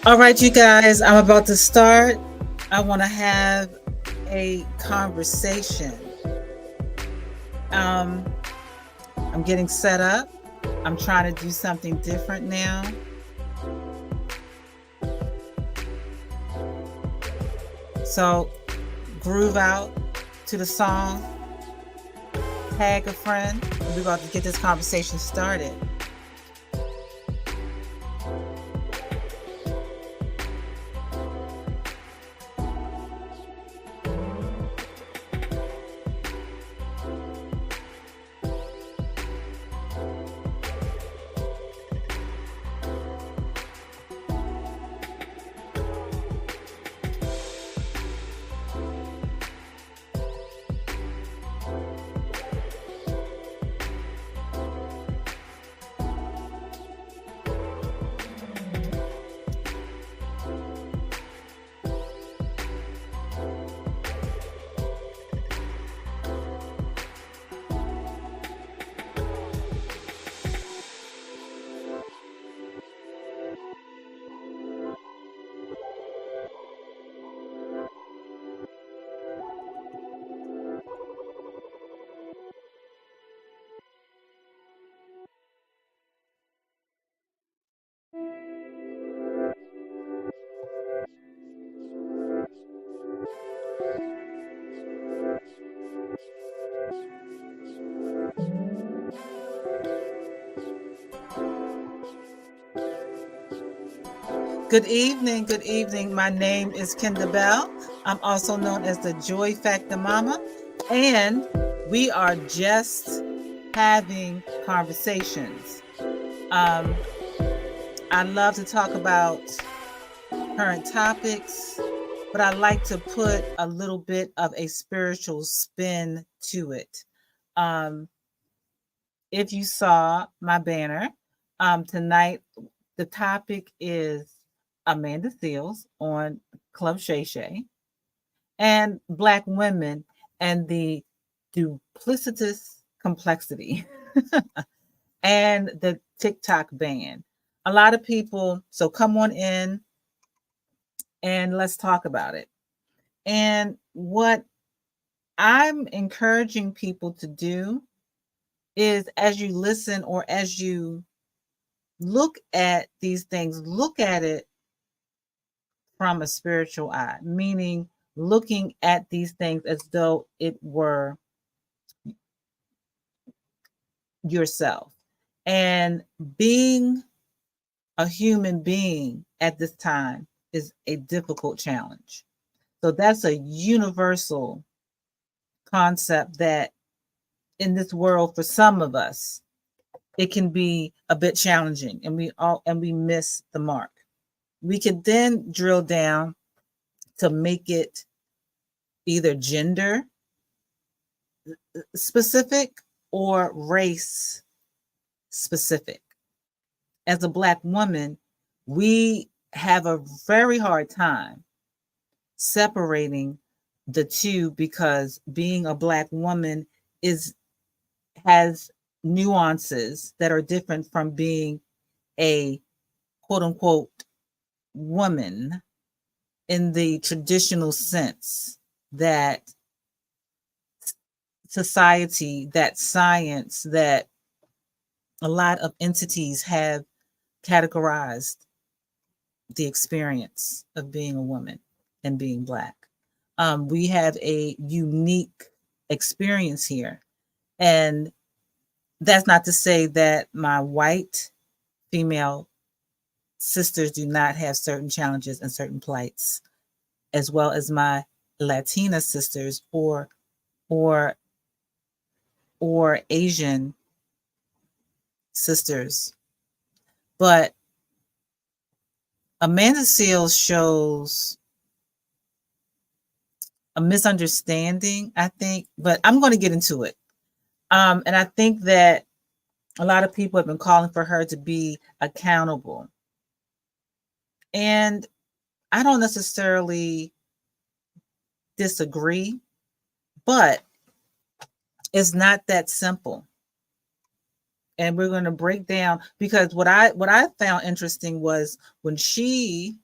All right, you guys, I'm about to start. I want to have a conversation. Um, I'm getting set up. I'm trying to do something different now. So, groove out to the song, tag a friend, and we're about to get this conversation started. Good evening. Good evening. My name is Kenda Bell. I'm also known as the Joy Factor Mama. And we are just having conversations. Um, I love to talk about current topics, but I like to put a little bit of a spiritual spin to it. Um, if you saw my banner, tonight the topic is Amanda Seals on Club Shay Shay and Black women and the duplicitous complexity and the TikTok ban. A lot of people, so come on in and let's talk about it. And what I'm encouraging people to do is as you listen or as you look at these things, look at it from a spiritual eye, meaning looking at these things as though it were yourself. And being a human being at this time is a difficult challenge. So that's a universal concept that in this world, for some of us, it can be a bit challenging and we miss the mark. We could then drill down to make it either gender specific or race specific. As a Black woman, we have a very hard time separating the two because being a Black woman is has nuances that are different from being a quote unquote woman in the traditional sense that society, that science, that a lot of entities have categorized the experience of being a woman and being Black. We have a unique experience here. And that's not to say that my white female sisters do not have certain challenges and certain plights, as well as my Latina sisters or or Asian sisters. But Amanda Seals shows a misunderstanding, I think, but I'm going to get into it. And I think that a lot of people have been calling for her to be accountable. And I don't necessarily disagree, but it's not that simple. And we're going to break down because what I found interesting was when she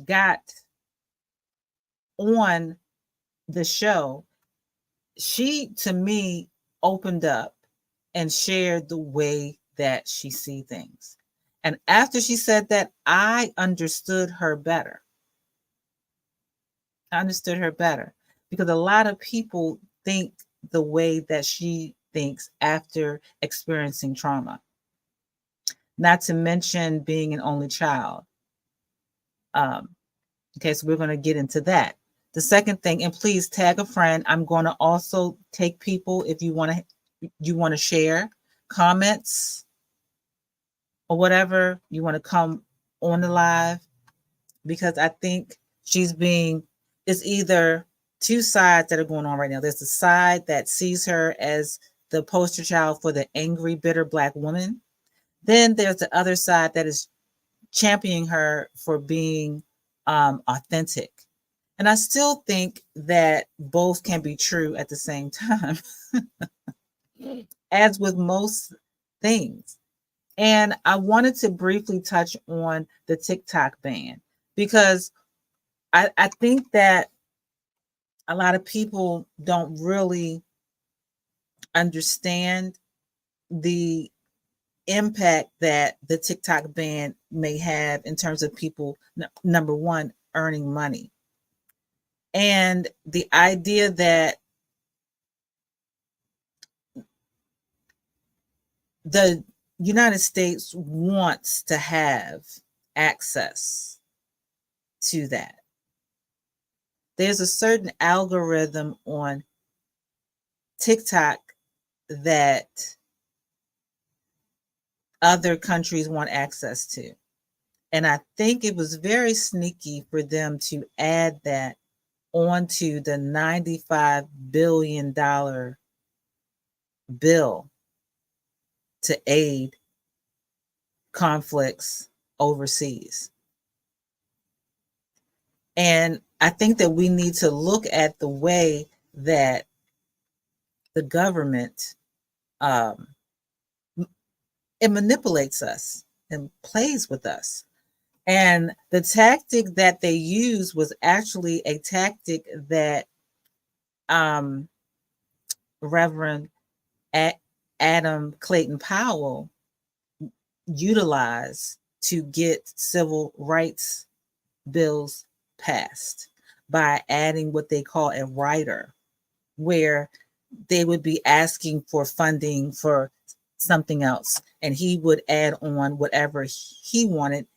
got on the show, she to me opened up and shared the way that she see things. And after she said that, I understood her better. I understood her better because a lot of people think the way that she thinks after experiencing trauma, not to mention being an only child. Um, okay, so we're going to get into that. The second thing, and please tag a friend. I'm going to also take people if you want to share comments or whatever you want to come on the live, because I think she's being, it's either two sides that are going on right now. There's the side that sees her as the poster child for the angry, bitter Black woman. Then there's the other side that is championing her for being authentic. And I still think that both can be true at the same time, as with most things. And I wanted to briefly touch on the TikTok ban because I think that a lot of people don't really understand the impact that the TikTok ban may have in terms of people, number one, earning money. And the idea that the United States wants to have access to that. There's a certain algorithm on TikTok that other countries want access to. And I think it was very sneaky for them to add that onto the $95 billion bill to aid conflicts overseas. And I think that we need to look at the way that the government it manipulates us and plays with us. And the tactic that they used was actually a tactic that Reverend Adam Clayton Powell utilized to get civil rights bills passed by adding what they call a rider, where they would be asking for funding for something else, and he would add on whatever he wanted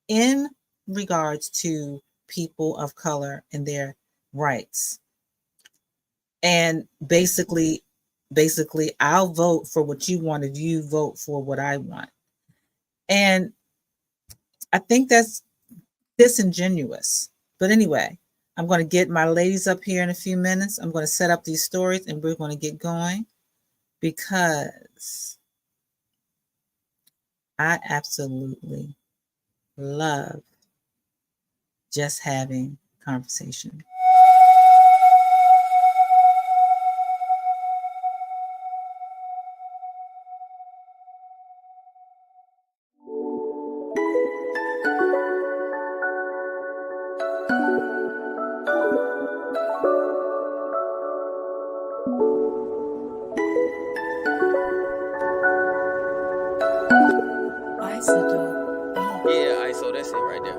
in regards to people of color and their rights. And basically, I'll vote for what you want if you vote for what I want. And I think that's disingenuous. But anyway, I'm going to get my ladies up here in a few minutes. I'm going to set up these stories and we're going to get going, because I absolutely love just having conversation. Yeah, ISO, that's it right there.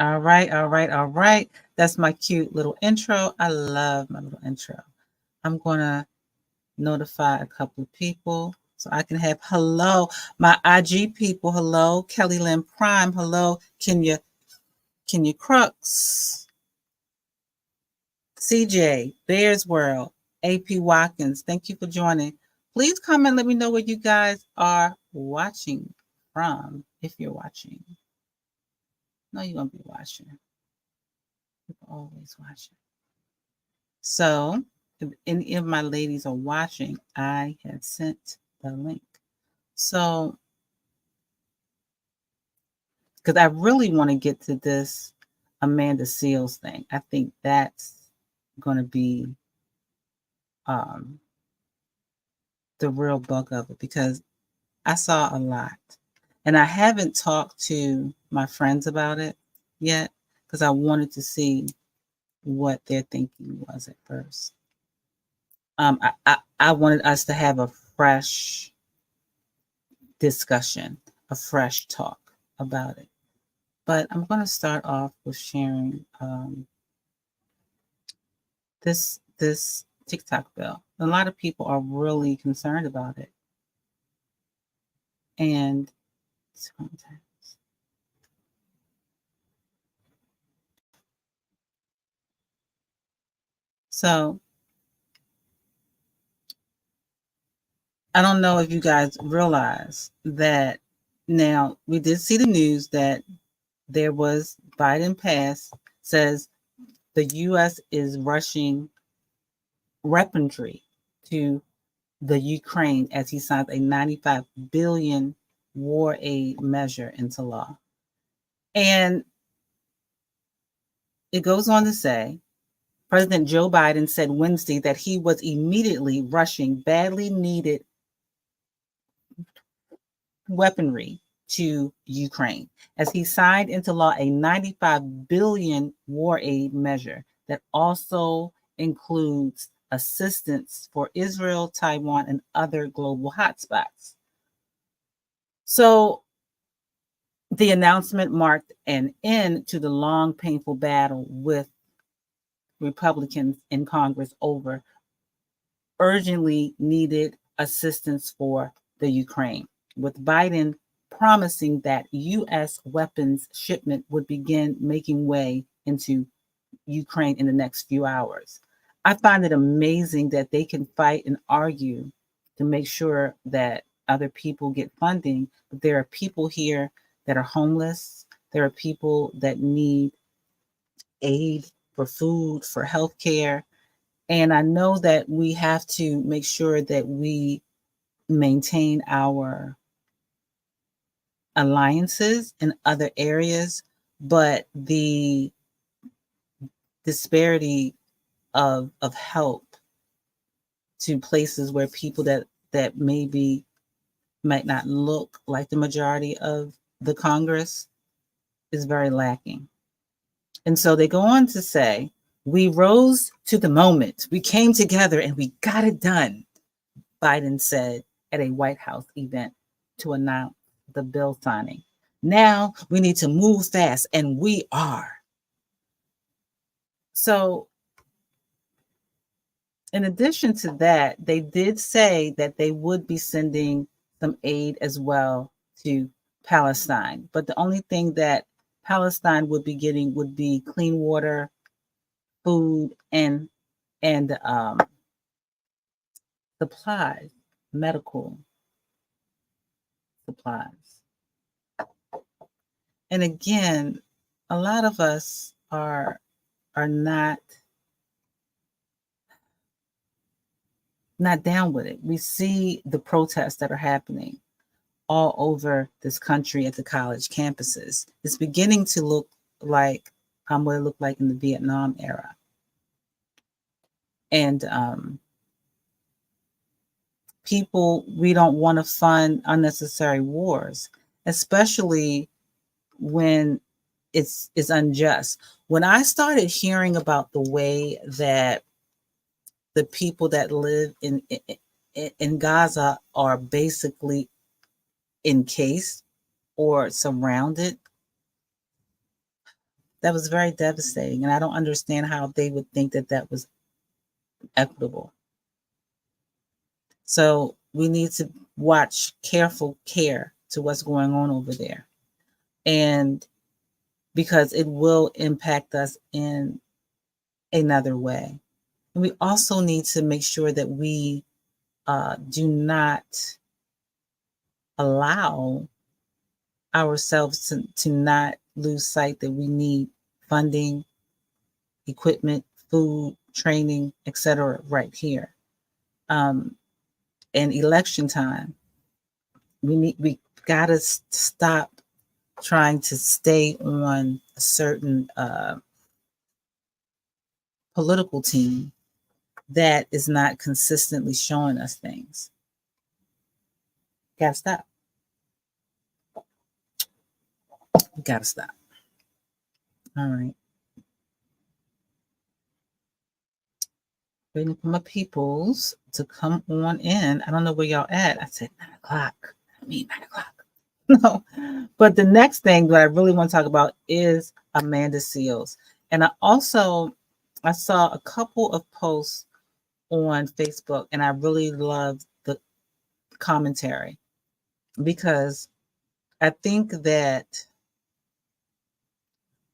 All right, all right, all right. That's my cute little intro. I love my little intro. I'm going to notify a couple of people so I can have hello, my IG people. Hello, Kelly Lynn Prime. Hello, Kenya Crooks, CJ, Bears World, AP Watkins. Thank you for joining. Please comment. Let me know where you guys are watching from, if you're watching. No, you're going to be watching. People always watching. So if any of my ladies are watching, I have sent the link. So, because I really want to get to this Amanda Seals thing. I think that's going to be um, the real bug of it, because I saw a lot. And I haven't talked to my friends about it yet because I wanted to see what their thinking was at first. I wanted us to have a fresh discussion, a fresh talk about it. But I'm going to start off with sharing this TikTok bill. A lot of people are really concerned about it, and so I don't know if you guys realize that now we did see the news that there was Biden passed says the U.S. is rushing weaponry to the Ukraine as he signs a 95 billion war aid measure into law. And it goes on to say President Joe Biden said Wednesday that he was immediately rushing badly needed weaponry to Ukraine as he signed into law a 95 billion war aid measure that also includes assistance for Israel, Taiwan, and other global hotspots. So the announcement marked an end to the long, painful battle with Republicans in Congress over urgently needed assistance for the Ukraine, with Biden promising that U.S. weapons shipment would begin making way into Ukraine in the next few hours. I find it amazing that they can fight and argue to make sure that other people get funding, but there are people here that are homeless. There are people that need aid for food, for health care. And I know that we have to make sure that we maintain our alliances in other areas, but the disparity of help to places where people that maybe might not look like the majority of the Congress is very lacking. And so they go on to say, we rose to the moment. We came together and we got it done, Biden said at a White House event to announce the bill signing. Now we need to move fast, and we are. So, in addition to that, they did say that they would be sending some aid as well to Palestine. But the only thing that Palestine would be getting would be clean water, food, and supplies, medical supplies. And again, a lot of us are not down with it. We see the protests that are happening all over this country at the college campuses. It's beginning to look like what it looked like in the Vietnam era. And people, we don't want to fund unnecessary wars, especially when it's unjust. When I started hearing about the way that the people that live in Gaza are basically encased or surrounded, that was very devastating. And I don't understand how they would think that that was equitable. So we need to watch careful care to what's going on over there. And because it will impact us in another way. And we also need to make sure that we do not allow ourselves to not lose sight that we need funding equipment, food, training, etc. right here. Um, and election time, we gotta stop trying to stay on a certain political team that is not consistently showing us things. Gotta stop. Gotta stop. All right. Waiting for my peoples to come on in. I don't know where y'all at. I said 9 o'clock. I mean 9 o'clock. No. But the next thing that I really want to talk about is Amanda Seales. And I saw a couple of posts on Facebook, and I really loved the commentary because I think that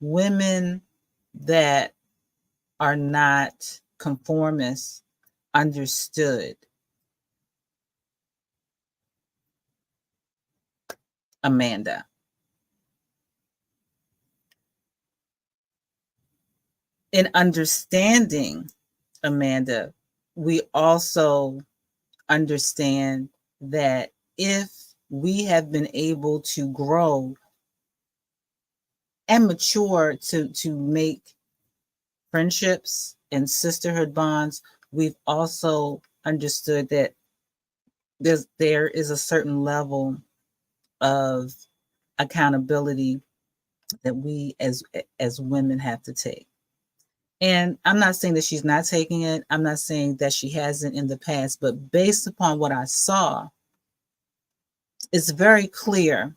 women that are not conformists understood Amanda. In understanding Amanda, we also understand that if we have been able to grow and mature to make friendships and sisterhood bonds, we've also understood that there is a certain level of accountability that we as women have to take. And I'm not saying that she's not taking it. I'm not saying that she hasn't in the past, but based upon what I saw, it's very clear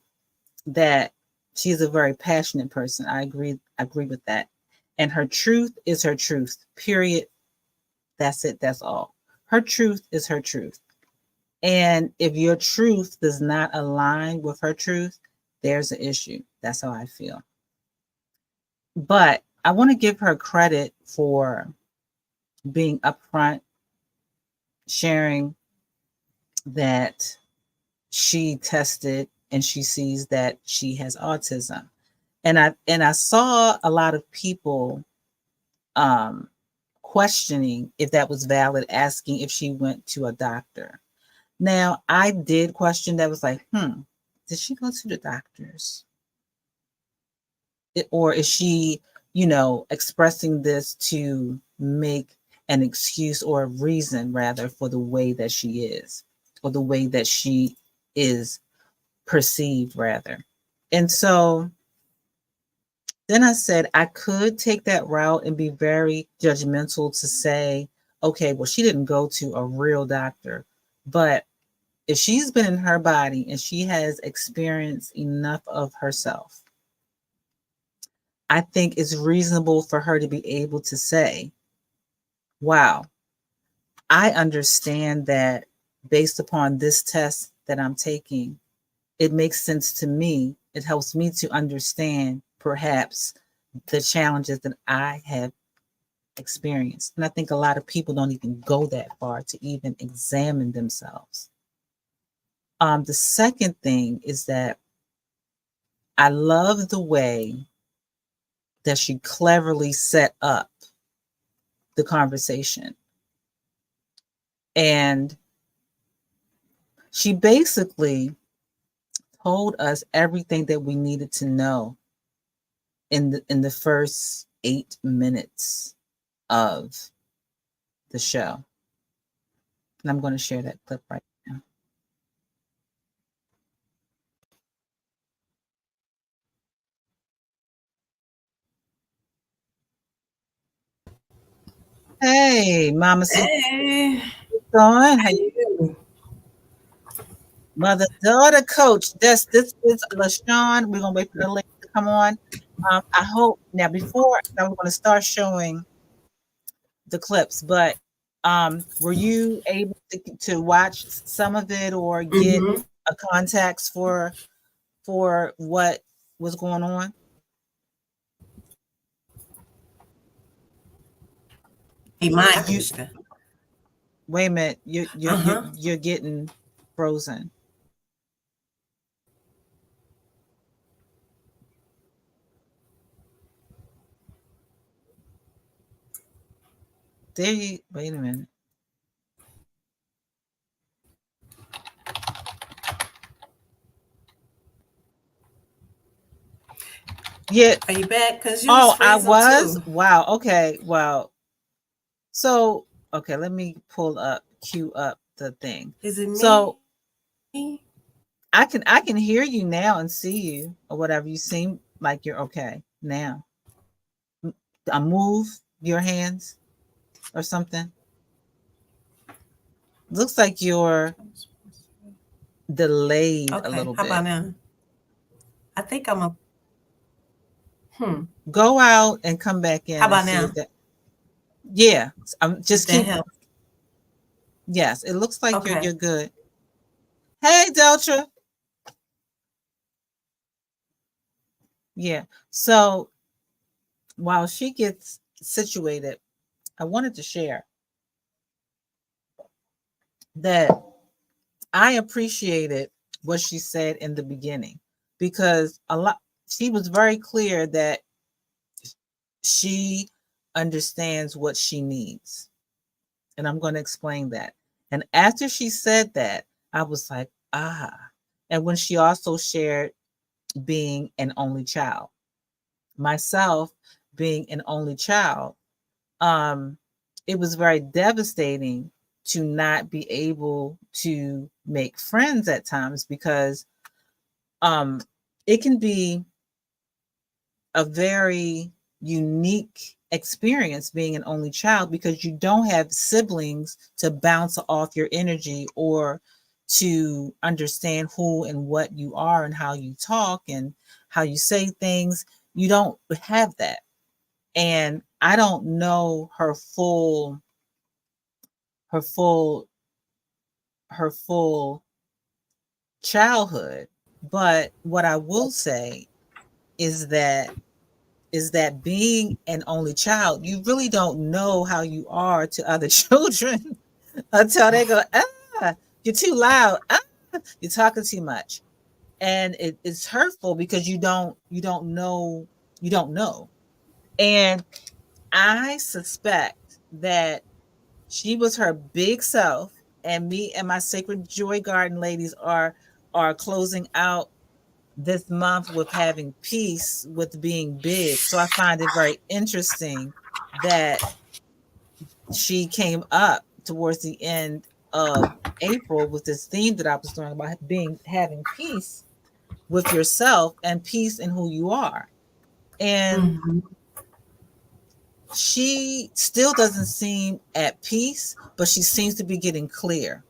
that she's a very passionate person. I agree with that. And her truth is her truth. Period. That's it. That's all. Her truth is her truth. And if your truth does not align with her truth, there's an issue. That's how I feel. But I want to give her credit for being upfront, sharing that she tested and she sees that she has autism. And I saw a lot of people um, questioning if that was valid, asking if she went to a doctor. Now, I did question that, was like, did she go to the doctors? Or is she, expressing this to make an excuse or a reason rather for the way that she is, or the way that she is perceived rather. And so then I said I could take that route and be very judgmental to say, okay, well, she didn't go to a real doctor. But if she's been in her body and she has experienced enough of herself, I think it's reasonable for her to be able to say, wow, I understand that based upon this test that I'm taking, it makes sense to me. It helps me to understand perhaps the challenges that I have experienced. And I think a lot of people don't even go that far to even examine themselves. The second thing is that I love the way that she cleverly set up the conversation. And she basically told us everything that we needed to know in the first 8 minutes of the show. And I'm going to share that clip right now. Hey, Mama C. Hey, What's going? how How you you? Mother daughter coach? This is LaShawn. We're gonna wait for the link to come on. I hope now before I'm going to start showing the clips, but were you able to watch some of it or get Mm-hmm. a context for what was going on? Hey, my You sister. wait a minute. You you you Uh-huh. you're getting frozen. There you wait a minute. Yeah. Are you back? Because you was Oh, I freezing was? too. Wow. Okay. Wow. So, okay, let me cue up the thing. Is it So me? I can hear you now and see you or whatever. You seem like you're okay now. I move your hands or something. Looks like you're delayed a Okay. little How bit. about now? I think I'm a. Hmm. Go out and come back How in and about see now? if that. Yeah, I'm If just that keep. helps. Yes, it looks like you're Okay. you're good. Hey, Deltra. Yeah. So while she gets situated, I wanted to share that I appreciated what she said in the beginning because a lot she was very clear that she understands what she needs. And I'm going to explain that. And after she said that, I was like, ah. And when she also shared being an only child, myself being an only child, um, it was very devastating to not be able to make friends at times because um, it can be a very unique experience being an only child because you don't have siblings to bounce off your energy or to understand who and what you are and how you talk and how you say things. You don't have that. And I don't know her full her full childhood, but what I will say is that being an only child, you really don't know how you are to other children until they go, you're too loud, you're talking too much, and it's hurtful because you don't know, and I suspect that she was her big self, and me and my Sacred Joy Garden ladies are closing out this month with having peace with being big. So I find it very interesting that she came up towards the end of April with this theme that I was doing about having peace with yourself and peace in who you are. And Mm-hmm. she still doesn't seem at peace, but she seems to be getting clear.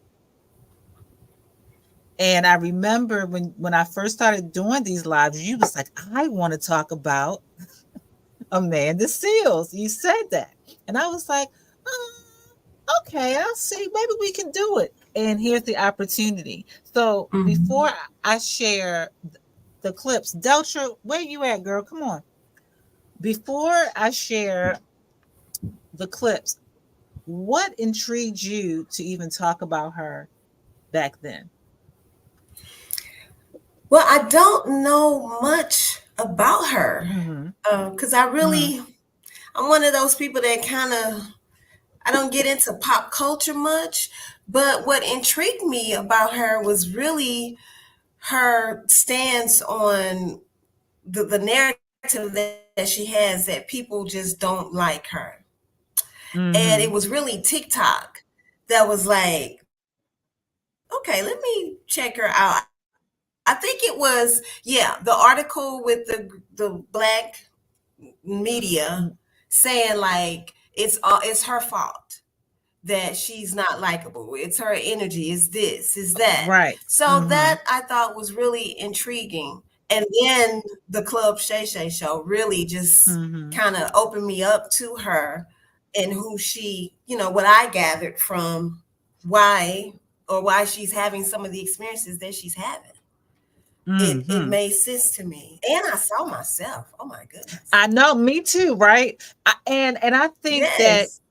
And I remember when I first started doing these lives, you was like, I want to talk about Amanda Seals. You said that. And I was like, okay, I'll see. Maybe we can do it. And here's the opportunity. So Mm-hmm. before I share the clips, Deltra, where you at, girl? Come on. Before I share the clips, what intrigued you to even talk about her back then? Well, I don't know much about her Mm-hmm. because I Mm-hmm. really, I'm one of those people that kind of, I don't get into pop culture much. But what intrigued me about her was really her stance on the narrative that she has that people just don't like her. And Mm-hmm. it was really TikTok that was like, okay, let me check her out. I think it was, yeah, the article with the black media saying like it's her fault that she's not likable. It's her energy, is this, is that. Right. So Mm-hmm. that I thought was really intriguing. And then the Club Shay Shay show really just Mm-hmm. kind of opened me up to her and who she, what I gathered from why why she's having some of the experiences that she's having. It Mm-hmm. made sense to me. And I saw myself. Oh my goodness. I know, me too, right? And I think that Yes.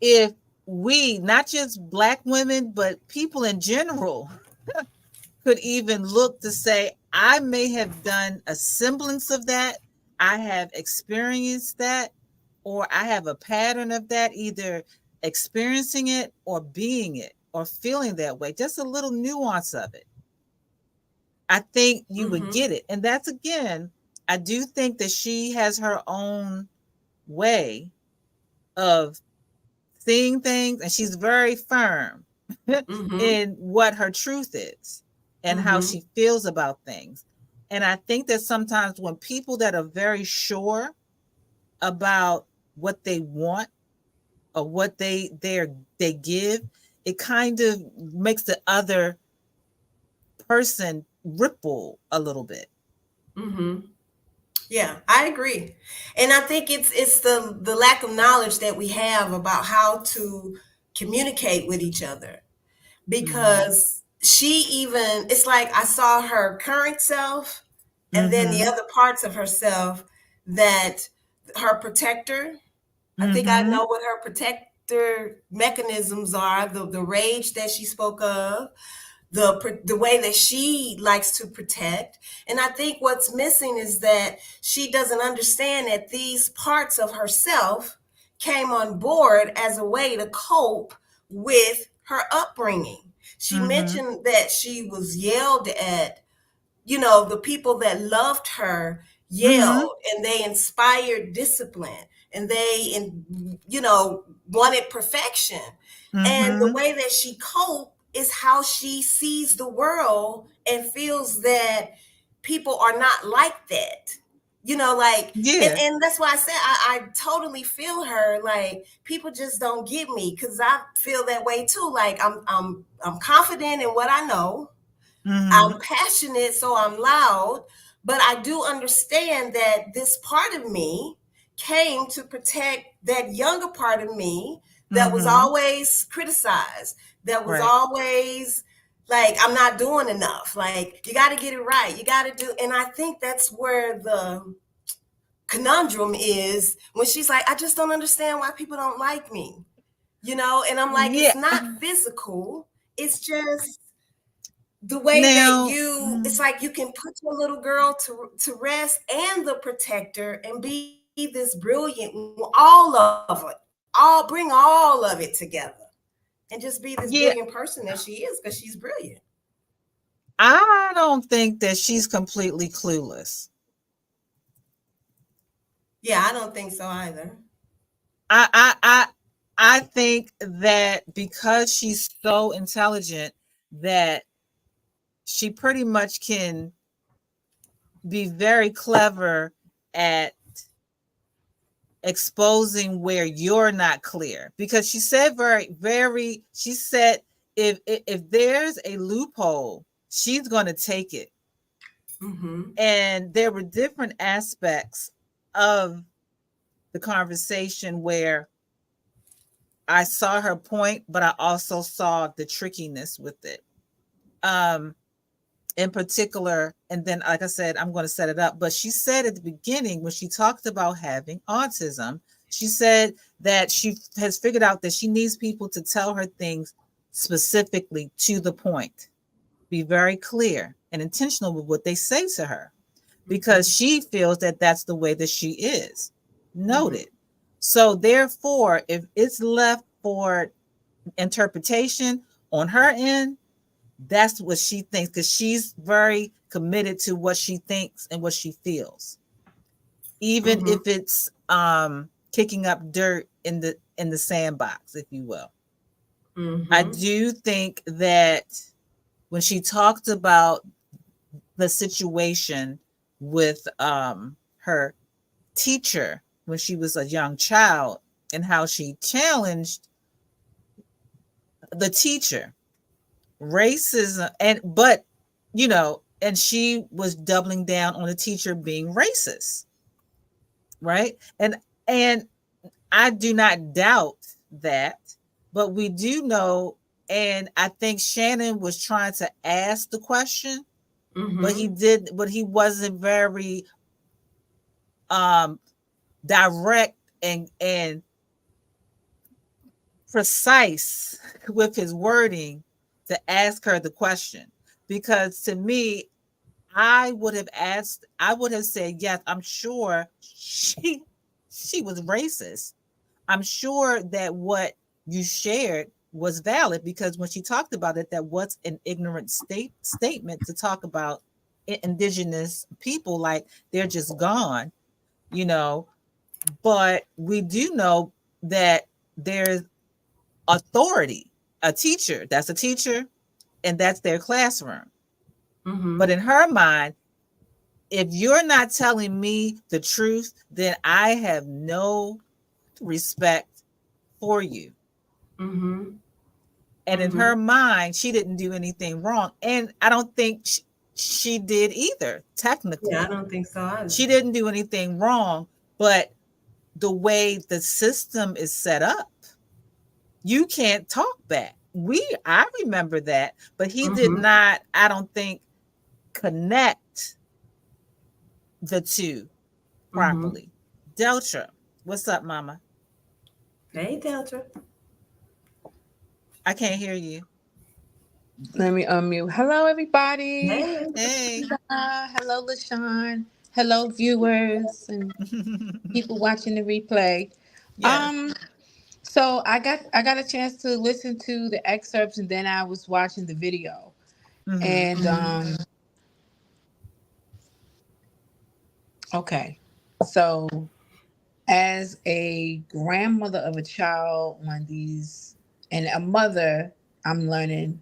if we, not just Black women, but people in general, could even look to say, I may have done a semblance of that, I have experienced that, or I have a pattern of that, either experiencing it or being it or feeling that way, just a little nuance of it, I think you would Mm-hmm. get it. And that's, again, I do think that she has her own way of seeing things, and she's very firm Mm-hmm. in what her truth is and how Mm-hmm. she feels about things. And I think that sometimes when people that are very sure about what they want or what they give, it kind of makes the other person ripple a little bit. Mm-hmm. Yeah, I agree. And I think it's the lack of knowledge that we have about how to communicate with each other. Mm-hmm. Because she even, it's like I saw her current self and then the Mm-hmm. other parts of herself that her protector, I think I Mm-hmm. know what her protector mechanisms are, the rage that she spoke of, the way that she likes to protect. And I think what's missing is that she doesn't understand that these parts of herself came on board as a way to cope with her upbringing. She Mm-hmm. mentioned that she was yelled at. You know, the people that loved her Mm-hmm. yelled and they inspired discipline and you know, wanted perfection. And the Mm-hmm. way that she coped is how she sees the world and feels that people are not like that. You know, like, Yeah. and that's why I said I totally feel her. Like, people just don't get me because I feel that way too. Like, I'm confident in what I know. I'm Mm-hmm. passionate, so I'm loud, but I do understand that this part of me came to protect that younger part of me that was Mm-hmm. always criticized, that was Right. always like, I'm not doing enough. Like, you got to get it right. You got to do. And I think that's where the conundrum is when she's like, I just don't understand why people don't like me, you know? And I'm like, Yeah. it's not physical, it's just the way that Now, you, it's like you can put your little girl to rest and the protector and be this brilliant, all of it, all bring all of it together and just be this yeah, brilliant person that she is because she's brilliant. I don't think that she's completely clueless. Yeah, I don't think so either. I I I I think that because she's so intelligent that she pretty much can be very clever at exposing where you're not clear, because she said she said if there's a loophole, she's going to take it. Mm-hmm. And there were different aspects of the conversation where I saw her point, but I also saw the trickiness with it. Um, in particular, and then, like I said, I'm going to set it up. But she said at the beginning, when she talked about having autism, she said that she has figured out that she needs people to tell her things specifically to the point, be very clear and intentional with what they say to her, Mm-hmm. because she feels that that's the way that she is. Mm-hmm. Noted. So, therefore, if it's left for interpretation on her end, that's what she thinks, because she's very committed to what she thinks and what she feels, even Mm-hmm. if it's kicking up dirt in the sandbox, if you will. I Mm-hmm. do think that when she talked about the situation with her teacher when she was a young child, and how she challenged the teacher, racism, and but and she was doubling down on the teacher being racist, right? And I do not doubt that, but we do know, and I think Shannon was trying to ask the question, Mm-hmm. but he wasn't very um direct and precise with his wording to ask her the question. Because to me, I would have said, yes, I'm sure she was racist. I'm sure that what you shared was valid, because when she talked about it, that was an ignorant statement to talk about indigenous people like they're just gone, you know. But we do know that there's authority, a teacher, that's a teacher, and that's their classroom. Mm-hmm. But in her mind, if you're not telling me the truth, then I have no respect for you. Mm-hmm. And in Mm-hmm. her mind, she didn't do anything wrong. And I don't think she did either, Yeah, I technically. don't think so either. She didn't do anything wrong, but the way the system is set up, you can't talk back. I remember that, but he did Mm-hmm. not, I don't think, connect the two Mm-hmm. properly. Deltra, what's up, mama? Hey, Delta. I can't hear you. Let me unmute. Hello, everybody. Hey. Hey. Hello, LaShawn. Hello, viewers and people watching the replay. Yes. Um, so I got a chance to listen to the excerpts, and then I was watching the video. Mm-hmm. And okay, so as a grandmother of a child on these, and a mother, I'm learning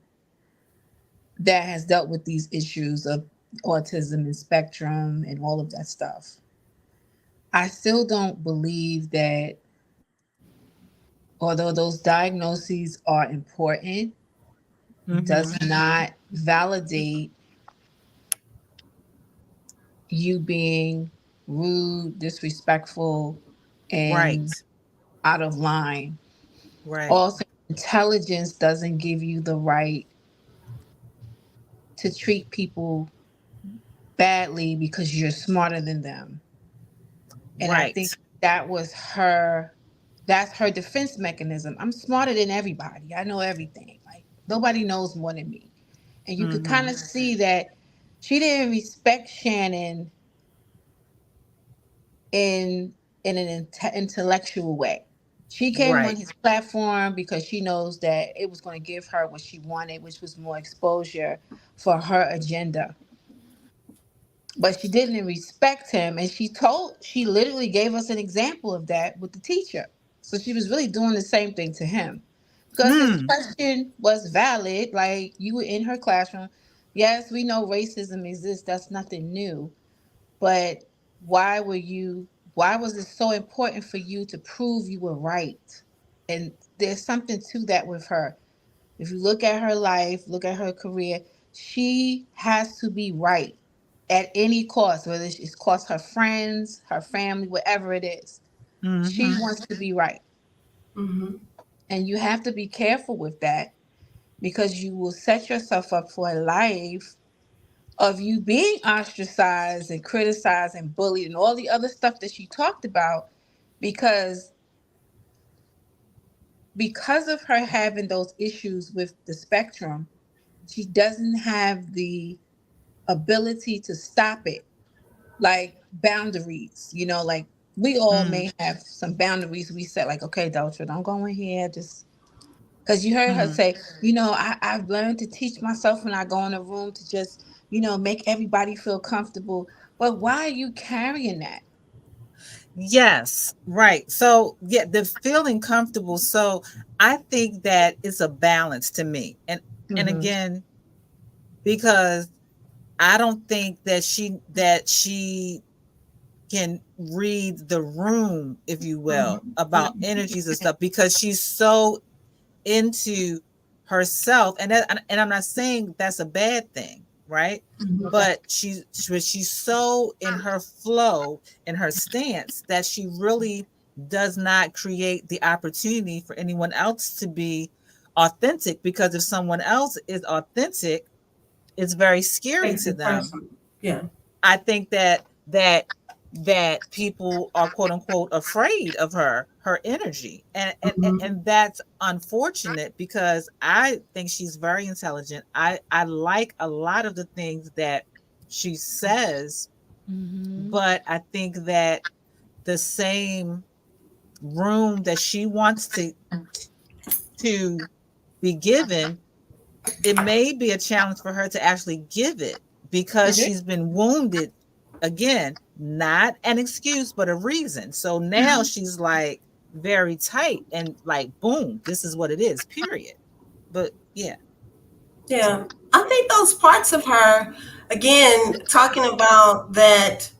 that has dealt with these issues of autism and spectrum and all of that stuff. I still don't believe that, although those diagnoses are important, Mm-hmm. does not validate you being rude, disrespectful, and Right. out of line. Right. Also, intelligence doesn't give you the right to treat people badly because you're smarter than them. And I think Right. that was her, that's her defense mechanism. I'm smarter than everybody. I know everything. Like nobody knows more than me. And you could Mm-hmm. kind of see that she didn't respect Shannon in an intellectual way. She came on Right. his platform because she knows that it was going to give her what she wanted, which was more exposure for her agenda. But she didn't respect him, and she literally gave us an example of that with the teacher. So she was really doing the same thing to him, because his Mm. question was valid. Like, you were in her classroom. Yes, we know racism exists, that's nothing new. But why were you why was it so important for you to prove you were right? And there's something to that with her. If you look at her life, look at her career, she has to be right at any cost, whether it's cost her friends, her family, whatever it is. She Mm-hmm. wants to be right. Mm-hmm. And you have to be careful with that, because you will set yourself up for a life of you being ostracized and criticized and bullied and all the other stuff that she talked about, because of her having those issues with the spectrum, she doesn't have the ability to stop it. Like boundaries, like we all Mm. may have some boundaries we set, like, okay, Deltra, don't go in here, just because you heard her Mm. say, I've learned to teach myself when I go in a room to just, make everybody feel comfortable. But why are you carrying that? Yes, right. So yeah, the feeling comfortable. So I think that it's a balance to me. And Mm-hmm. again, because I don't think that she can read the room, if you will, about energies and stuff, because she's so into herself, and I'm not saying that's a bad thing, right? Mm-hmm. But she's so in her flow, in her stance, that she really does not create the opportunity for anyone else to be authentic, because if someone else is authentic, it's very scary Take to it them. personal. Yeah. I think that people are quote unquote afraid of her energy, Mm-hmm. and that's unfortunate, because I think she's very intelligent. I like a lot of the things that she says, Mm-hmm. but I think that the same room that she wants to be given, it may be a challenge for her to actually give it because Is it? she's been wounded again, not an excuse but a reason. So now she's like very tight and like boom, this is what it is, period. But yeah. Yeah. I think those parts of her, again, talking about that,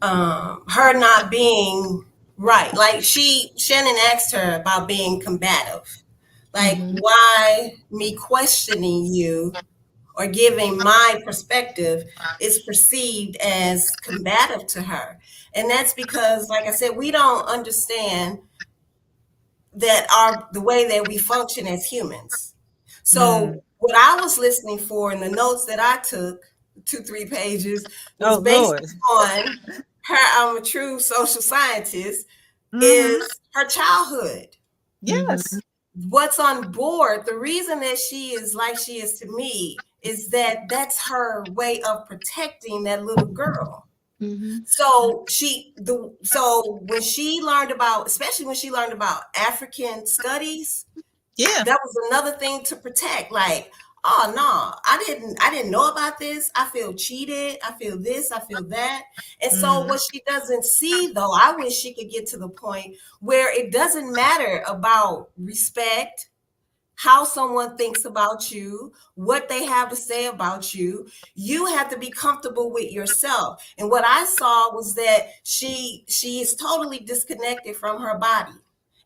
her not being right. Like Shannon asked her about being combative. Like, Mm-hmm. why me questioning you or giving my perspective is perceived as combative to her. And that's because, like I said, we don't understand that our the way that we function as humans. Mm. So what I was listening for in the notes that I took, 2, 3 pages, Oh was based Lord. on her, I'm a true social scientist, Mm-hmm. is her childhood. Mm-hmm. Yes. What's on board, the reason that she is like she is to me is that that's her way of protecting that little girl. Mm-hmm. So when she learned about, especially when she learned about African studies, Yeah. that was another thing to protect. Like, oh no, I didn't know about this. I feel cheated. I feel this. I feel that. And so Mm-hmm. what she doesn't see, though, I wish she could get to the point where it doesn't matter about respect, how someone thinks about you, what they have to say about you. You have to be comfortable with yourself. And what I saw was that she is totally disconnected from her body.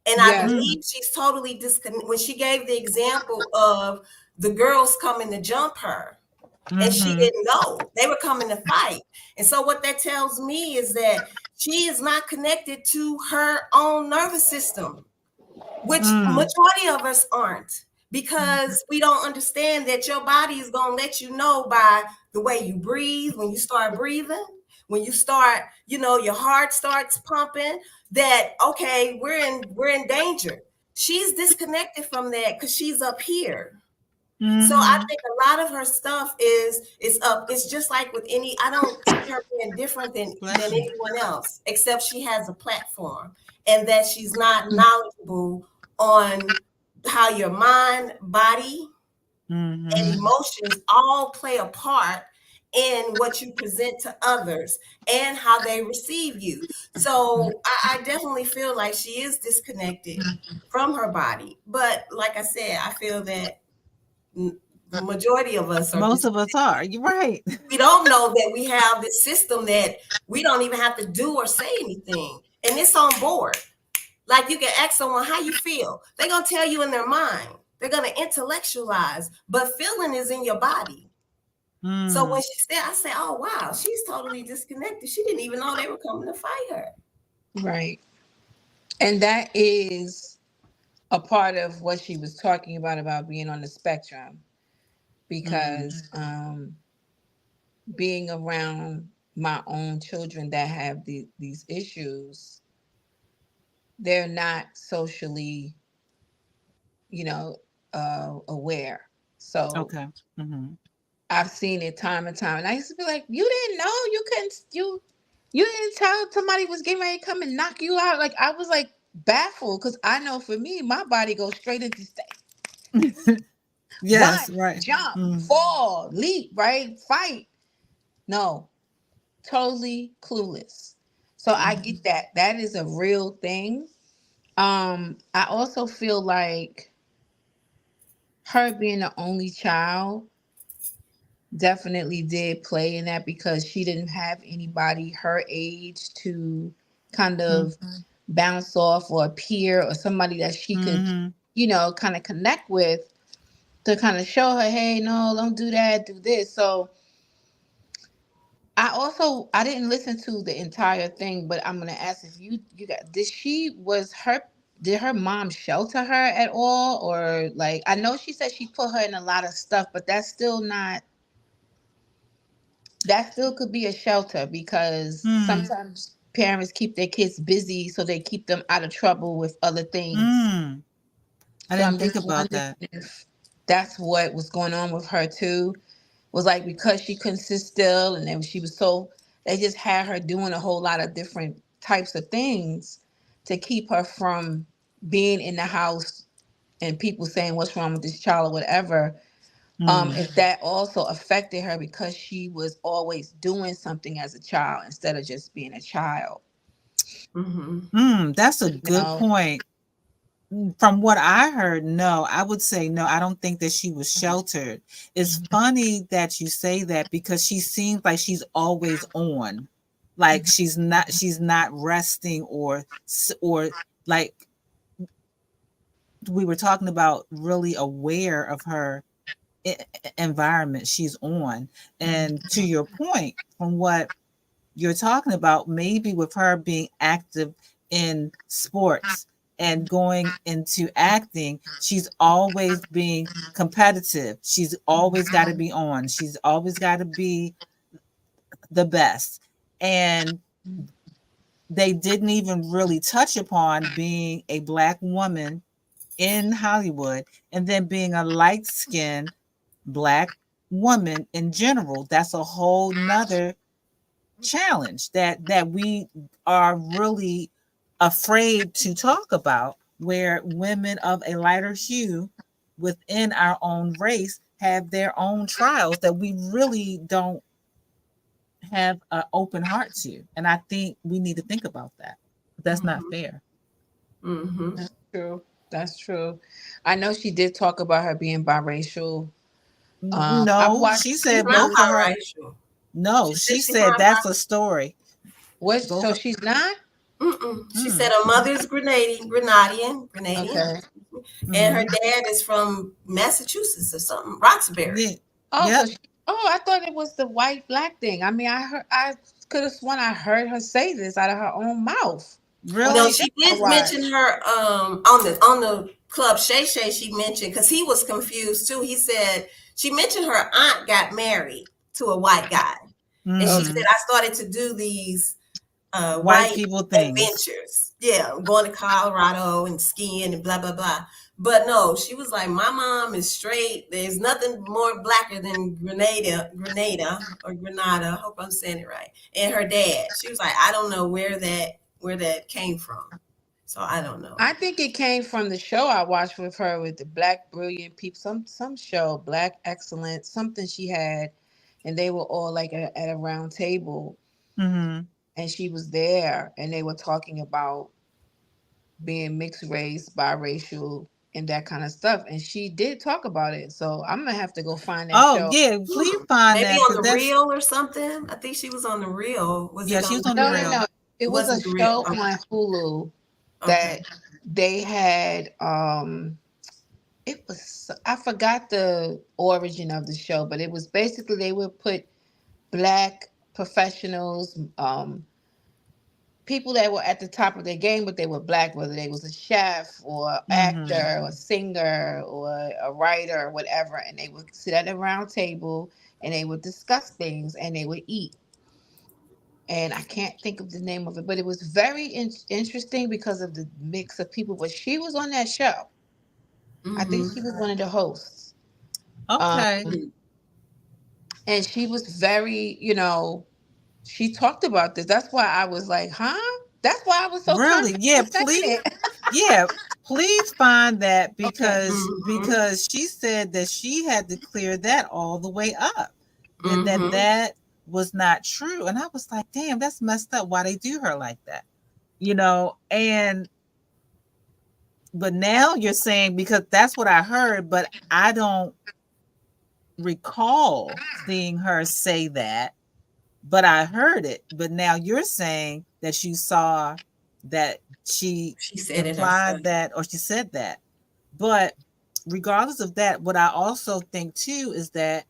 And I Yes. Mm-hmm. believe she's totally disconnected when she gave the example of the girls coming to jump her. And she Mm-hmm. didn't know they were coming to fight. And so what that tells me is that she is not connected to her own nervous system, which Mm. majority of us aren't, because we don't understand that your body is going to let you know by the way you breathe. When you start breathing, when you start, your heart starts pumping, that okay, we're in danger. She's disconnected from that because she's up here. So I Mm-hmm. think a lot of her stuff is up. It's just like with any. I don't see her being different than Bless you. anyone else, except she has a platform, and that she's not knowledgeable on how your mind, body, and Mm-hmm. emotions all play a part in what you present to others and how they receive you. So I definitely feel like she is disconnected from her body. But like I said, I feel that majority of us are Most just, of us are. You're right. we don't know that we have this system that we don't even have to do or say anything, and it's on board. Like, you can ask someone how you feel, they're going to tell you in their mind, they're going to intellectualize, but feeling is in your body. So when Mm. she said, I said, oh wow, she's totally disconnected. She didn't even know they were coming to fight her. Right. And that is a part of what she was talking about being on the spectrum, Mm. because being around my own children that have these issues, they're not socially, you know, aware. So Okay. Mm-hmm. I've seen it time and time, and I used to be like, "You didn't know? You couldn't? You didn't tell somebody was getting ready to come and knock you out?" Like, I was like baffled, because I know for me, my body goes straight into run, Yes, right. jump, Mm. fall, leap, right, fight. No, totally clueless. So I Mm. get that. That is a real thing. I also feel like her being the only child definitely did play in that, because she didn't have anybody her age to kind of bounce off, or a peer, or somebody that she could, Mm-hmm. kind of connect with, to kind of show her, hey, no, don't do that, do this. So I didn't listen to the entire thing, but I'm gonna ask, if you got, did her mom shelter her at all? Or, like, I know she said she put her in a lot of stuff, but that's still not, that still could be a shelter, because Mm. sometimes parents keep their kids busy so they keep them out of trouble with other things. Mm. I So didn't I'm think just about wondering that. if that's what was going on with her too. Was like, because she couldn't sit still, and then she was so, they just had her doing a whole lot of different types of things to keep her from being in the house and people saying what's wrong with this child or whatever. Mm. If that also affected her because she was always doing something as a child instead of just being a child. That's a You good know, point. From what I heard, no, I would say no. I don't think that she was sheltered. It's funny that you say that because she seems like she's always on, like she's not resting or like we were talking about, really aware of her environment she's on. And to your point, from what you're talking about, maybe with her being active in sports and going into acting, she's always being competitive. She's always got to be on. She's always got to be the best. And they didn't even really touch upon being a Black woman in Hollywood and then being a light skinned Black woman in general. That's a whole nother challenge that we are really afraid to talk about, where women of a lighter hue within our own race have their own trials that we really don't have an open heart to. And I think we need to think about that. That's not fair. that's true. That's true. I know she did talk about her being biracial. I've No, watched she She's said not both of interviews. her. biracial. No, She said she she's said not that's a story. What? Both So of, she's not. Mm-mm. She mm, said her mother's Grenadian, Okay. and her mm-hmm. dad is from Massachusetts or something, Roxbury. Yeah, Oh, so yep. she. Oh, I thought it was the white black thing. I mean, I heard. I could have sworn I heard her say this out of her own mouth on the No, Really? show she I did mention watched. her on the club Shay Shay. She mentioned because he was confused too. He said she mentioned her aunt got married to a white guy, and she Okay. said Mm-hmm. I started to do these White white people things. adventures. Yeah, going to Colorado and skiing and blah blah blah. But no, she was like, my mom is straight. There's nothing more blacker than Grenada. I hope I'm saying it right. And her dad. She was like, I don't know where that came from. So I don't know. I think it came from the show I watched with her with the Black Brilliant people. Some show, Black Excellence, something she had, and they were all like at a round table, Mm-hmm. and she was there, and they were talking about being mixed race, biracial, and that kind of stuff. And she did talk about it. So I'm gonna have to go find that Oh show. yeah, please find Maybe that on because the that's reel or something. I think she was on the reel. Was yeah, it she on was the on the No, no, reel? real. no. It It was a wasn't the reel. show Okay. on Hulu Okay. that they had. It was, I forgot the origin of the show, but it was basically they would put black professionals, people that were at the top of their game, but they were black, whether they was a chef or Mm-hmm. actor or singer or a writer or whatever, and they would sit at a round table and they would discuss things and they would eat. And I can't think of the name of it, but it was very interesting because of the mix of people. But she was on that show. I think Mm-hmm. she was one of the hosts. Um, Okay. and she was very, she talked about this. That's why I was like, huh? That's why I was so Really? Yeah, confident saying please. it. Yeah, please find that Okay. because Mm-hmm. because she said that she had to clear that all the way up. That Mm-hmm. was not true. And I was like, damn, that's messed up. Why they do her like that? And but now you're saying because that's what I heard, but I don't recall seeing her say that, but I heard it. But now you're saying that you saw that she She said it herself. implied that or she said that. But regardless of that, what I also think too is that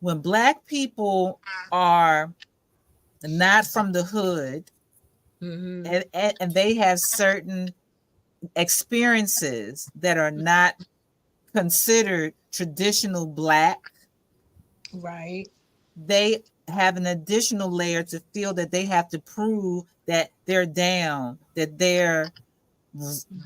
when Black people are not from the hood Hmm. and they have certain experiences that are not considered traditional Black, Right. they have an additional layer to feel that they have to prove that they're down, that they're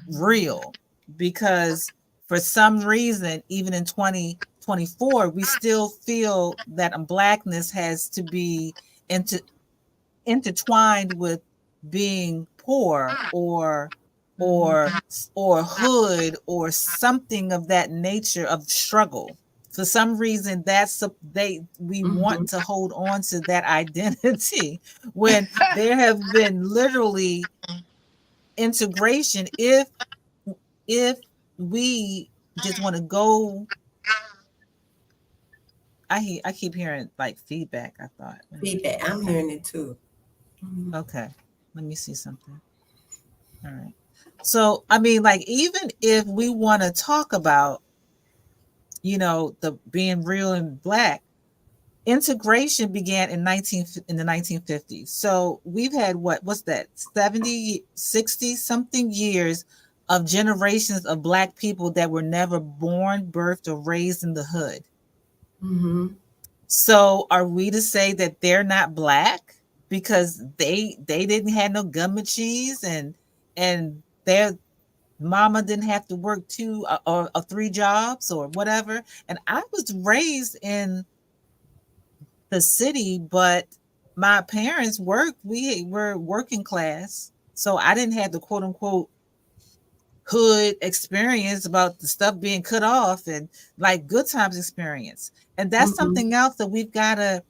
real. Because for some reason, even in 2024, we still feel that Blackness has to be into, intertwined with being poor or or hood or something of that nature of struggle. For some reason, we Mm-hmm. want to hold on to that identity when there have been literally integration. If we just want to go, I keep hearing like feedback. I thought Feedback. I'm okay, hearing it too. Mm-hmm. okay. Let me see something. All right. So I mean, like even if we want to talk about, the being real and black, integration began in the 1950s. So we've had what's that, 70, 60 something years of generations of black people that were never born, birthed, or raised in the hood. Mm-hmm. So are we to say that they're not black because they didn't have no gummy cheese and their mama didn't have to work two or three jobs or whatever? And I was raised in the city, but my parents worked. We were working class, so I didn't have the quote unquote hood experience about the stuff being cut off and like good times experience. And that's Mm-hmm. something else that we've got to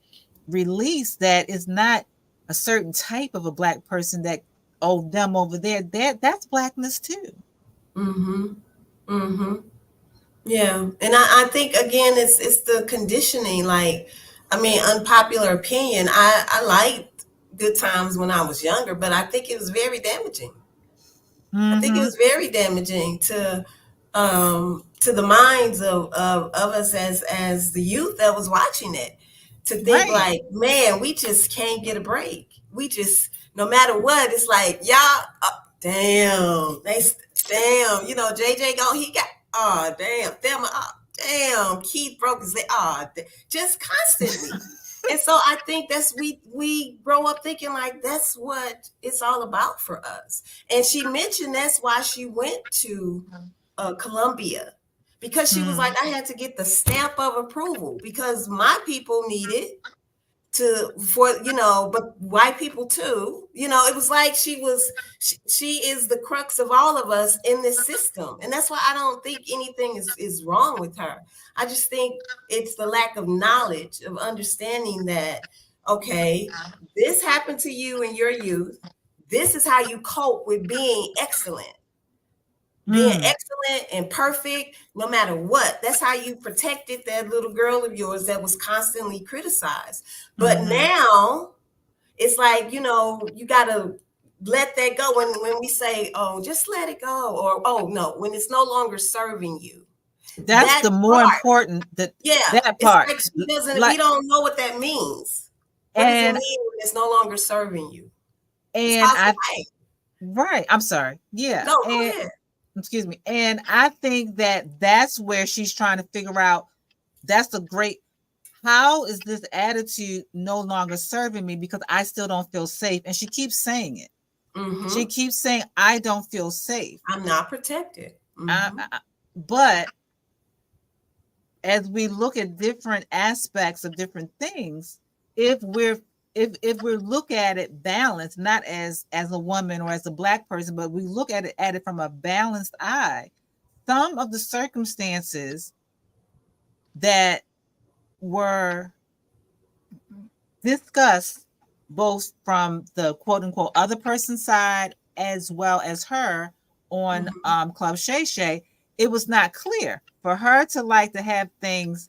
release, that is not a certain type of a black person that, oh, them over there, that's blackness too. Mm-hmm. Mm-hmm. Yeah, and I think again it's the conditioning. Like, I mean, unpopular opinion. I liked Good Times when I was younger, but I think it was very damaging. I think it Mm-hmm. was very damaging to the minds of us as the youth that was watching it, to think Right. like, man, we just can't get a break. We just, no matter what, it's like, y'all, damn, damn, JJ gone, he got, oh damn, Thelma, oh, damn, Keith broke his leg, oh, just constantly. And so I think that's we grow up thinking like that's what it's all about for us. And she mentioned that's why she went to Columbia, because she was like, Mm. I had to get the stamp of approval because my people needed but white people too. It was like she is the crux of all of us in this system, and that's why I don't think anything is wrong with her. I just think it's the lack of knowledge of understanding that, okay, this happened to you in your youth. This is how you cope with being Mm. excellent and perfect no matter what. That's how you protected that little girl of yours that was constantly criticized. But Mm-hmm. now it's like, you got to let that go. When we say, oh, just let it go, or, oh, no, when it's no longer serving you. That's That the more part, important, yeah, that it's part. like we Like, don't know what that means. What does it and mean when it's no longer serving you? It's and causing I pain. right, I'm sorry. Yeah. No, go And ahead. excuse me. And I think that that's where she's trying to figure out, that's a great, how is this attitude no longer serving me because I still don't feel safe? And she keeps saying it. She Mm-hmm. keeps saying, I don't feel safe. I'm not protected. Mm-hmm. But as we look at different aspects of different things, if we're if we look at it balanced, not as a woman or as a black person, but we look at it from a balanced eye, some of the circumstances that were discussed both from the quote unquote other person's side as well as her on Mm-hmm. Club Shay Shay, it was not clear for her to like to have things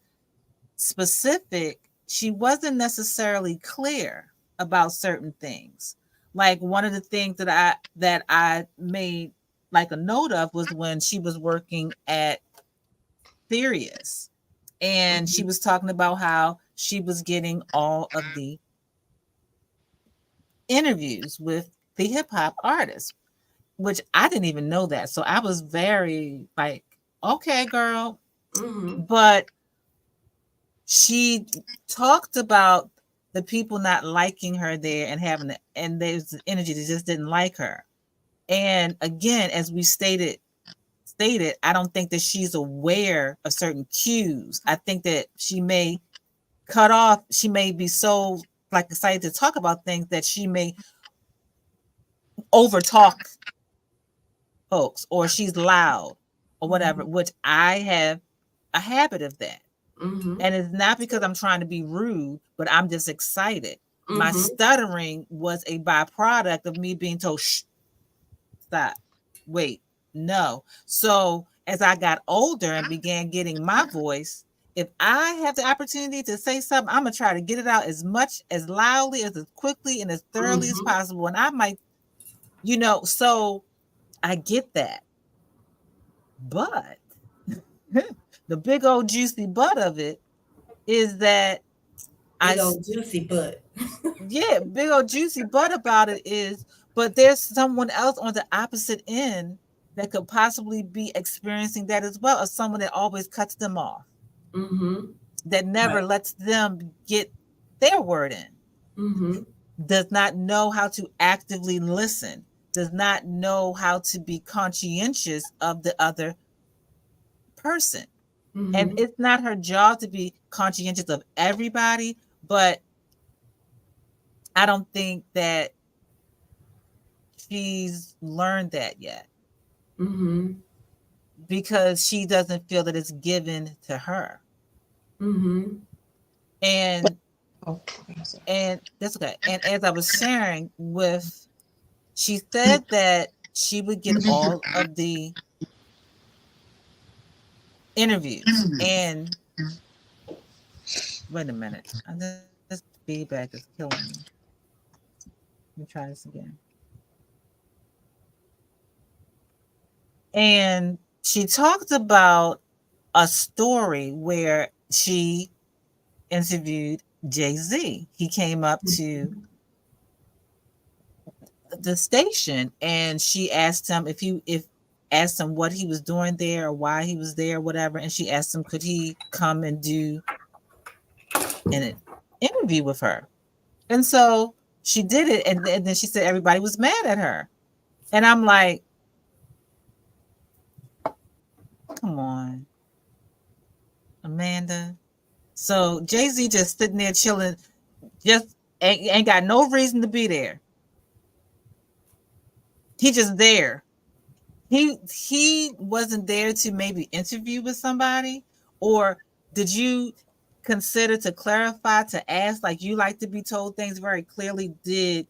specific. She wasn't necessarily clear about certain things. Like one of the things that I made like a note of was when she was working at Furious, and she Mm-hmm. was talking about how she was getting all of the interviews with the hip hop artists, which I didn't even know that. So I was very like, okay, girl. Mm-hmm. But she talked about the people not liking her there and and there's energy that just didn't like her. And again, as we stated, I don't think that she's aware of certain cues. I think that she may be so like excited to talk about things that she may overtalk folks, or she's loud or whatever, which I have a habit of that. Mm-hmm. And it's not because I'm trying to be rude, but I'm just excited. My Mm-hmm. stuttering was a byproduct of me being told, shh, stop, wait, no. So as I got older and began getting my voice, if I have the opportunity to say something, I'm gonna try to get it out as much, as loudly, as quickly, and as thoroughly as Mm-hmm. possible. And I might, you know, so I get that. But the big old juicy butt of it is that Big I, old juicy butt. yeah, big old juicy butt about it is, but there's someone else on the opposite end that could possibly be experiencing that as well, as someone that always cuts them off, Mm-hmm. that never Right. lets them get their word in, Mm-hmm. does not know how to actively listen, does not know how to be conscientious of the other person. And Mm-hmm. it's not her job to be conscientious of everybody, but I don't think that she's learned that yet, Mm-hmm. because she doesn't feel that it's given to her. Mm-hmm. And Oh, okay, so that's okay. And as I was sharing with, she said that she would get all of the interviews. And wait a minute, this feedback is killing me. Let me try this again. And she talked about a story where she interviewed Jay-Z. He came up to the station and she asked him if asked him what he was doing there or why he was there, whatever. And she asked him, could he come and do an interview with her? And so she did it. And then she said everybody was mad at her. And I'm like, come on, Amanda. So Jay-Z just sitting there chilling, just ain't got no reason to be there. He just there. He wasn't there to maybe interview with somebody, or did you consider to clarify, to ask, like you like to be told things very clearly? Did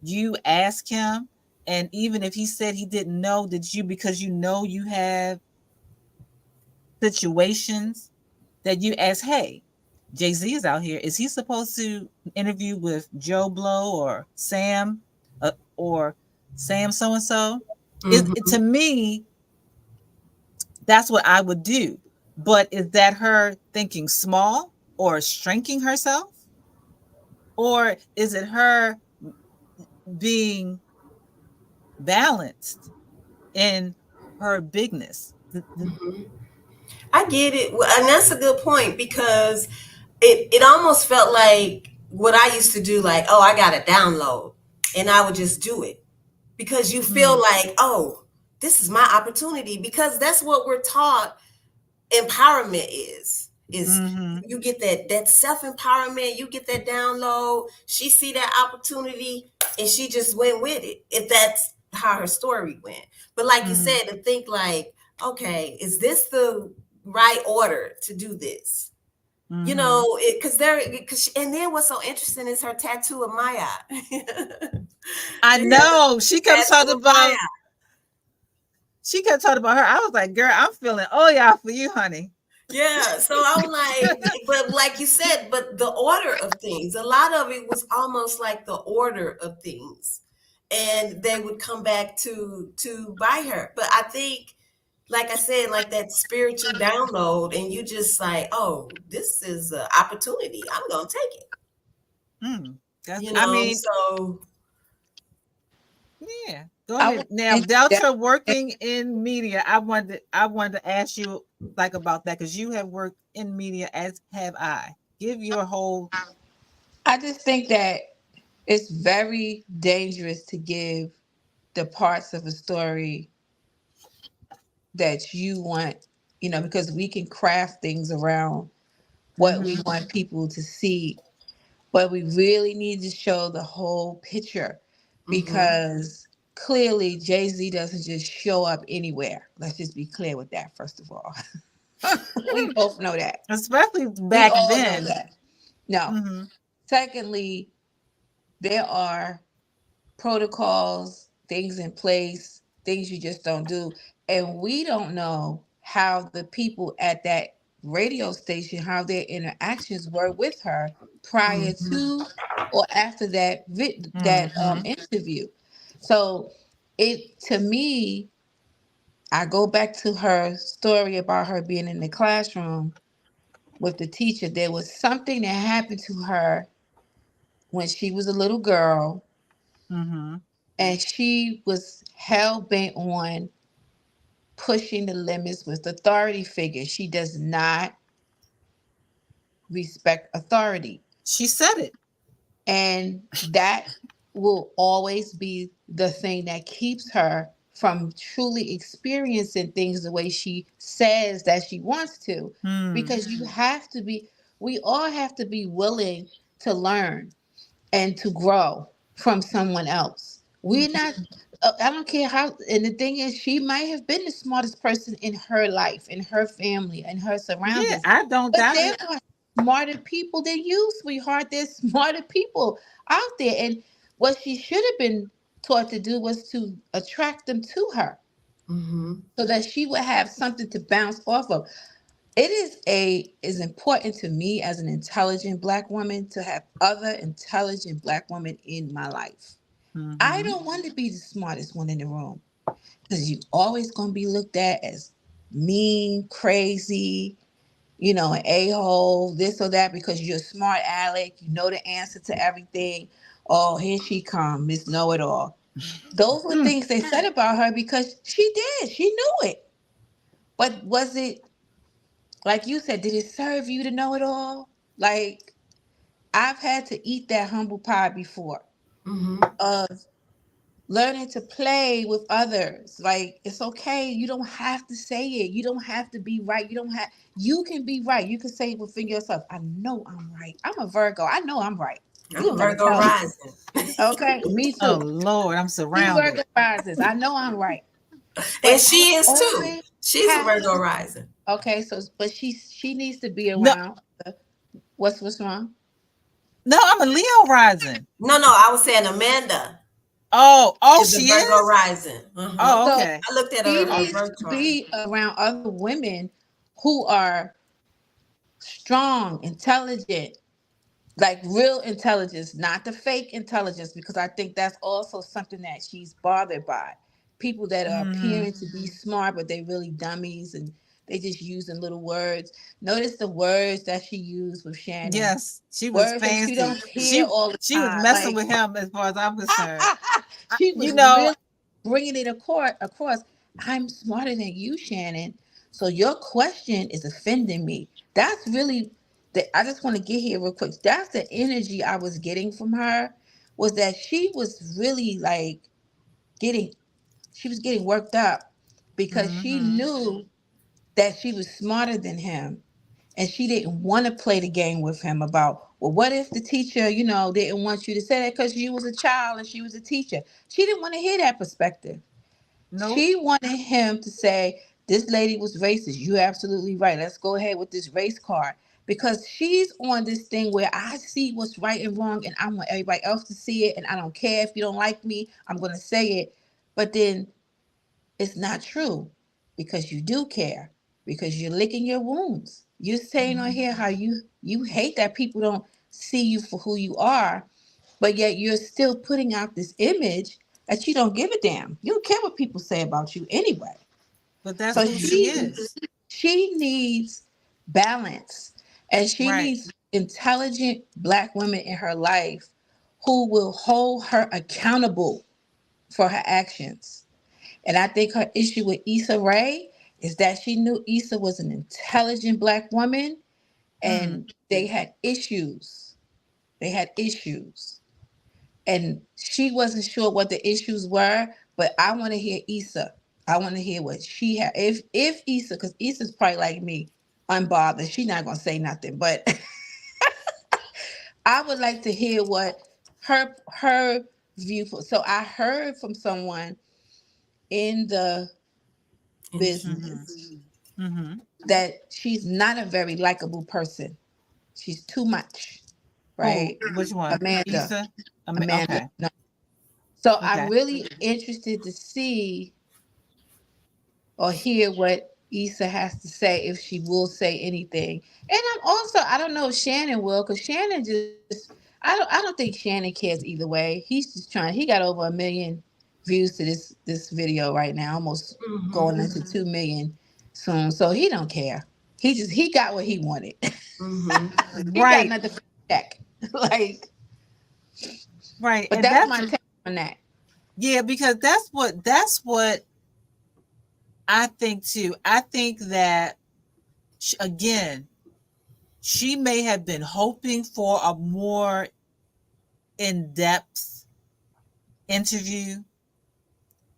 you ask him? And even if he said he didn't know, did you, because you know you have situations, that you ask, hey, Jay-Z is out here, is he supposed to interview with Joe Blow or Sam, or Sam so and so? Is Mm-hmm. to me, that's what I would do. But is that her thinking small or shrinking herself? Or is it her being balanced in her bigness? Mm-hmm. I get it. Well, and that's a good point because it almost felt like what I used to do, like, oh, I got to download and I would just do it because you feel Mm, like, oh, this is my opportunity because that's what we're taught empowerment is mm-hmm, you get that self-empowerment, you get that download, she see that opportunity and she just went with it, if that's how her story went. But like you mm-hmm, said, to think like, okay, is this the right order to do this? You mm-hmm. know, because and then what's so interesting is her tattoo of Maya. I She has know. a tattoo of Maya. She kept talking about her. I was like, girl, I'm feeling oh yeah for you, honey. Yeah, so I'm like, but like you said, but the order of things, a lot of it was almost like the order of things, and they would come back to buy her. But I think, like I said, like that spiritual download, and you just like, oh, this is an opportunity. I'm gonna take it. Mm, that's, You I know, mean, so yeah. Go I ahead. want Now, to without that. your working in media, I wanted to ask you like about that, because you have worked in media, as have I. Give your whole. I just think that it's very dangerous to give the parts of a story that you want, because we can craft things around what we Mm-hmm, want people to see, but we really need to show the whole picture mhm, because, clearly Jay-Z doesn't just show up anywhere. Let's just be clear with that, first of all. We both know that. Especially We back all know then. that. No. Hmm. Secondly, there are protocols, things in place, things you just don't do. And we don't know how the people at that radio station, how their interactions were with her prior Mhm. to or after that Hmm. interview. So it to me, I go back to her story about her being in the classroom with the teacher. There was something that happened to her when she was a little girl, Hmm. and she was hell bent on pushing the limits with authority figures. She does not respect authority. She said it. And that will always be the thing that keeps her from truly experiencing things the way she says that she wants to. Hmm. Because we all have to be willing to learn and to grow from someone else. We're not, I don't care how, and the thing is, she might have been the smartest person in her life, in her family, in her Yeah, surroundings, I don't but doubt there it. are smarter people than you, sweetheart. There's smarter people out there. And what she should have been taught to do was to attract them to her Mhm. so that she would have something to bounce off of. It is important to me as an intelligent black woman to have other intelligent black women in my life. I Hmm. don't want to be the smartest one in the room because you always gonna be looked at as mean, crazy, an a-hole, this or that, because you're a smart aleck, you know the answer to everything. Oh, here she come, Miss Know-it-all. Those were things they said about her because she knew it. But was it, like you said, did it serve you to know it all? Like, I've had to eat that humble pie before Mhm. of learning to play with others. Like, it's okay. You don't have to say it. You don't have to be right. You can be right. You can say it within yourself. I know I'm right. I'm a Virgo. I know I'm right. You I'm a don't got to Virgo tell me. rising. Okay. Me Oh too. Lord, I'm Two surrounded. Virgo rises. I know I'm right. And But I she don't is too. always She's a have Virgo to. rising. Okay. So, but she needs to be No, around. What's wrong? no, I'm a Leo rising. No, no, I was saying Amanda Oh, is a she Virgo is. rising. Uh-huh. Oh, So okay. I looked at she her needs birth to chart. be around other women who are strong, intelligent, like real intelligence, not the fake intelligence, because I think that's also something that she's bothered by. People that are Hmm. appearing to be smart, but they really dummies and they just using little words. Notice the words that she used with Shannon, Yes, she was words that you fancy. don't hear all the She was time. messing Like, with him as far as I'm concerned. she You was know, really bringing it across. I'm smarter than you, Shannon. So your question is offending me. That's really the. I just want to get here real quick. That's the energy I was getting from her. Was that she was really like getting. She was getting worked up because she hmm, knew that she was smarter than him, and she didn't want to play the game with him about, well, what if the teacher, didn't want you to say that because you was a child and she was a teacher. She didn't want to hear that perspective. nope, She wanted him to say, this lady was racist. You're absolutely right. Let's go ahead with this race card. Because she's on this thing where I see what's right and wrong, and I want everybody else to see it, and I don't care if you don't like me, I'm going to say it. But then it's not true because you do care, because you're licking your wounds. You're saying on here how you hate that people don't see you for who you are, but yet you're still putting out this image that you don't give a damn. You don't care what people say about you anyway. but that's So who she is. she needs balance, and she Right. needs intelligent black women in her life who will hold her accountable for her actions. And I think her issue with Issa Rae is that she knew Issa was an intelligent black woman Mm. and they had issues. They had issues. And she wasn't sure what the issues were, but I want to hear Issa. I want to hear what she had. If Issa, because Issa's probably like me, unbothered. She's not gonna say nothing. But I would like to hear what her viewpoint. So I heard from someone in the Industry. Mm-hmm. business Mm-hmm. that she's not a very likable person. She's too much, Who? right? Which one? Amanda. Issa? Amanda. Okay. No. So I'm Okay. really interested to see or hear what Issa has to say, if she will say anything. And I don't know if Shannon will, because Shannon just I don't think Shannon cares either way. He's just trying. He got over 1 million views to this video right now, almost going Mm-hmm. into 2 million soon. So he don't care. He got what he wanted. Mm-hmm. He got Right. nothing for check. Like, Right. but And that's that's my take on that. yeah, because that's what I think too. I think that again, she may have been hoping for a more in-depth interview,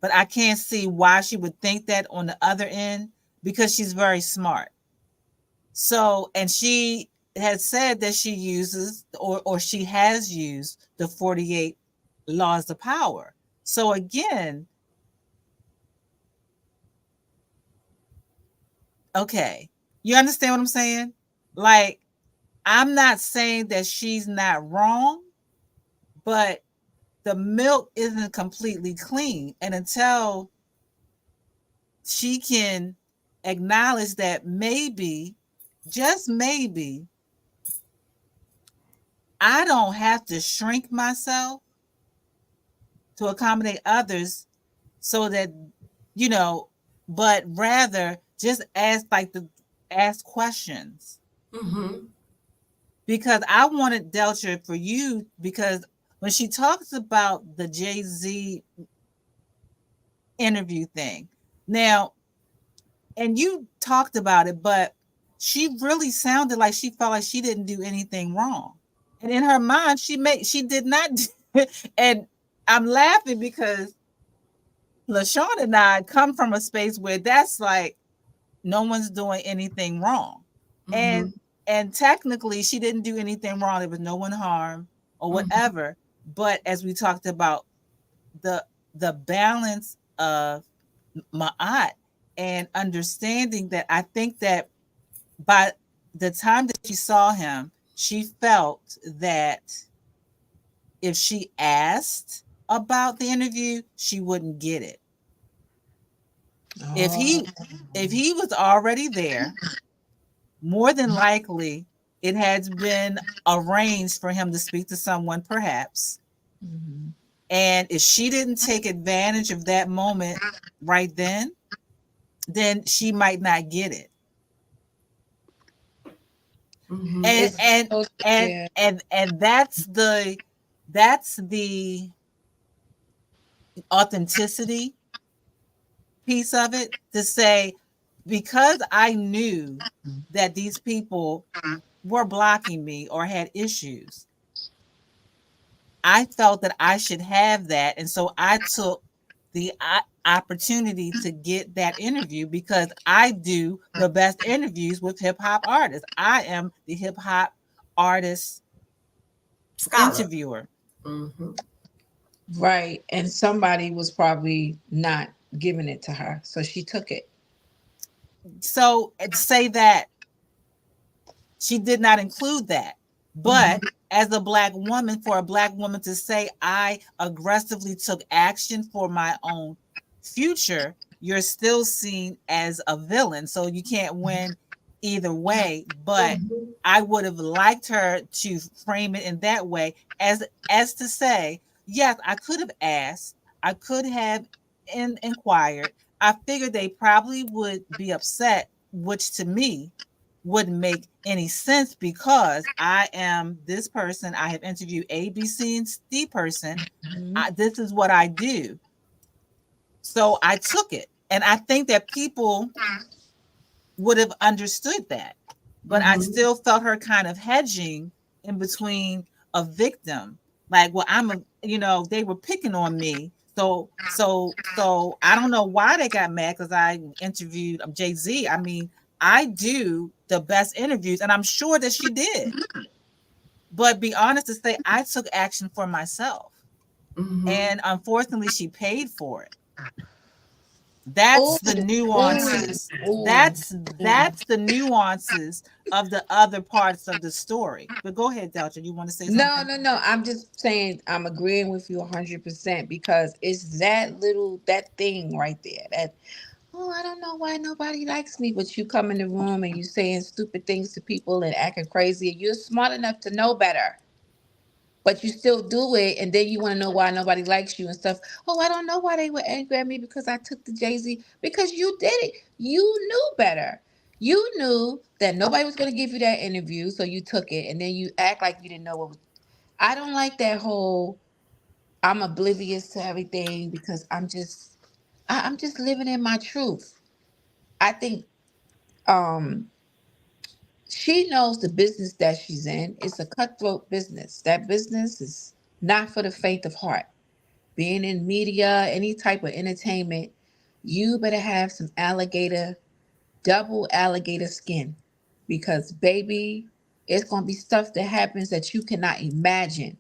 but I can't see why she would think that on the other end, because she's very smart. So, and she has said that she uses or she has used the 48 laws of power. So again, okay. You understand what I'm saying? Like, I'm not saying that she's not wrong, but the milk isn't completely clean. And until she can acknowledge that maybe, just maybe, I don't have to shrink myself to accommodate others so that, you know, but rather just ask questions. Mm-hmm. Because I wanted Delta for you, because when she talks about the Jay-Z interview thing, now, and you talked about it, but she really sounded like she felt like she didn't do anything wrong. And in her mind, she did not. And I'm laughing because LaShawn and I come from a space where that's like no one's doing anything wrong. Mm-hmm. And technically she didn't do anything wrong. There was no one harmed or Mm-hmm. whatever. But as we talked about, the balance of Ma'at and understanding that, I think that by the time that she saw him, she felt that if she asked about the interview, she wouldn't get it. If Oh. he was already there, more than likely it has been arranged for him to speak to someone, perhaps. Mhm. And if she didn't take advantage of that moment right then she might not get it. Mm-hmm. And It's and so and yeah. and that's the authenticity piece of it, to say, because I knew that these people were blocking me or had issues, I felt that I should have that. And so I took the opportunity to get that interview, because I do the best interviews with hip hop artists. I am the hip hop artist Scholar. interviewer. Mm-hmm. Right. And somebody was probably not giving it to her. So she took it. So say that she did not include that. Mm-hmm. But as a black woman, for a black woman to say, I aggressively took action for my own future, you're still seen as a villain. So you can't win either way. But Mm-hmm. I would have liked her to frame it in that way, as to say, yes, I could have asked, I could have inquired. I figured they probably would be upset, which to me wouldn't make any sense, because I am this person. I have interviewed A, B, C, and D person. Mhm. This is what I do. So I took it. And I think that people would have understood that. But I Mm-hmm. still felt her kind of hedging in between a victim. Like, well, they were picking on me. So I don't know why they got mad because I interviewed Jay-Z. I mean, I do the best interviews, and I'm sure that she did. But be honest to say, I took action for myself. Mm-hmm. And unfortunately, she paid for it. Oh, That's the oh, nuances. oh, That's the nuances of the other parts of the story. But go ahead, Delta. You want to say no, something? no, no. I'm just saying I'm agreeing with you 100% because it's that thing right there. That oh, I don't know why nobody likes me, but you come in the room and you saying stupid things to people and acting crazy. And you're smart enough to know better, but you still do it, and then you want to know why nobody likes you and stuff. Oh, I don't know why they were angry at me because I took the Jay-Z. Because you did it. You knew better. You knew that nobody was going to give you that interview, so you took it, and then you act like you didn't know what was. I don't like that whole I'm oblivious to everything because I'm just living in my truth. I think um she knows the business that she's in. It's a cutthroat business. That business is not for the faint of heart. Being in media, any type of entertainment, you better have some alligator, double alligator skin. Because baby, it's gonna be stuff that happens that you cannot imagine.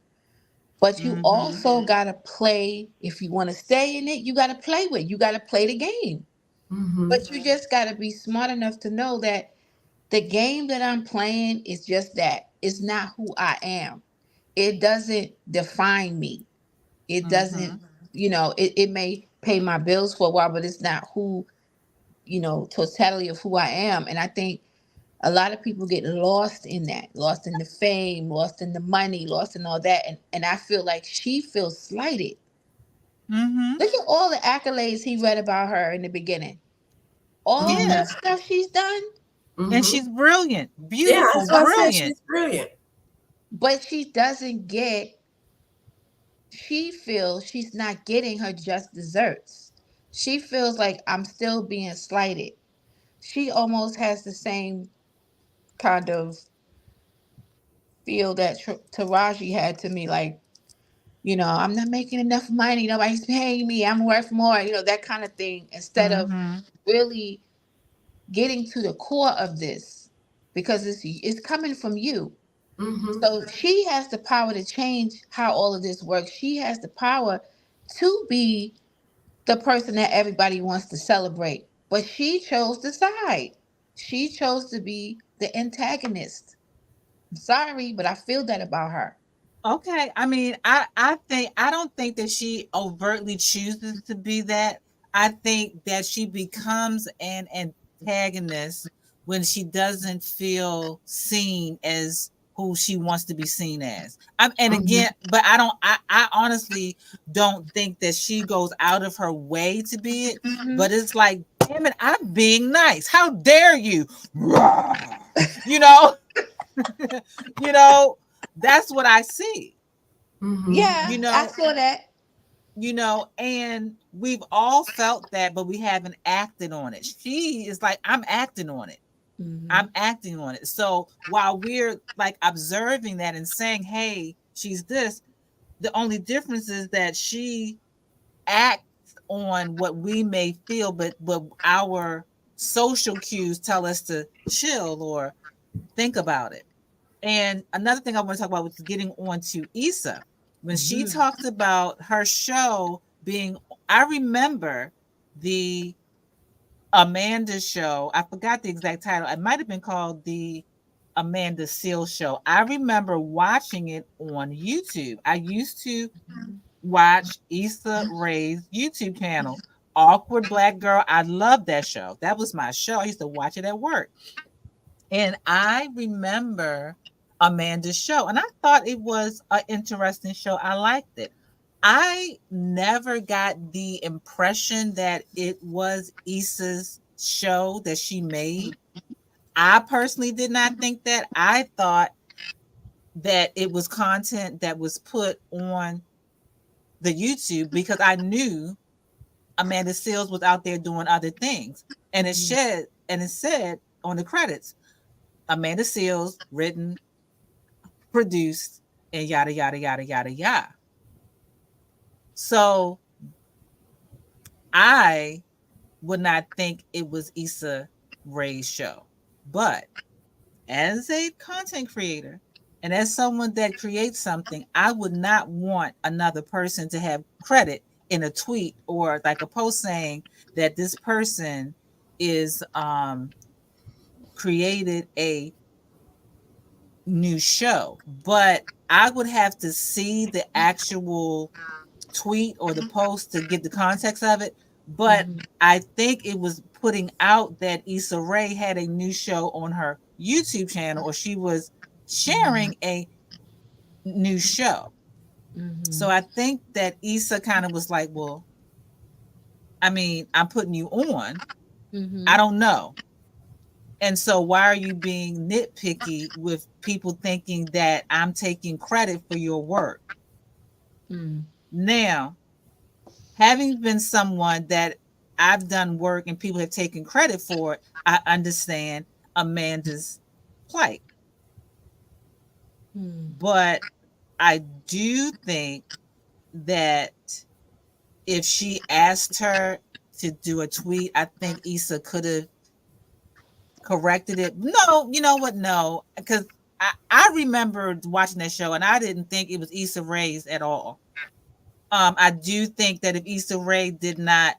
But you Mm-hmm. also gotta play, if you wanna stay in it, you gotta play with. You gotta play the game. Mm-hmm. But you just gotta be smart enough to know that the game that I'm playing is just that. It's not who I am. It doesn't define me. It Mm-hmm. doesn't, it may pay my bills for a while, but it's not who, totality of who I am. And I think a lot of people get lost in that, lost in the fame, lost in the money, lost in all that. And I feel like she feels slighted. Mm-hmm. Look at all the accolades he read about her in the beginning. All Mm-hmm. Yeah. the stuff she's done, And Mm-hmm. she's brilliant, Yeah, beautiful, that's why I said brilliant. she's brilliant. but she feels she's not getting her just desserts. She feels like I'm still being slighted. She almost has the same kind of feel that Taraji had to me, like, I'm not making enough money. Nobody's paying me. I'm worth more. That kind of thing. Instead of Mm-hmm. really getting to the core of this, because it's coming from you. Mm-hmm. So she has the power to change how all of this works. She has the power to be the person that everybody wants to celebrate. But she chose the side. She chose to be the antagonist. I'm sorry, but I feel that about her. Okay. I mean, I don't think that she overtly chooses to be that. I think that she becomes an antagonist when she doesn't feel seen as who she wants to be seen as. And Mm-hmm. again, but I honestly don't think that she goes out of her way to be it. Hmm. But it's like, damn it, I'm being nice. How dare you? You know, you know, that's what I see. Mm-hmm. You Yeah, I know, saw that. and we've all felt that, but we haven't acted on it. She is like, I'm acting on it. I'm Hmm. acting on it. So while we're like observing that and saying, hey, she's this, the only difference is that she acts on what we may feel, but what our social cues tell us to chill or think about it. And another thing I want to talk about was getting on to Issa. When she Hmm. talked about her show being, I remember the Amanda show. I forgot the exact title. It might have been called the Amanda Seal Show. I remember watching it on YouTube. I used to watch Issa Rae's YouTube channel, Awkward Black Girl. I loved that show. That was my show. I used to watch it at work. And I remember Amanda's show, and I thought it was an interesting show. I liked it. I never got the impression that it was Issa's show that she made. I personally did not think that. I thought that it was content that was put on the YouTube because I knew Amanda Seals was out there doing other things. And it said on the credits, Amanda Seals, written, produced, and yada yada yada yada yada. So I would not think it was Issa Rae's show. But as a content creator And as someone that creates something, I would not want another person to have credit in a tweet or like a post saying that this person is created a new show. But I would have to see the actual tweet or the post to get the context of it. But Mm-hmm. I think it was putting out that Issa Rae had a new show on her YouTube channel, or she was sharing a new show. Mm-hmm. So I think that Issa kind of was like, well, I mean, I'm putting you on. I Mm-hmm. don't know. And so why are you being nitpicky with people thinking that I'm taking credit for your work? Mm-hmm. Now, having been someone that I've done work and people have taken credit for it, I understand Amanda's plight. But I do think that if she asked her to do a tweet, I think Issa could have corrected it. No, you know what? No, because I remember watching that show and I didn't think it was Issa Rae's at all. I do think that if Issa Rae did not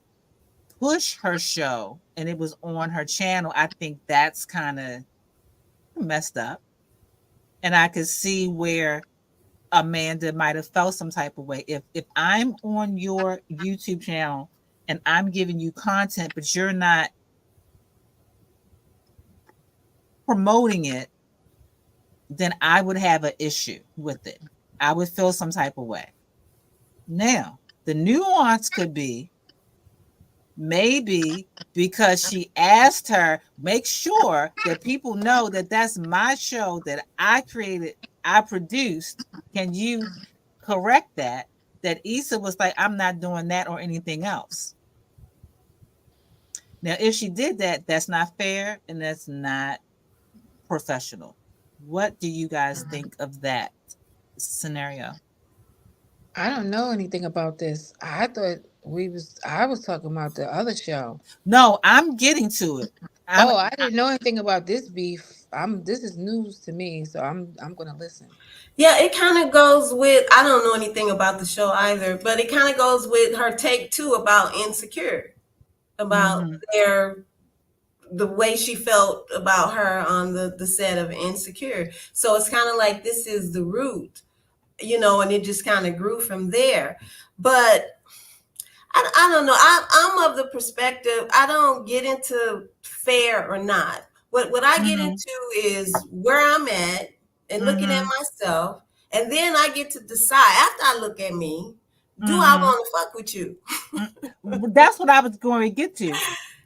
push her show and it was on her channel, I think that's kind of messed up. And I could see where Amanda might have felt some type of way. If I'm on your YouTube channel and I'm giving you content, but you're not promoting it, then I would have an issue with it. I would feel some type of way. Now, the nuance could be maybe because she asked her, make sure that people know that that's my show that I created, I produced. Can you correct that? That Issa was like, I'm not doing that or anything else. Now, if she did that, that's not fair and that's not professional. What do you guys think of that scenario? I don't know anything about this. I was talking about the other show. No, I'm getting to it. I'm Oh, I didn't know anything about this beef. This is news to me, so I'm gonna listen. Yeah, it kind of goes with, I don't know anything about the show either, but it kind of goes with her take too about Insecure, about mm-hmm, the way she felt about her on the set of Insecure. So it's kind of like this is the root, and it just kind of grew from there. But I don't know. I'm of the perspective, I don't get into fair or not. What I get mm-hmm, into is where I'm at and looking at mm-hmm, myself. And then I get to decide after I look at me, do I mm-hmm. want to fuck with you? That's what I was going to get to.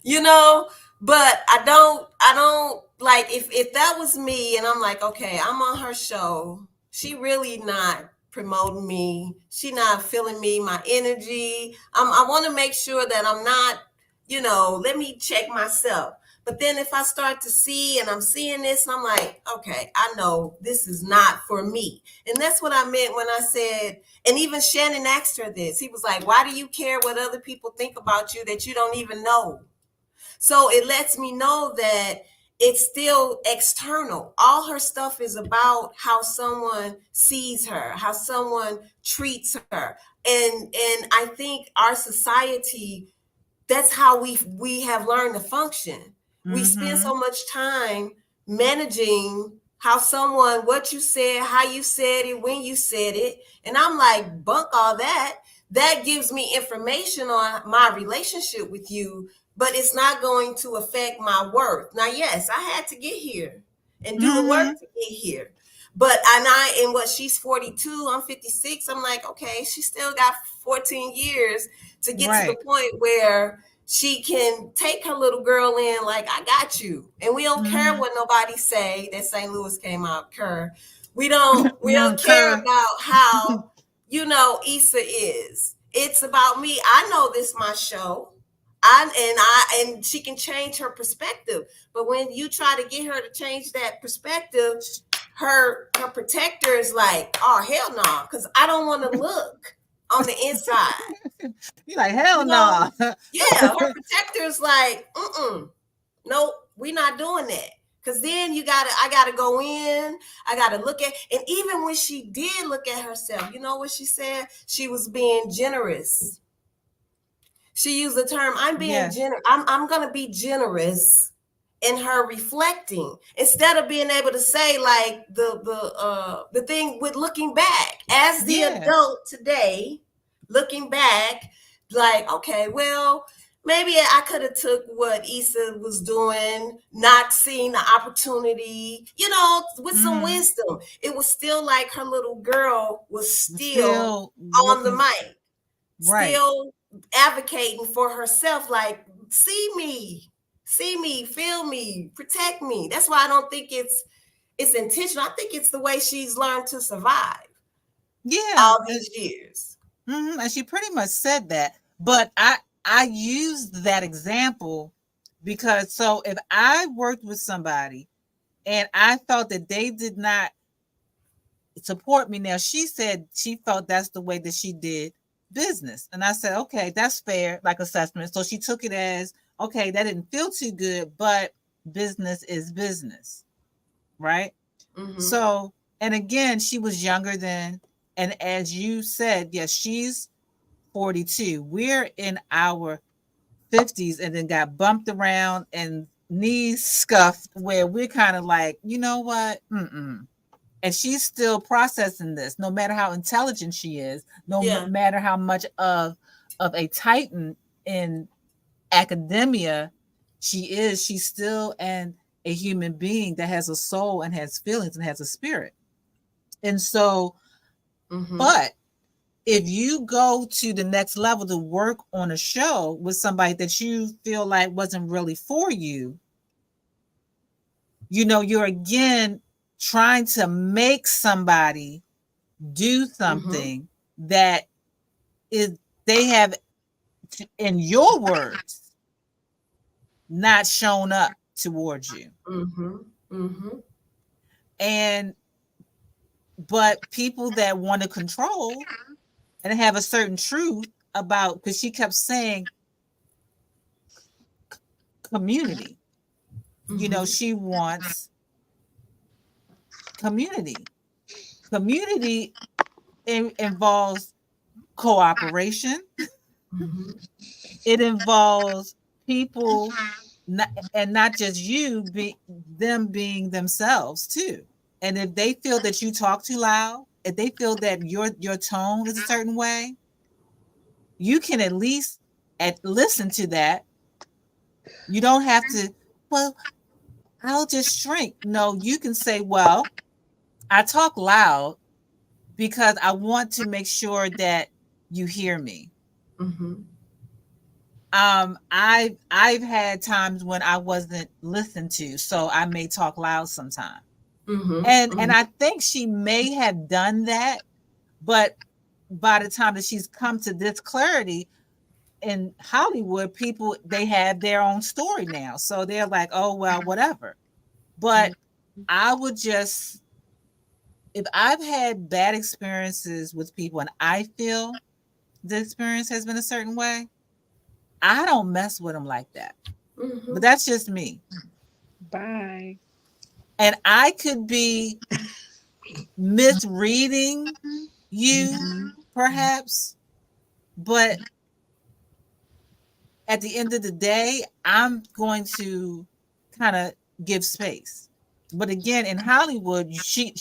you know but I don't like, if that was me and I'm like, okay, I'm on her show, she really not promoting me, she not feeling me, my energy. I want to make sure that I'm not, let me check myself. But then if I start to see and I'm seeing this and I'm like, okay, I know this is not for me. And that's what I meant when I said, and even Shannon asked her this, he was like, why do you care what other people think about you that you don't even know? So it lets me know that it's still external. All her stuff is about how someone sees her, how someone treats her. And I think our society, that's how we have learned to function. We spend Mm-hmm, so much time managing how someone, what you said, how you said it, when you said it. And I'm like, bunk all that. That gives me information on my relationship with you, but it's not going to affect my worth. Now, yes, I had to get here and do the work mm-hmm. to get here. But and what, she's 42, I'm 56. I'm like, okay, she still got 14 years to get to the Right. point where she can take her little girl in, like, I got you. And we don't care Mm-hmm. what nobody say. That St. Louis came out, Kerr. We don't care Kerr. about how, Issa is. It's about me. I know this my show. And she can change her perspective. But when you try to get her to change that perspective, her protector is like, oh hell no, because I don't want to look on the inside. You're like, hell You no. know, yeah, her protector is like, nope, we're not doing that. Cause then I gotta go in, I gotta look at, and even when she did look at herself, you know what she said? She was being generous. She used the term, I'm being Yes. generous. I'm gonna be generous in her reflecting, instead of being able to say like the thing with looking back as the Yeah. adult today, looking back, like, okay, well, maybe I could have took what Issa was doing, not seeing the opportunity, with some Mm-hmm. wisdom. It was still like her little girl was still Still on the looking mic, right. still advocating for herself, like, see me, feel me, protect me. That's why I don't think it's intentional. I think it's the way she's learned to survive Yeah. all these years. And she pretty much said that. But I used that example because so if I worked with somebody and I felt that they did not support me, now she said she felt that's the way that she did business. And I said, okay, that's fair, like assessment. So she took it as, okay, that didn't feel too good, but business is business, right? Mm-hmm. So, and again, she was younger then. And as you said, yes, she's 42. We're in our 50s and then got bumped around and knees scuffed where we're kind of like, you know what? Mm-mm. And she's still processing this, no matter how intelligent she is, no Yeah. matter how much of a titan in academia she is, she's still a human being that has a soul and has feelings and has a spirit. And so, Mm-hmm. but if you go to the next level to work on a show with somebody that you feel like wasn't really for you, you're again trying to make somebody do Mm-hmm. something that is they have, in your words, not shown up towards you. Mm-hmm. Mm-hmm. And but people that want to control and have a certain truth about, because she kept saying community, Mm-hmm. she wants community. Community involves cooperation. Mm-hmm. It involves people, not, and not just you, them being themselves too. And if they feel that you talk too loud, if they feel that your tone is a certain way, you can at least listen to that. You don't have to, well, I'll just shrink. No, you can say, well, I talk loud because I want to make sure that you hear me. Mm-hmm. I've had times when I wasn't listened to, so I may talk loud sometimes. And Mm-hmm. I think she may have done that, but by the time that she's come to this clarity in Hollywood, people, they have their own story now. So they're like, oh well, whatever. But I would just, if I've had bad experiences with people and I feel the experience has been a certain way, I don't mess with them like that. Mm-hmm. But that's just me. Bye. And I could be misreading you, perhaps, but at the end of the day, I'm going to kind of give space. But again, in Hollywood, she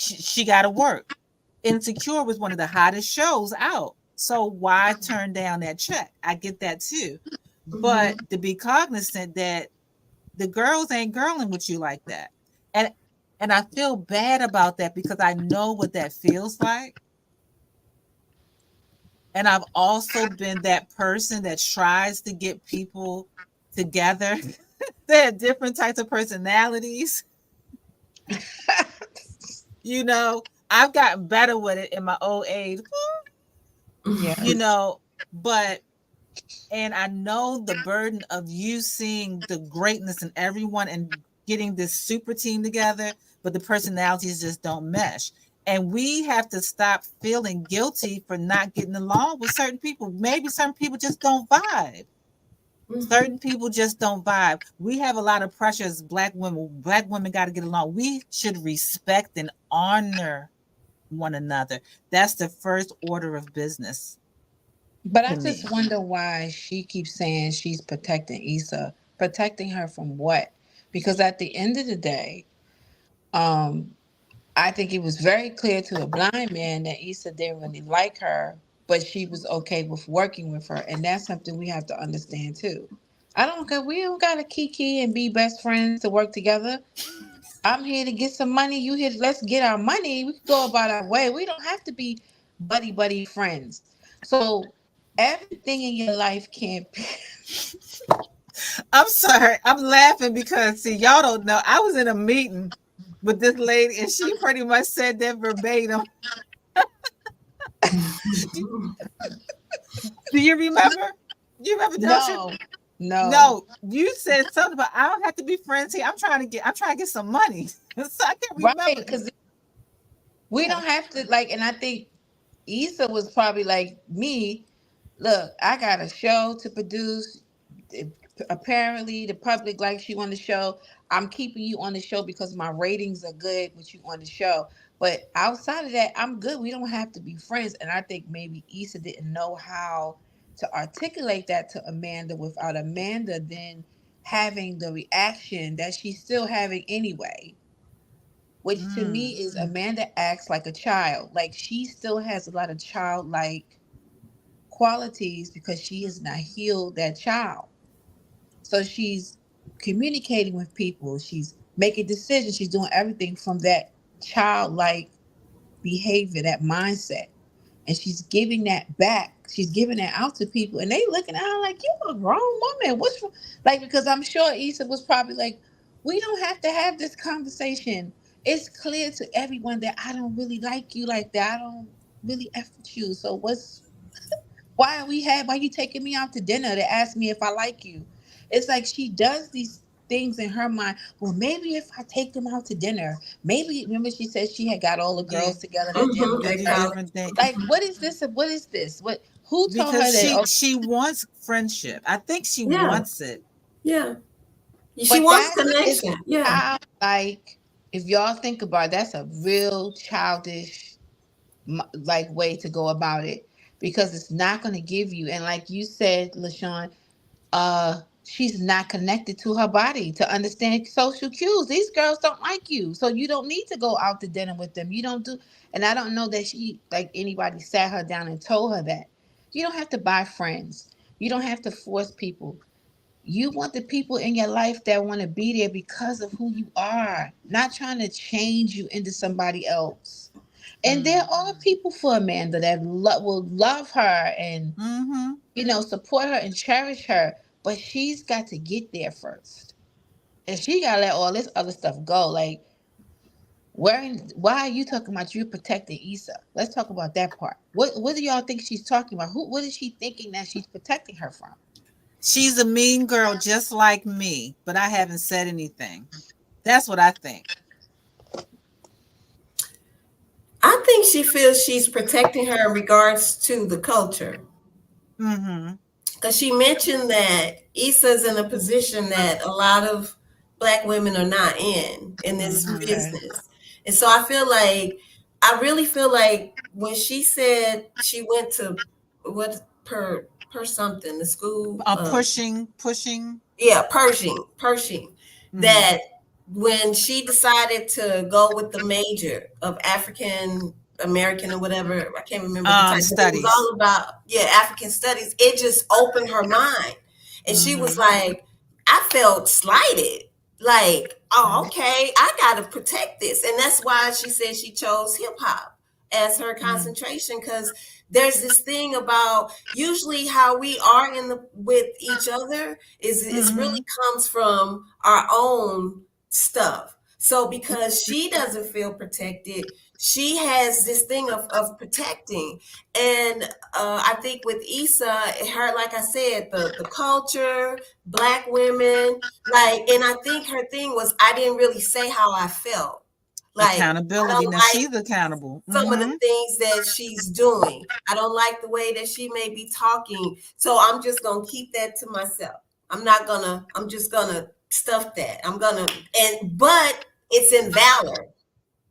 got to work. Insecure was one of the hottest shows out. So why turn down that check? I get that too. Mm-hmm. But to be cognizant that the girls ain't girling with you like that. And and I feel bad about that because I know what that feels like. And I've also been that person that tries to get people together. They have different types of personalities. I've gotten better with it in my old age, Yeah. you know, but and I know the burden of you seeing the greatness in everyone and getting this super team together, but the personalities just don't mesh. And we have to stop feeling guilty for not getting along with certain people. Maybe certain people just don't vibe. Certain people just don't vibe. We have a lot of pressure as black women. Black women got to get along. We should respect and honor one another. That's the first order of business But I to just me. wonder why she keeps saying she's protecting Issa. Protecting her from what? Because at the end of the day, um, I think it was very clear to a blind man that Issa didn't really like her, but she was okay with working with her. And that's something we have to understand too. I don't care. We don't gotta kiki and be best friends to work together. I'm here to get some money. You here? Let's get our money. We can go about our way. We don't have to be buddy friends. So everything in your life can't be. I'm sorry. I'm laughing because see, y'all don't know. I was in a meeting with this lady, and she pretty much said that verbatim. Do, do you remember? Do you remember, Dosha? No, no. No, you said something about I don't have to be friends here. I'm trying to get some money. So I can't Right? remember. Because we Yeah. don't have to like. And I think Issa was probably like me. Look, I got a show to produce. Apparently, the public likes you on the show. I'm keeping you on the show because my ratings are good with you on the show. But outside of that, I'm good. We don't have to be friends. And I think maybe Issa didn't know how to articulate that to Amanda without Amanda then having the reaction that she's still having anyway, which to me Mm, is Amanda acts like a child. Like she still has a lot of childlike qualities because she has not healed that child. So she's communicating with people, she's making decisions, she's doing everything from that childlike behavior, that mindset. And she's giving that back. She's giving that out to people. And they looking at her like, you're a grown woman. What's wrong? Like, because I'm sure Issa was probably like, we don't have to have this conversation. It's clear to everyone that I don't really like you like that. I don't really F with you. So why you taking me out to dinner to ask me if I like you? It's like she does these things in her mind. Well, maybe if I take them out to dinner, maybe remember she said she had got all the yeah, girls together that didn't to like do her. different things Like, what is this? What is this? What who told her because that? Okay, she wants friendship. I think she Yeah, wants it. yeah. She but wants that is connection. Yeah. how like if y'all think about it, that's a real childish like way to go about it because it's not going to give you and like you said, LaShawn, she's not connected to her body to understand social cues. These girls don't like you, so you don't need to go out to dinner with them. You don't do. And I don't know that she like anybody sat her down and told her that you don't have to buy friends, you don't have to force people. You want the people in your life that want to be there because of who you are, not trying to change you into somebody else. And there Mm. are people for Amanda that will love her and Mm-hmm. support her and cherish her, but she's got to get there first. And she gotta let all this other stuff go. Like, why are you talking about you protecting Issa? Let's talk about that part. What do y'all think she's talking about? What is she thinking that she's protecting her from? She's a mean girl just like me, but I haven't said anything. That's what I think. I think she feels she's protecting her in regards to the culture. Mm-hmm. Because she mentioned that Issa's in a position that a lot of black women are not in this Mm-hmm. Okay. business. And so I really feel like when she said she went to what per something, the school, Pushing. yeah, Pershing, Mm-hmm. that when she decided to go with the major of African American or whatever, I can't remember the title, but it was Studies. all about, yeah, African studies. It just opened her mind. And she was Mm-hmm. like, I felt slighted. Like, oh, okay, I gotta protect this. And that's why she said she chose hip hop as her Mm-hmm. concentration, because there's this thing about usually how we are in the with each other is really Mm-hmm. comes from our own stuff. So because she doesn't feel protected, she has this thing of protecting. And I think with Issa, her, like I said, the culture, black women, like, and I think her thing was I didn't really say how I felt. Like, I Accountability. don't Now like she's accountable. some of the Mm-hmm. things that she's doing. I don't like the way that she may be talking. So I'm just gonna keep that to myself. I'm just gonna stuff that. But it's in valor.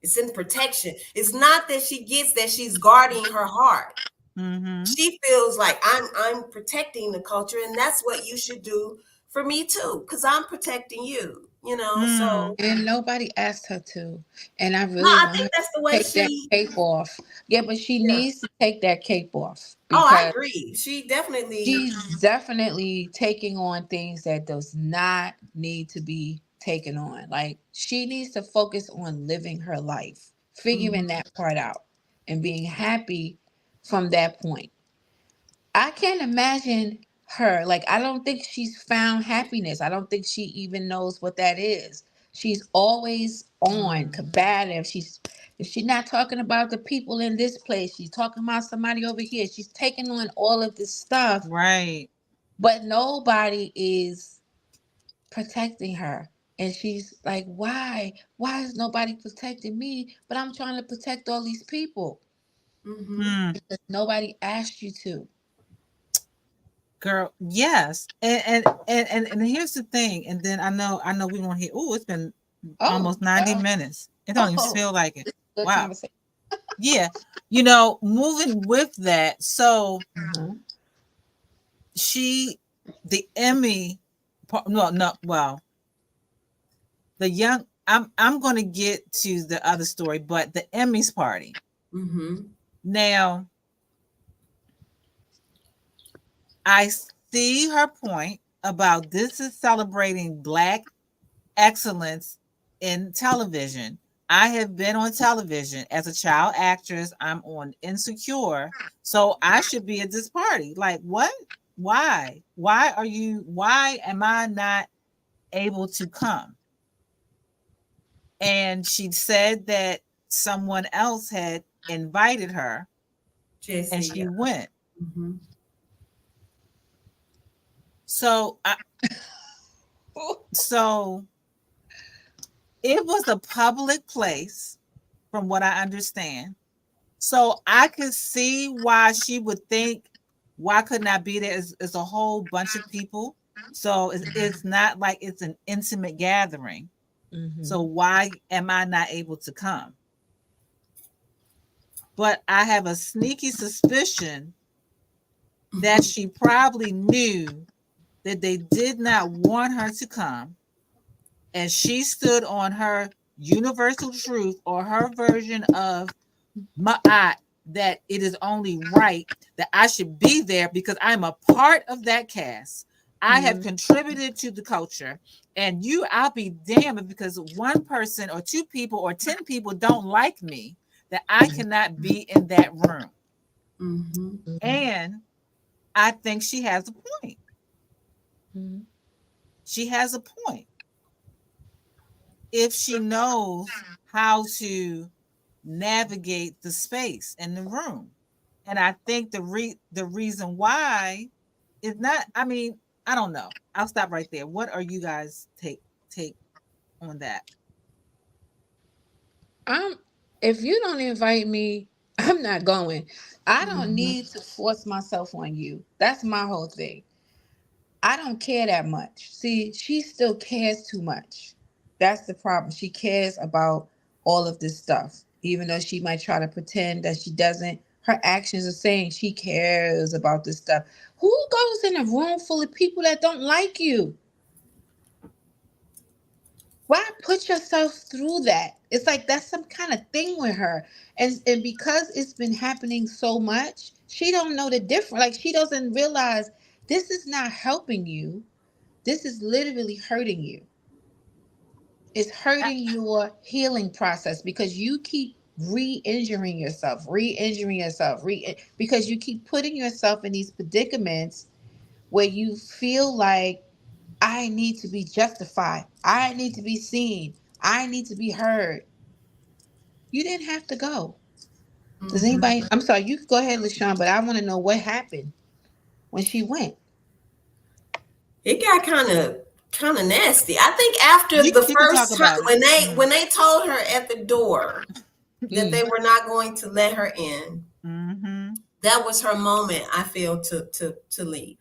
It's in protection. It's not that she gets that she's guarding her heart. Mm-hmm. She feels like I'm protecting the culture, and that's what you should do for me too, because I'm protecting you, Mm. so And nobody asked her to. And I no, really I want think her that's the to way take that she cape off. Yeah, but she yeah. needs to take that cape off Oh, I because agree. She definitely she's definitely taking on things that does not need to be taken on. Like she needs to focus on living her life, figuring mhm, that part out, and being happy from that point. I can't imagine her. Like, I don't think she's found happiness. I don't think she even knows what that is. She's always on Mm. combative. If she's not talking about the people in this place, she's talking about somebody over here. She's taking on all of this stuff, Right. but nobody is protecting her. And she's like, why? Why is nobody protecting me? But I'm trying to protect all these people. mhm. Hmm. Because nobody asked you to. Girl, yes. And here's the thing. And then I know we won't hear. Oh, it's been Oh, almost 90 well. minutes. It don't even Oh, feel like it. this is a good Wow. conversation. Yeah. Moving with that. So Mhm. she, the Emmy, no, no, well, the young, I'm going to get to the other story, but the Emmys party. Mhm. Now, I see her point about this is celebrating Black excellence in television. I have been on television as a child actress. I'm on Insecure. So I should be at this party. Like, what? Why? Why am I not able to come? And she said that someone else had invited her and Jesse, she yeah. went. Mhm. So so it was a public place from what I understand. So I could see why she would think, why couldn't I be there? It's a whole bunch of people. So it's not like it's an intimate gathering. So Mhm. why am I not able to come? But I have a sneaky suspicion that she probably knew that they did not want her to come. And she stood on her universal truth or her version of Ma'at, that it is only right that I should be there because I'm a part of that cast. I have Mhm. contributed to the culture, and I'll be damned if because one person or two people or 10 people don't like me, that I cannot be in that room. Mhm. Mhm. And I think she has a point. Mhm. She has a point. If she knows how to navigate the space in the room. And I think the reason why is not, I mean, I don't know. I'll stop right there. What are you guys take on that? I'm if you don't invite me, I'm not going. I don't Mhm. need to force myself on you. That's my whole thing. I don't care that much. See, she still cares too much. That's the problem. She cares about all of this stuff, even though she might try to pretend that she doesn't. Her actions are saying she cares about this stuff. Who goes in a room full of people that don't like you? Why put yourself through that? It's like that's some kind of thing with her. And because it's been happening so much, she don't know the difference. Like she doesn't realize this is not helping you. This is literally hurting you. It's I, hurting your healing process because you keep re-injuring yourself, re-injuring yourself, because you keep putting yourself in these predicaments where you feel like I need to be justified. I need to be seen. I need to be heard. You didn't have to go. Does Mhm. anybody? I'm sorry. You can go ahead, LaShawn, but I want to know what happened when she went. It got kind of nasty. I think after the you can talk first time about it. when they Mm. when they told her at the door that they Mm. were not going to let her in, Mm-hmm. that was her moment. I feel to leave.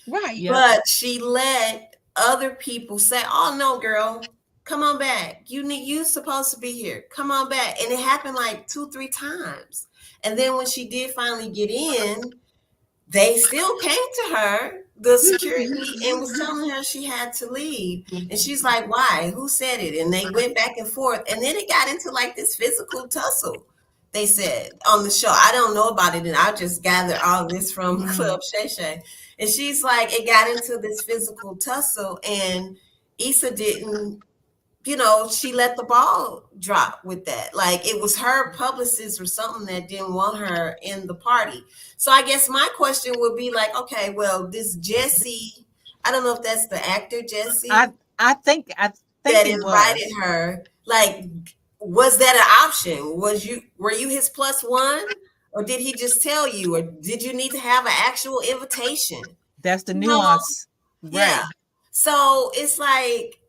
Right. Yep. But she let other people say, "Oh no, girl, come on back. You supposed to be here. Come on back." And it happened like 2, 3 times. And then when she did finally get in, they still came to her, the security, and was telling her she had to leave. And she's like, "Why? Who said it?" And they went back and forth. And then it got into like this physical tussle, they said on the show. I don't know about it. And I just gathered all this from Mm. Club Shay Shay. And she's like, it got into this physical tussle. And Issa didn't, she let the ball drop with that. Like it was her publicist or something that didn't want her in the party. So I guess my question would be like, okay, well, this Jesse, I don't know if that's the actor I Jesse I think that it invited was. her. Like, was that an option? Were you his plus one? Or did he just tell you? Or did you need to have an actual invitation? That's the No, nuance. yeah. Right. So it's like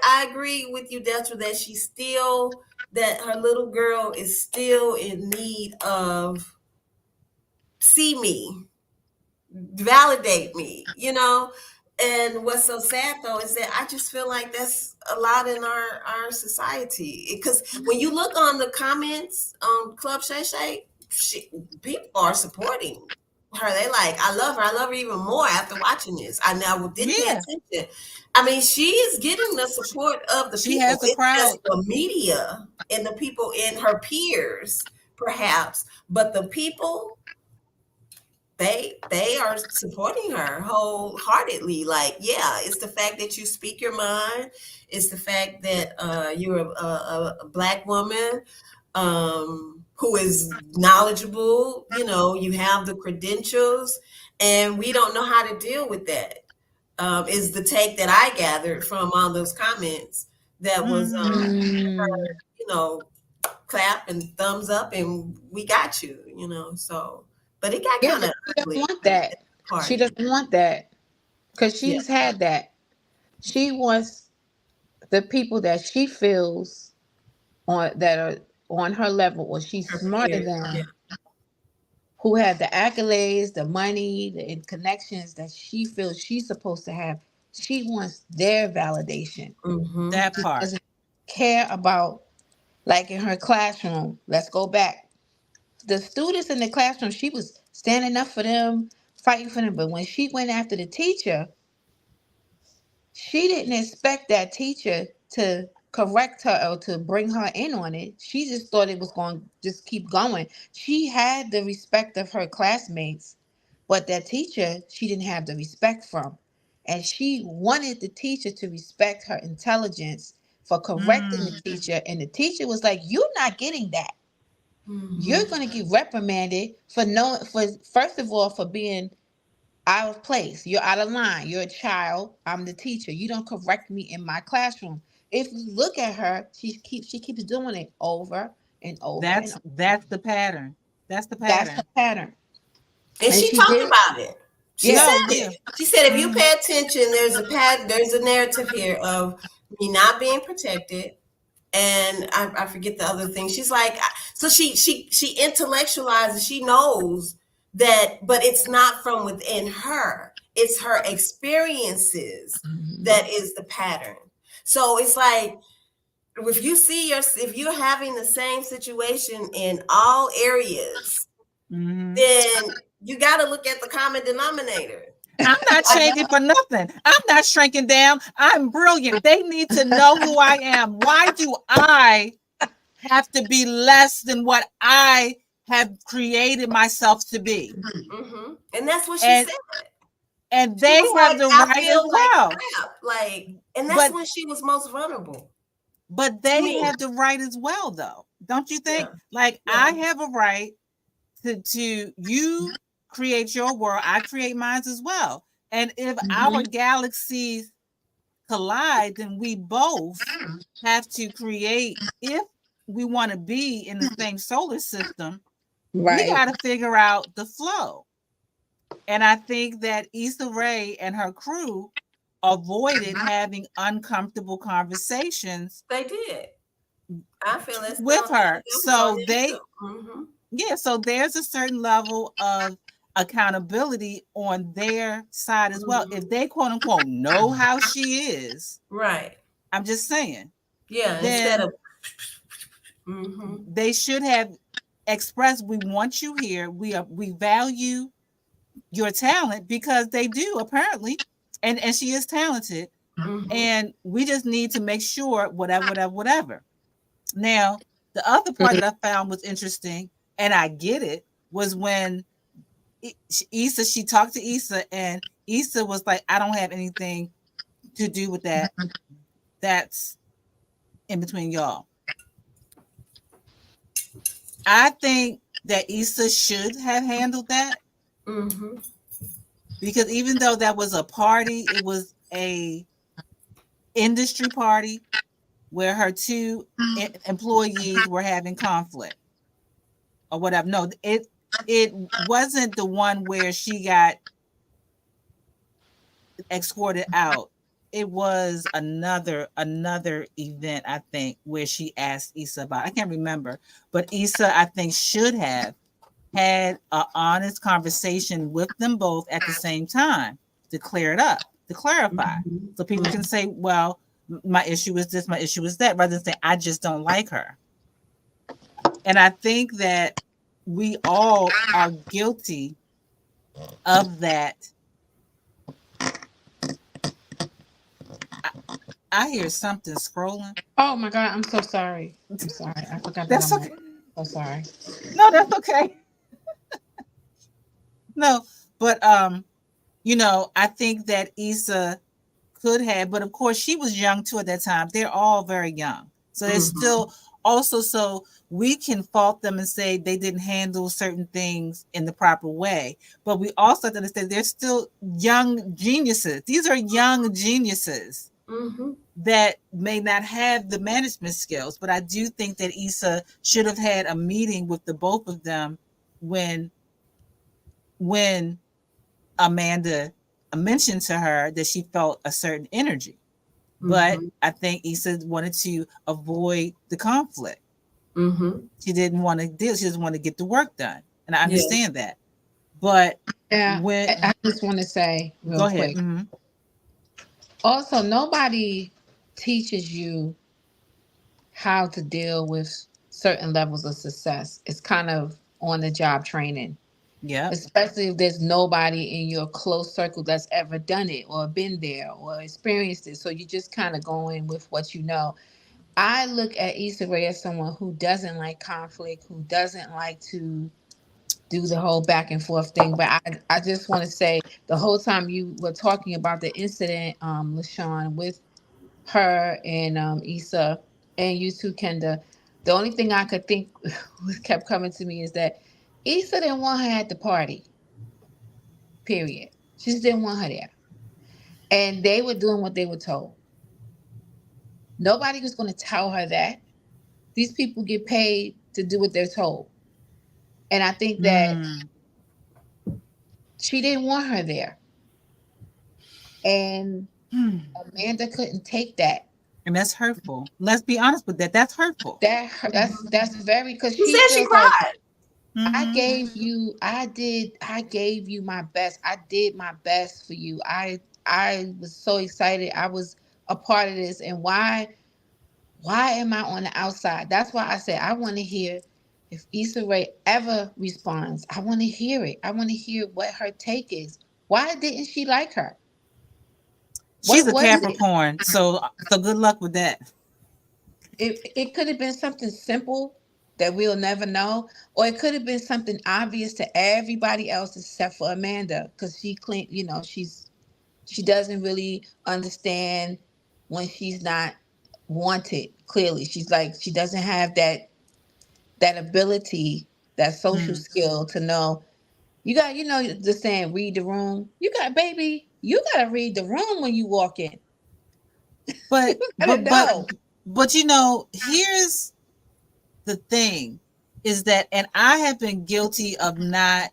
I agree with you, Delta, that that her little girl is still in need of see me, validate me, And what's so sad though is that I just feel like that's a lot in our society. Because when you look on the comments on Club Shay Shay, people are supporting her. They like, I love her even more after watching this. I now didn't pay Yeah. attention. I mean, she is getting the support of the She people. has a It's just crowd. the media and the people in her peers, perhaps, but the people, they are supporting her wholeheartedly. Like, yeah, it's the fact that you speak your mind. It's the fact that you're a black woman who is knowledgeable. You have the credentials, and we don't know how to deal with that. Is the take that I gathered from all those comments that was Hmm. Mm. her, clap and thumbs up, and we got you. So, but it got Yeah, kind but of she doesn't ugly want at that. the She party. doesn't want that because Yeah. she's had that. She wants the people that she feels on that are on her level or she's Her smarter peers. Yeah. than, who have the accolades, the money, the connections that she feels she's supposed to have. She wants their validation. Mm-hmm. That She part. doesn't care about, like in her classroom. Let's go back. The students in the classroom, she was standing up for them, fighting for them. But when she went after the teacher, she didn't expect that teacher to correct her or to bring her in on it. She just thought it was going to just keep going. She had the respect of her classmates, but that teacher, she didn't have the respect from. And she wanted the teacher to respect her intelligence for correcting the Mm. teacher. And the teacher was like, "You're not getting that. You're Mm-hmm. going to get reprimanded for knowing, for first of all, for being out of place. You're out of line. You're a child. I'm the teacher. You don't correct me in my classroom." If you look at her, she keeps doing it over and over and That's over. that's the pattern. That's the That's her pattern. pattern. And And she she talked did. about it. She Yeah. said No, yeah. it. She said, if you Hmm. pay attention, there's a narrative here of me not being protected, and I forget the other thing. She's like, so she intellectualizes. She knows that, but it's not from within her. It's her experiences Mhm. that is the pattern. So it's like, if you're having the same situation in all areas, Hmm. then you got to look at the common denominator. I'm not I, changing for nothing. I'm not shrinking down. I'm brilliant. They need to know who I am. Why do I have to be less than what I have created myself to be? and that's what she And said. and She they was have like, the I right as feel like well. crap. Like, and that's But when she was most vulnerable to they me. have the right as well, though. Don't you Yeah. think? Like Yeah. I have a right to you create your world, I create mine as well. And if our Mhm. galaxies collide, then we both have to create, if we want to be in the same solar system, we Right. got to figure out the flow. And I think that Issa Rae and her crew avoided having uncomfortable conversations They did. I feel with her. that was on So them they, too. yeah, so there's a certain level of accountability on their side as well. If they quote unquote know how she is, Right. I'm just saying, Yeah. Instead then of. Mm-hmm. they should have expressed, we want you here. We value your talent, because they do apparently, and she is talented, Mm-hmm. and we just need to make sure whatever. Now, the other part that I found was interesting, and I get it, was when Issa, she talked to Issa, and Issa was like, I don't have anything to do with that. That's in between y'all. I think that Issa should have handled that, Mm-hmm. because even though that was a party, it was a industry party where her two employees were having conflict or whatever. No, it wasn't the one where she got escorted out. It was another event, I think, where she asked Issa about. I can't remember, but Issa, I think, should have had an honest conversation with them both at the same time to clear it up, to clarify, so people can say, well, my issue is this, my issue is that, rather than say, I just don't like her. And I think that we all are guilty of that. I hear something scrolling. Oh my God, I'm so sorry. I'm sorry. I forgot that That's I'm okay. so sorry. No, that's okay. No, but I think that Issa could have, but of course she was young too at that time. They're all very young. So there's still also, so we can fault them and say they didn't handle certain things in the proper way. But we also have to understand they're still young geniuses. These are young geniuses that may not have the management skills. But I do think that Issa should have had a meeting with the both of them when Amanda mentioned to her that she felt a certain energy. But I think Issa wanted to avoid the conflict. She didn't want to deal. She doesn't want to get the work done, and I understand that. But Yeah, when I just want to say go real ahead. quick. Also, nobody teaches you how to deal with certain levels of success. It's kind of on the job training. Yeah. Especially if there's nobody in your close circle that's ever done it or been there or experienced it. So you just kind of go in with what you know. I look at Issa Rae as someone who doesn't like conflict, who doesn't like to do the whole back and forth thing. But I just want to say the whole time you were talking about the incident, LaShawn, with her and Issa and you too, Kenda, the only thing I could think kept coming to me is that Issa didn't want her at the party. Period. She just didn't want her there. And they were doing what they were told. Nobody was going to tell her that. These people get paid to do what they're told. And I think that she didn't want her there. And Amanda couldn't take that. And that's hurtful. Let's be honest with that. That's hurtful. That's very, because She she said she feels like cried. I gave you my best. I did my best for you. I was so excited. I was a part of this. And why am I on the outside? That's why I said I want to hear if Issa Rae ever responds. I want to hear it. I want to hear what her take is. Why didn't she like her? She's What a was it? Capricorn, so good luck with that. It could have been something simple that we'll never know, or it could have been something obvious to everybody else except for Amanda, because she clean, she doesn't really understand when she's not wanted. Clearly, she's like, she doesn't have that ability, that social skill to know. You got, the saying, read the room. You got to read the room when you walk in. But You gotta know. here's the thing, is that, and I have been guilty of not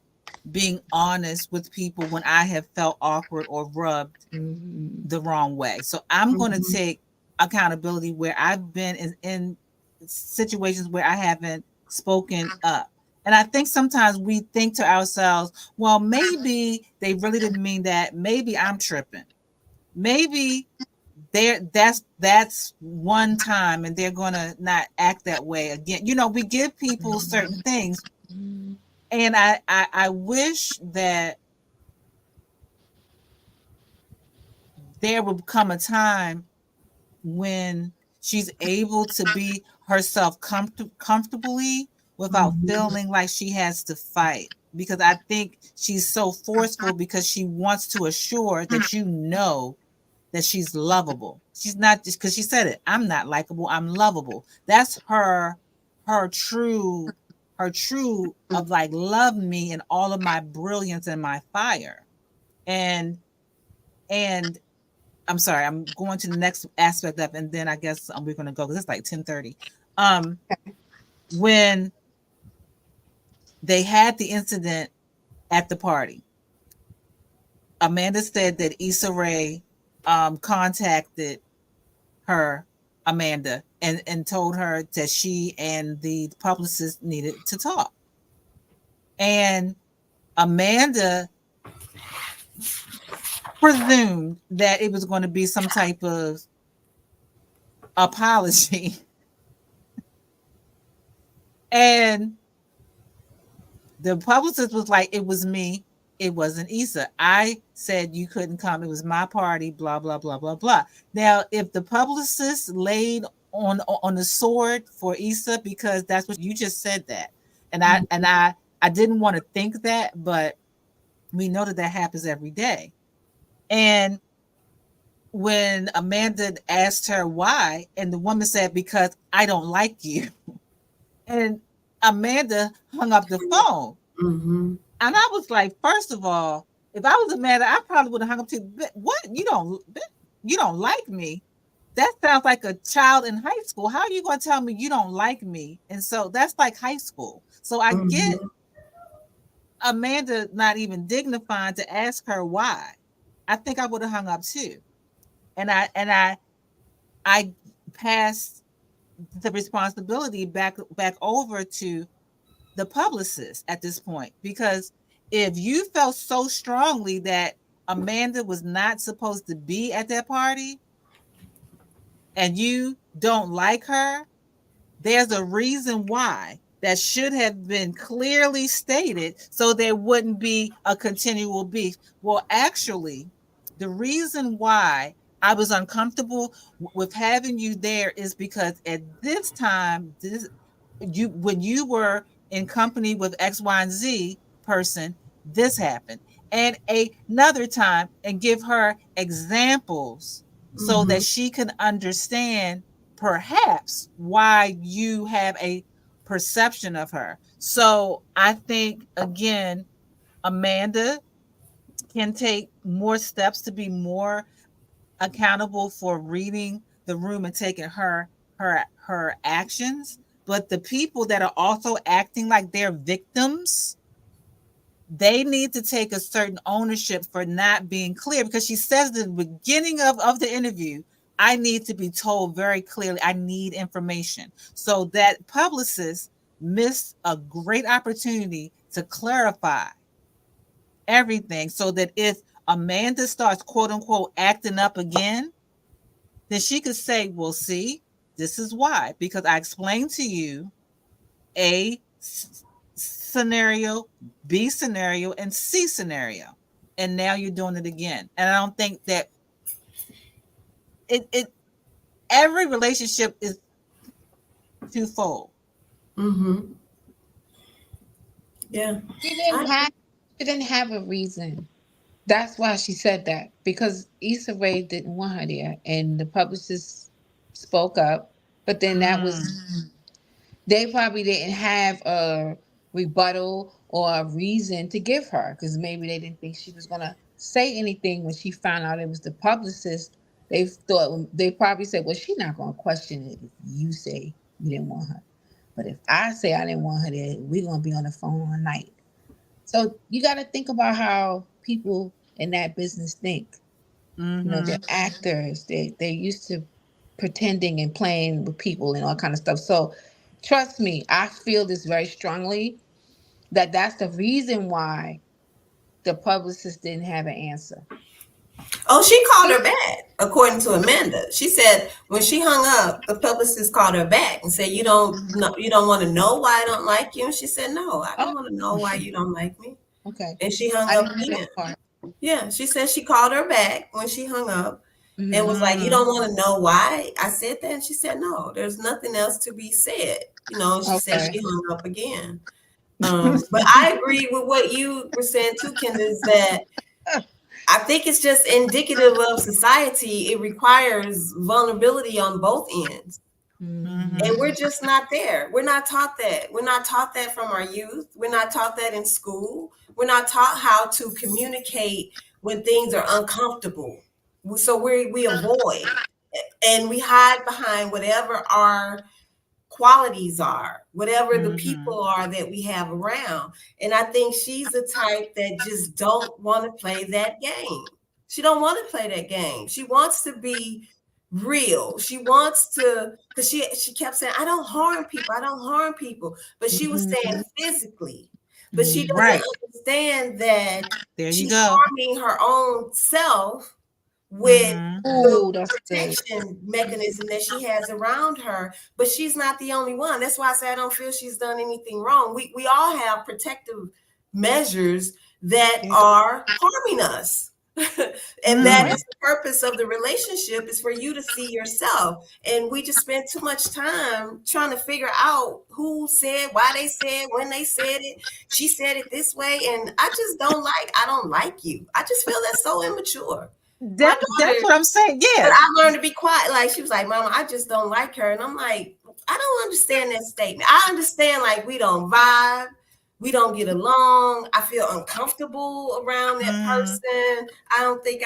being honest with people when I have felt awkward or rubbed the wrong way. So I'm going to take accountability where I've been in situations where I haven't spoken up. And I think sometimes we think to ourselves, well, maybe they really didn't mean that. Maybe I'm tripping. Maybe that's one time and they're gonna not act that way again. We give people certain things, and I wish that there would come a time when she's able to be herself comfortably without feeling like she has to fight, because I think she's so forceful because she wants to assure that that she's lovable. She's not just because she said it. I'm not likable. I'm lovable. That's her true of like, love me and all of my brilliance and my fire. And and I'm sorry, I'm going to the next aspect of, and then I guess we're going to go because it's like 10:30. When they had the incident at the party, Amanda said that Issa Rae contacted her, Amanda, and told her that she and the publicist needed to talk. And Amanda presumed that it was going to be some type of apology. And the publicist was like, it was me. It wasn't Issa. I said you couldn't come. It was my party, blah, blah, blah, blah, blah. Now, if the publicist laid on the sword for Issa, because that's what you just said that. And I didn't want to think that, but we know that happens every day. And when Amanda asked her why, and the woman said, because I don't like you. And Amanda hung up the phone. Mm-hmm. And I was like, first of all, if I was Amanda, I probably would have hung up to, what? You don't like me? That sounds like a child in high school. How are you going to tell me you don't like me? And so that's like high school. So I get Amanda not even dignified to ask her why. I think I would have hung up too. And I passed the responsibility back over to the publicist at this point, because if you felt so strongly that Amanda was not supposed to be at that party and you don't like her, there's a reason why that should have been clearly stated so there wouldn't be a continual beef. Well, actually, the reason why I was uncomfortable with having you there is because at this time, when you were in company with X, Y, and Z person, this happened. And another time, and give her examples so that she can understand perhaps why you have a perception of her. So I think, again, Amanda can take more steps to be more accountable for reading the room and taking her actions. But the people that are also acting like they're victims, they need to take a certain ownership for not being clear, because she says at the beginning of the interview, I need to be told very clearly, I need information. So that publicist missed a great opportunity to clarify everything, so that if Amanda starts, quote unquote, acting up again, then she could say, well, see, this is why, because I explained to you A scenario, B scenario, and C scenario, and now you're doing it again. And I don't think that it every relationship is twofold. Yeah. She didn't have a reason. That's why she said that, because Issa Rae didn't want her there, and the publicist spoke up. But then that was, they probably didn't have a rebuttal or a reason to give her, because maybe they didn't think she was gonna say anything when she found out it was the publicist. They probably said, well, she's not gonna question it if you say you didn't want her. But if I say I didn't want her there, we're gonna be on the phone all night. So you got to think about how people in that business think. They're actors. They're used to pretending and playing with people and all kind of stuff. So trust me, I feel this very strongly. That's the reason why the publicist didn't have an answer. Oh, she called her back, according to Amanda. She said when she hung up, the publicist called her back and said, "You don't know, you don't want to know why I don't like you." And she said, "No, I don't want to know why you don't like me." Okay. And she hung I up didn't know again. that part. Yeah, she said she called her back when she hung up and was like, "You Mm-hmm. don't want to know why I said that?" And she said, "No, there's nothing else to be said." You know, she said Okay. she hung up again. But I agree with what you were saying too, Kendra, is that I think it's just indicative of society. It requires vulnerability on both ends. Mm-hmm. And we're just not there. We're not taught that. We're not taught that from our youth. We're not taught that in school. We're not taught how to communicate when things are uncomfortable. So we avoid and we hide behind whatever our qualities are, whatever the Mm-hmm. people are that we have around. And I think she's the type that just don't want to play that game. She don't want to play that game. She wants to be real. She wants to, because she kept saying, I don't harm people. I don't harm people. But she was saying physically. But she doesn't Right. understand that There you she's go. harming her own self with Mm-hmm. the Oh, that's good. protection mechanism that she has around her, but she's not the only one. That's why I say I don't feel she's done anything wrong. We all have protective measures that are harming us. And that Mm-hmm. is the purpose of the relationship, is for you to see yourself. And we just spend too much time trying to figure out who said, why they said, when they said it. She said it this way, and I don't like you. I just feel that's so immature. My That's daughter, what I'm saying. but Yeah. I learned to be quiet. Like, she was like, Mama, I just don't like her. And I'm like, I don't understand that statement. I understand, like, we don't vibe, we don't get along. I feel uncomfortable around that Mm-hmm. person. I don't think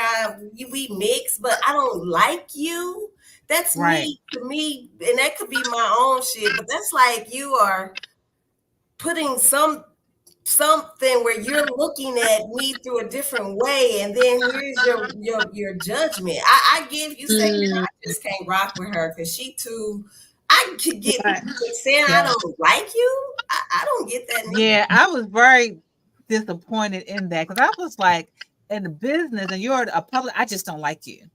we mix, but I don't like you. That's Right. me, to me, and that could be my own shit. But that's like you are putting something where you're looking at me through a different way, and then here's your judgment. I give you, say, I just can't rock with her because she too. I could get, Right. but saying I Yeah. don't like you, I don't get that neither. Yeah. I was very disappointed in that because I was like, in the business and you're a public, I just don't like you.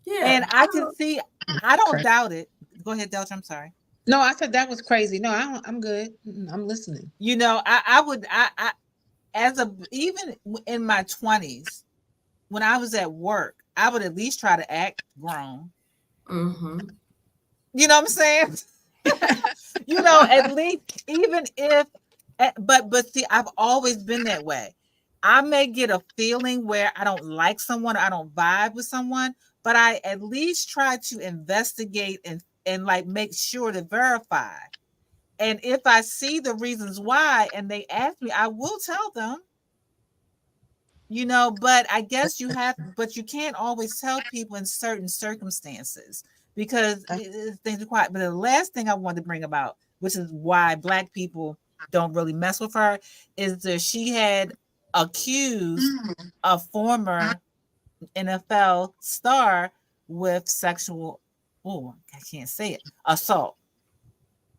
Yeah, And I can see, I don't doubt it. Go ahead, Delta. I'm sorry. No, I said that was crazy. No, I'm good. I'm listening. You know, I would, I, as a, even in my 20s, when I was at work, I would at least try to act grown. mm-hmm. You know what I'm saying? You know, at least, even if, but see, I've always been that way. I may get a feeling where I don't like someone, I don't vibe with someone, but I at least try to investigate and like make sure to verify. And if I see the reasons why and they ask me, I will tell them. You know, but I guess you have, but you can't always tell people in certain circumstances because things are quiet. But the last thing I wanted to bring about, which is why Black people don't really mess with her, is that she had accused a former NFL star with sexual, oh, I can't say it, assault.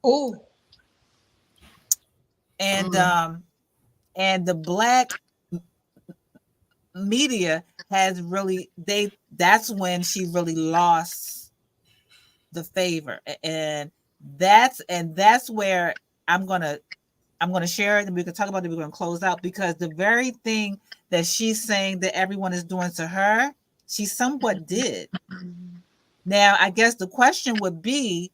Oh, And and the Black media has really, that's when she really lost the favor. And that's where I'm gonna share it and we can talk about it. We're gonna close out because the very thing that she's saying that everyone is doing to her, she somewhat did. Now I guess the question would be,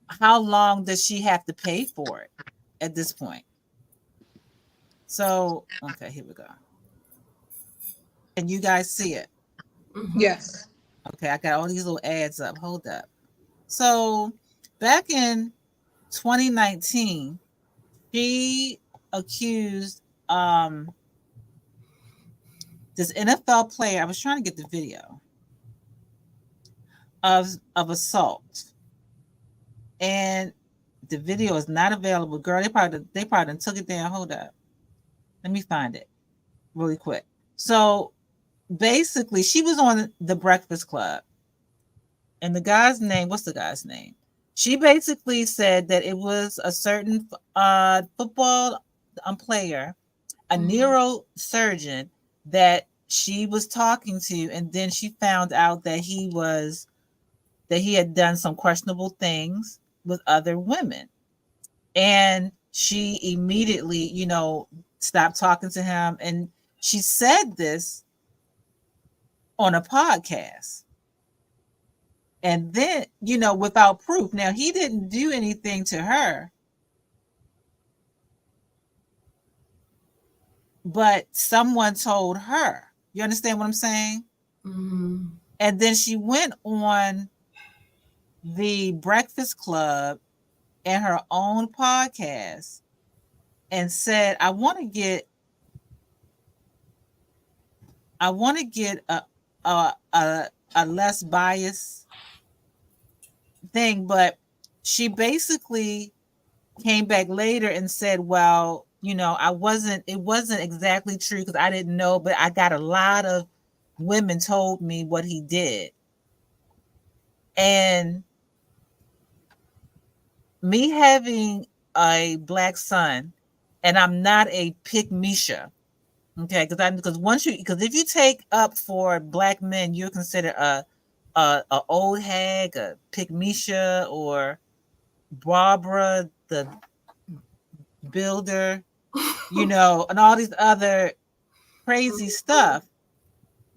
how long does she have to pay for it at this point? So okay, here we go. Can you guys see it? Mm-hmm. yes. Okay, I got all these little ads up. Hold up. So back in 2019, she accused this NFL player. I was trying to get the video of assault, and the video is not available. Girl, they probably took it down. Hold up, let me find it really quick. So basically, she was on the Breakfast Club, and the guy's name. What's the guy's name? She basically said that it was a certain football player a neurosurgeon that she was talking to, and then she found out that he had done some questionable things with other women. And she immediately, stopped talking to him. And she said this on a podcast. And then, without proof. Now, he didn't do anything to her, but someone told her. You understand what I'm saying? Mm-hmm. And then she went on the Breakfast Club and her own podcast and said, I want to get a less biased thing, but she basically came back later and said, well, it wasn't exactly true because I didn't know, but I got a lot of women told me what he did. And me having a black son, and I'm not a pick Misha, okay? Because if you take up for black men, you're considered a old hag, a pick Misha, or Barbara the builder, and all these other crazy stuff.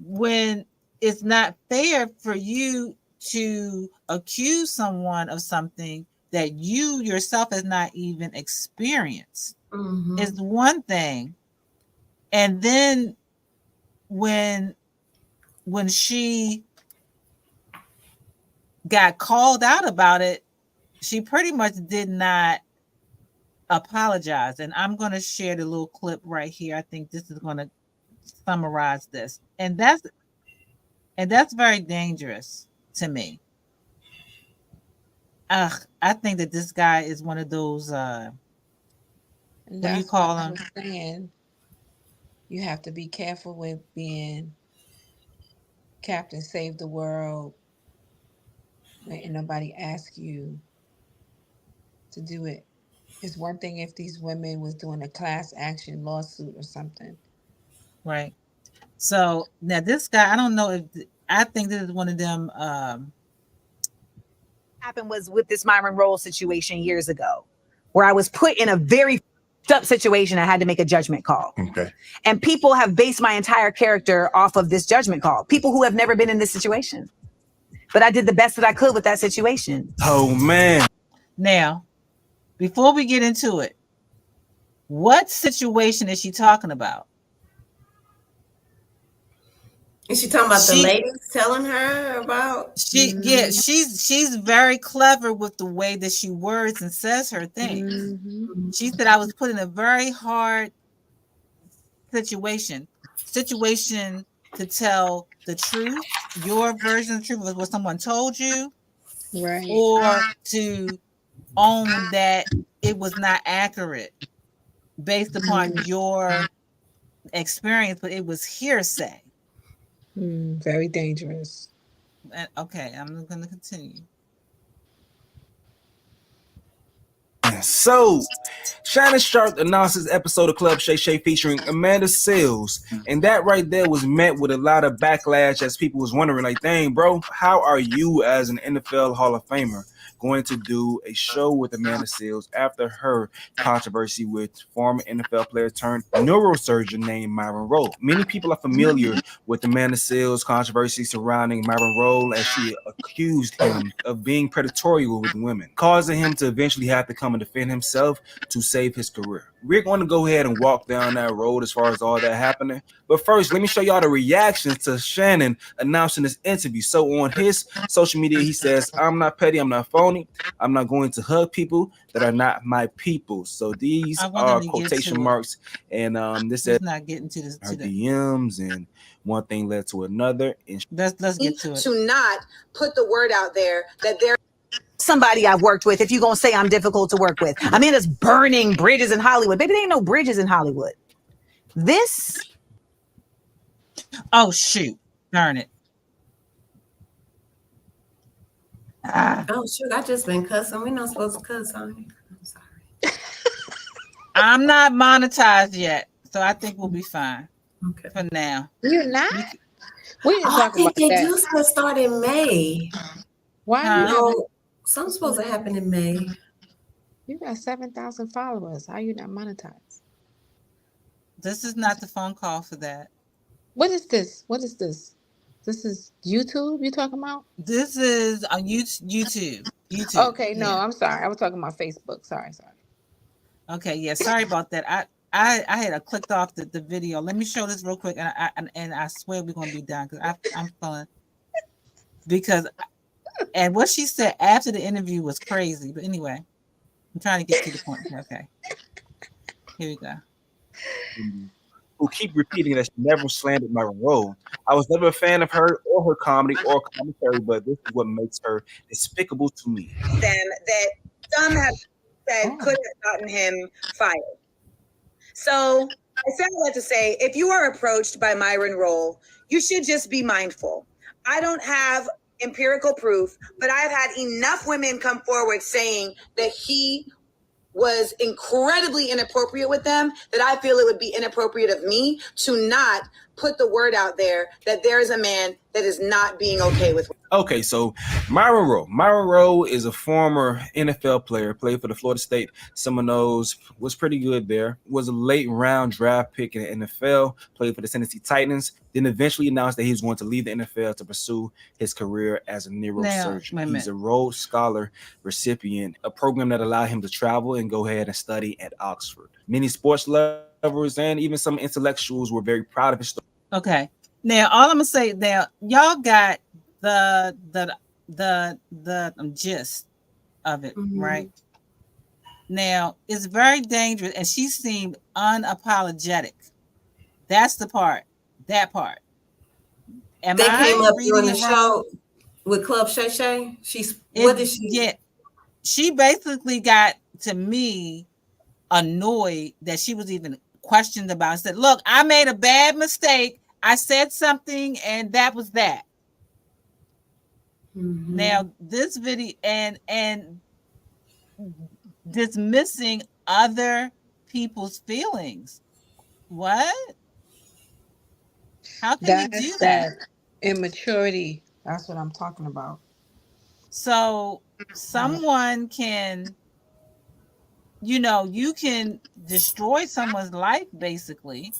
When it's not fair for you to accuse someone of something that you yourself has not even experienced. Mm-hmm. Is one thing. And then when she got called out about it, she pretty much did not apologize. And I'm going to share the little clip right here. I think this is going to summarize this. And that's very dangerous to me. I think that this guy is one of those And what do you that's call why I him? was saying you have to be careful with being Captain Save the World when nobody asks you to do it. It's one thing if these women was doing a class action lawsuit or something. Right. So now this guy, I don't know if I think this is one of them. Happened was with this Myron Roll situation years ago, where I was put in a very up situation. I had to make a judgment call. Okay. And people have based my entire character off of this judgment call. People who have never been in this situation. But I did the best that I could with that situation. Oh, man. Now, before we get into it, what situation is she talking about? Is she talking about the ladies telling her about? Yeah, she's very clever with the way that she words and says her things. Mm-hmm. She said I was put in a very hard situation to tell the truth, your version of the truth, what someone told you, Right. or to own that it was not accurate based upon your experience, but it was hearsay. Very dangerous. Okay, I'm going to continue. So, Shannon Sharp announced his episode of Club Shay Shay featuring Amanda Seales, and that right there was met with a lot of backlash as people was wondering, like, dang, bro, how are you as an NFL Hall of Famer going to do a show with Amanda Seales after her controversy with former NFL player turned neurosurgeon named Myron Rolle? Many people are familiar with Amanda Seales' controversy surrounding Myron Rolle as she accused him of being predatory with women, causing him to eventually have to come and defend himself to save his career. We're going to go ahead and walk down that road as far as all that happening. But first, let me show y'all the reactions to Shannon announcing this interview. So on his social media, he says, I'm not petty, I'm not phony, I'm not going to hug people that are not my people. So these are quotation marks. And this says not getting to this her DMs, and one thing led to another. And let's get to it. To not put the word out there that there somebody I've worked with, if you're going to say I'm difficult to work with. I mean, it's burning bridges in Hollywood. Baby, there ain't no bridges in Hollywood. This. Oh, shoot. Darn it. Oh, shoot. I just been cussing. We're not supposed to cuss on here. I'm sorry. I'm not monetized yet. So I think we'll be fine Okay. for now. You're not. We c- We didn't Oh, I talk think about they that. do still start in May. Why you Huh? not? No, something's supposed to happen in May. You got 7,000 followers. How you not monetized? This is not the phone call for that. What is this? What is this? This is YouTube you talking about? This is on YouTube. YouTube. Okay, no, Yeah. I'm sorry. I was talking about Facebook. Sorry, sorry. Okay. Yeah. Sorry about that. I had clicked off the video. Let me show this real quick, and I swear we're gonna be done because I'm feeling because and what she said after the interview was crazy. But anyway, I'm trying to get to the point here. Okay. Here we go. Who keep repeating that she never slandered my role. I was never a fan of her or her comedy or commentary, but this is what makes her despicable to me. Them that some have said Oh. could have gotten him fired. So I said all that to say, if you are approached by Myron Rolle, you should just be mindful. I don't have empirical proof, but I've had enough women come forward saying that he was incredibly inappropriate with them that I feel it would be inappropriate of me to not put the word out there that there is a man that is not being okay with. Okay, so Myron Rowe. Myron Rowe is a former NFL player, played for the Florida State Seminoles, was pretty good there, was a late round draft pick in the NFL, played for the Tennessee Titans, then eventually announced that he was going to leave the NFL to pursue his career as a neurosurgeon. wait a He's minute. a Rhodes Scholar recipient, a program that allowed him to travel and go ahead and study at Oxford. Many sports lovers and even some intellectuals were very proud of his story. Okay. Now all I'm gonna say now, y'all got the gist of it, Mhm. right? Now it's very dangerous, and she seemed unapologetic. That's the part. That part. Am They came I up reading during the it wrong? show with Club Shay Shay. It What did she? yeah. She basically got to me annoyed that she was even questioned about it. Said, look, I made a bad mistake. I said something and that was that. Mhm. Now this video and dismissing other people's feelings. What? How can you do That's that? that immaturity. That's what I'm talking about. So someone can, you can destroy someone's life basically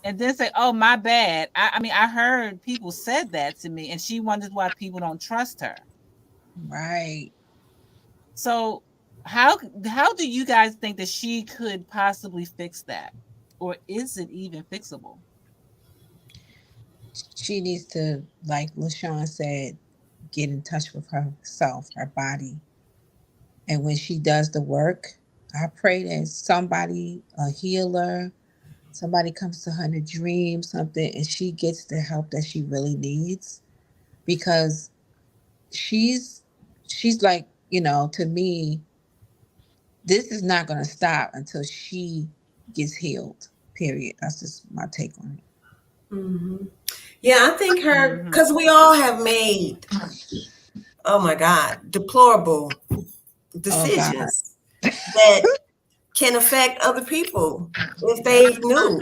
and then say, "Oh, my bad." I mean, I heard people said that to me, and she wonders why people don't trust her. Right. So, how do you guys think that she could possibly fix that, or is it even fixable? She needs to, like LaShawn said, get in touch with herself, her body. And when she does the work, I pray that somebody, a healer, somebody comes to her in a dream, something, and she gets the help that she really needs. Because she's she's like, to me, this is not gonna stop until she gets healed. Period. That's just my take on it. Mhm. Yeah, I think her, Mm-hmm. because we all have made, oh my God, deplorable Oh God. decisions that can affect other people if they knew,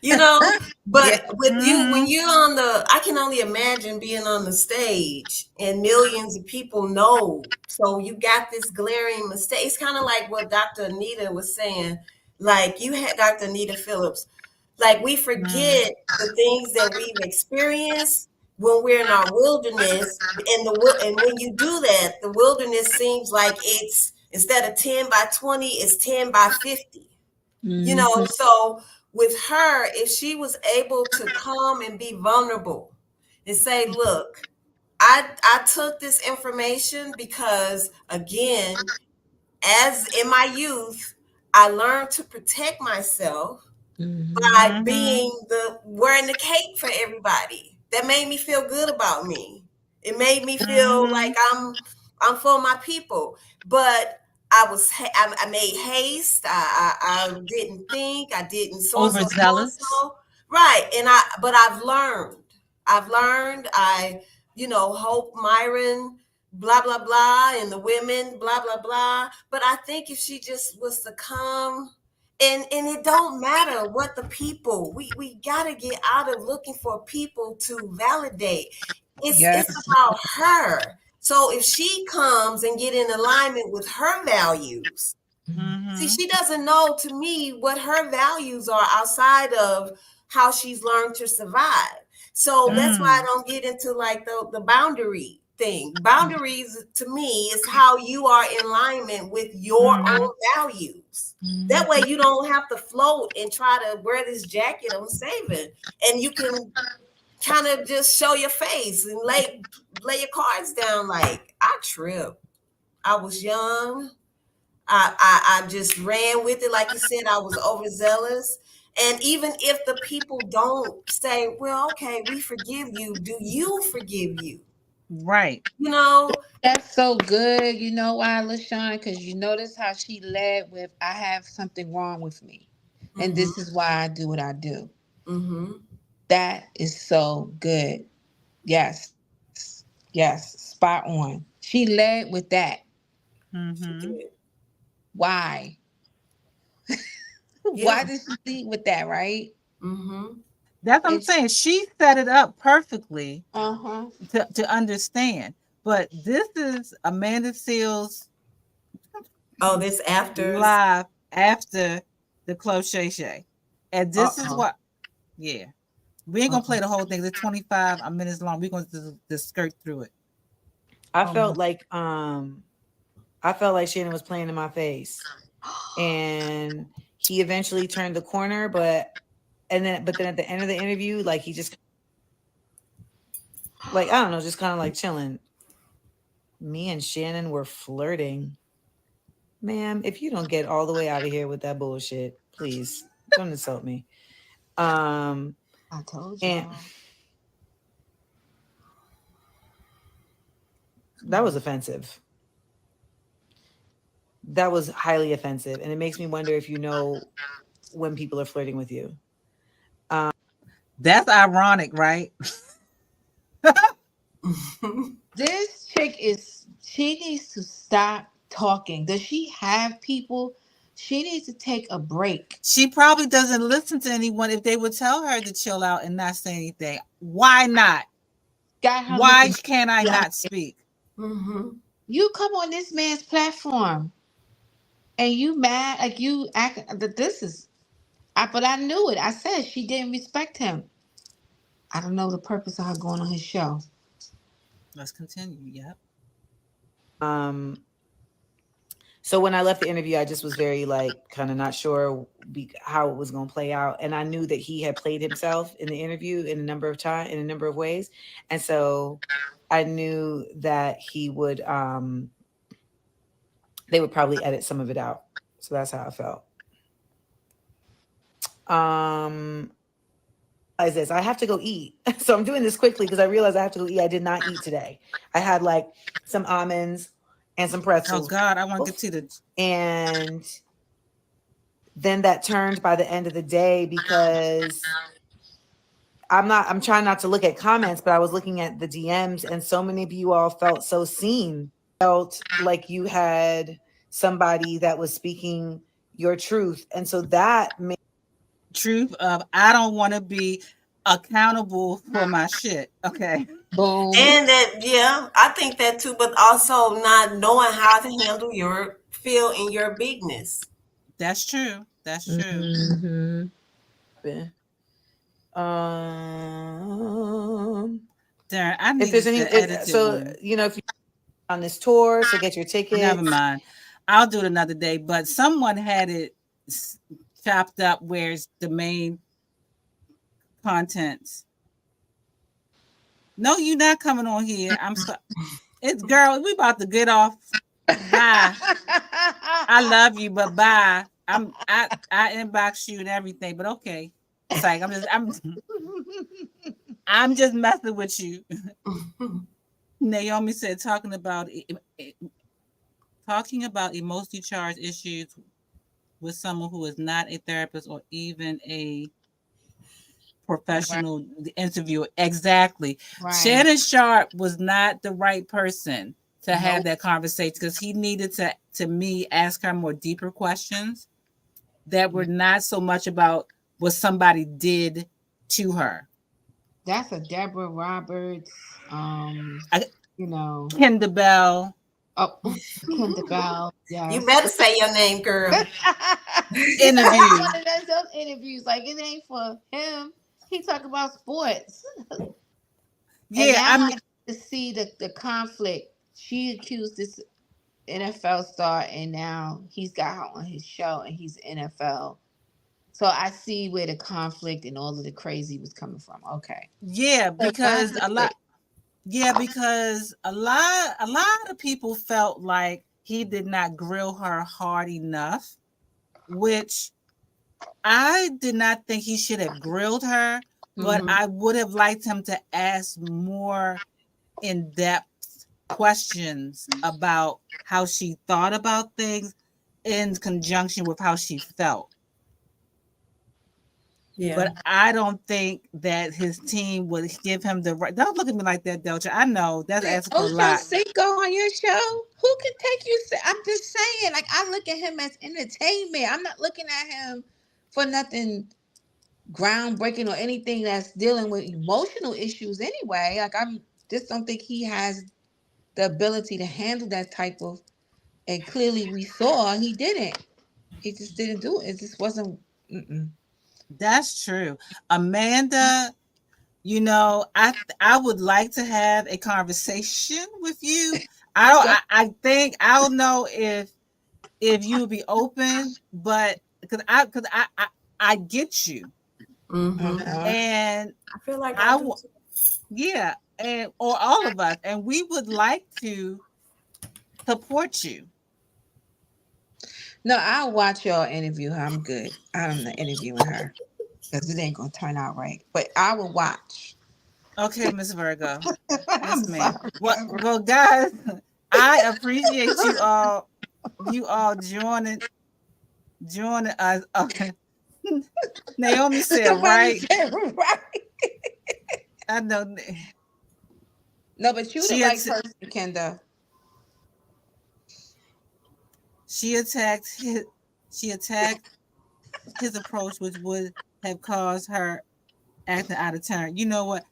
you know. Yeah. But with you, when Mm-hmm. you're on I can only imagine being on the stage and millions of people know. So you got this glaring mistake. It's kind of like what Dr. Anita was saying. Like you had Dr. Anita Phillips. Like we forget the things that we've experienced when we're in our wilderness, and when you do that, the wilderness seems like it's instead of 10 by 20, it's 10 by 50. Mm-hmm. So with her, if she was able to come and be vulnerable and say, look, I took this information because again, as in my youth, I learned to protect myself Mm-hmm. by Mm-hmm. being wearing the cape for everybody. That made me feel good about me. It made me feel Mm-hmm. like I'm for my people. But I made haste. I didn't think. I didn't so and so so and Overzealous. so. Right. But I've learned. I've learned. Hope Myron blah blah blah and the women blah blah blah. But I think if she just was to come And it don't matter what the people, we gotta get out of looking for people to validate. It's Yes. about her. So if she comes and get in alignment with her values, see, Mm-hmm. she doesn't know, to me, what her values are outside of how she's learned to survive. So that's why I don't get into like the boundary thing. Boundaries to me is how you are in alignment with your Mm-hmm. own values. That way you don't have to float and try to wear this jacket on saving. And you can kind of just show your face and lay your cards down. Like, I tripped. I was young. I just ran with it. Like you said, I was overzealous. And even if the people don't say, well, okay, we forgive you, do you forgive you? Right. You know? That's so good. You know why, LaShawn? Because you notice how she led with, I have something wrong with me. And Mm-hmm. this is why I do what I do. Mm-hmm. That is so good. Yes. Yes. Spot on. She led with that. She Mm-hmm. did. Why? Yeah. Why did she lead with that, right? Mm-hmm. That's what I'm It's saying. She set it up perfectly uh-huh. to understand. But this is Amanda Seals Oh, this afters. live after the Close Shay Shay. And this is Uh-oh. what, yeah. We ain't gonna Uh-oh. play the whole thing. It's 25 minutes long. We're gonna just skirt through it. I Oh my. felt like Shannon was playing in my face, and he eventually turned the corner, but then at the end of the interview, like he just like I don't know, just kind of like chilling. Me and Shannon were flirting. Ma'am, if you don't get all the way out of here with that bullshit, please don't insult me. I told And y'all. that was offensive. That was highly offensive, and it makes me wonder if you know when people are flirting with you. That's ironic, right? This chick she needs to stop talking. Does she have people? She needs to take a break. She probably doesn't listen to anyone if they would tell her to chill out and not say anything. Why not? Got her Why looking can't I like not speak? Mm-hmm. you come on this man's platform and you mad like you act that this is but I knew it. I said she didn't respect him. I don't know the purpose of her going on his show. Let's continue. Yep. Um, So when I left the interview, I just was very like kind of not sure how it was going to play out, and I knew that he had played himself in the interview in a number of ways, and so I knew that he would they would probably edit some of it out. So that's how I felt. As this, I have to go eat, so I'm doing this quickly because I realized I have to go eat. I did not eat today. I had like some almonds and some Oh pretzels, God, I want to get to the. and then that turned by the end of the day because I'm trying not to look at comments, but I was looking at the DMs, and so many of you all felt so seen, felt like you had somebody that was speaking your truth. And so that made Truth of I don't want to be accountable for my shit. Okay. Boom. And that, yeah, I think that too, but also not knowing how to handle your feel in your bigness. That's true. That's true. Mm-hmm. um Darren, I if need there's any the edited so one. if you're on this tour, so get your tickets. Never mind. I'll do it another day. But someone had it chopped up where it's the main contents. No, you not coming on here. I'm sorry. It's girl. We about to get off. Bye. I love you, but bye. I inbox you and everything, but okay. It's like I'm just messing with you. Naomi said talking about emotionally charged issues with someone who is not a therapist or even a professional interviewer. Exactly. Right. Shannon Sharp was not the right person to have Nope. that conversation because he needed to me ask her more deeper questions that were not so much about what somebody did to her. That's a Deborah Roberts. Kenda Bell. Oh, Kenda Bell. Yes. You better say your name, girl. Interview. One of those interviews, like it ain't for him. He talk about sports. Yeah, and now I see the conflict. She accused this NFL star, and now he's got her on his show, and he's NFL. So I see where the conflict and all of the crazy was coming from. Okay. Yeah, because a lot of people felt like he did not grill her hard enough, which I did not think he should have grilled her, but I would have liked him to ask more in-depth questions about how she thought about things in conjunction with how she felt. Yeah. But I don't think that his team would give him the right. Don't look at me like that, Delta. I know that's asking for a lot. Cinco on your show? Who can take you? I'm just saying, like, I look at him as entertainment. I'm not looking at him for nothing groundbreaking or anything that's dealing with emotional issues anyway. Like, I just don't think he has the ability to handle that type of, and clearly we saw he didn't. He just didn't do it. It just wasn't. That's true. Amanda, I would like to have a conversation with you. I don't know if you would be open, but because I get you. And I feel like yeah, and or all of us, and we would like to support you. No, I'll watch y'all interview her. I'm good. I'm not interviewing her because it ain't gonna turn out right. But I will watch. Okay, Miss Virgo. Yes, ma'am. Well, guys, I appreciate you all joining us. Okay. Naomi said right. I know. No, but you the right person, Kenda. She attacked his approach, which would have caused her acting out of turn. You know what?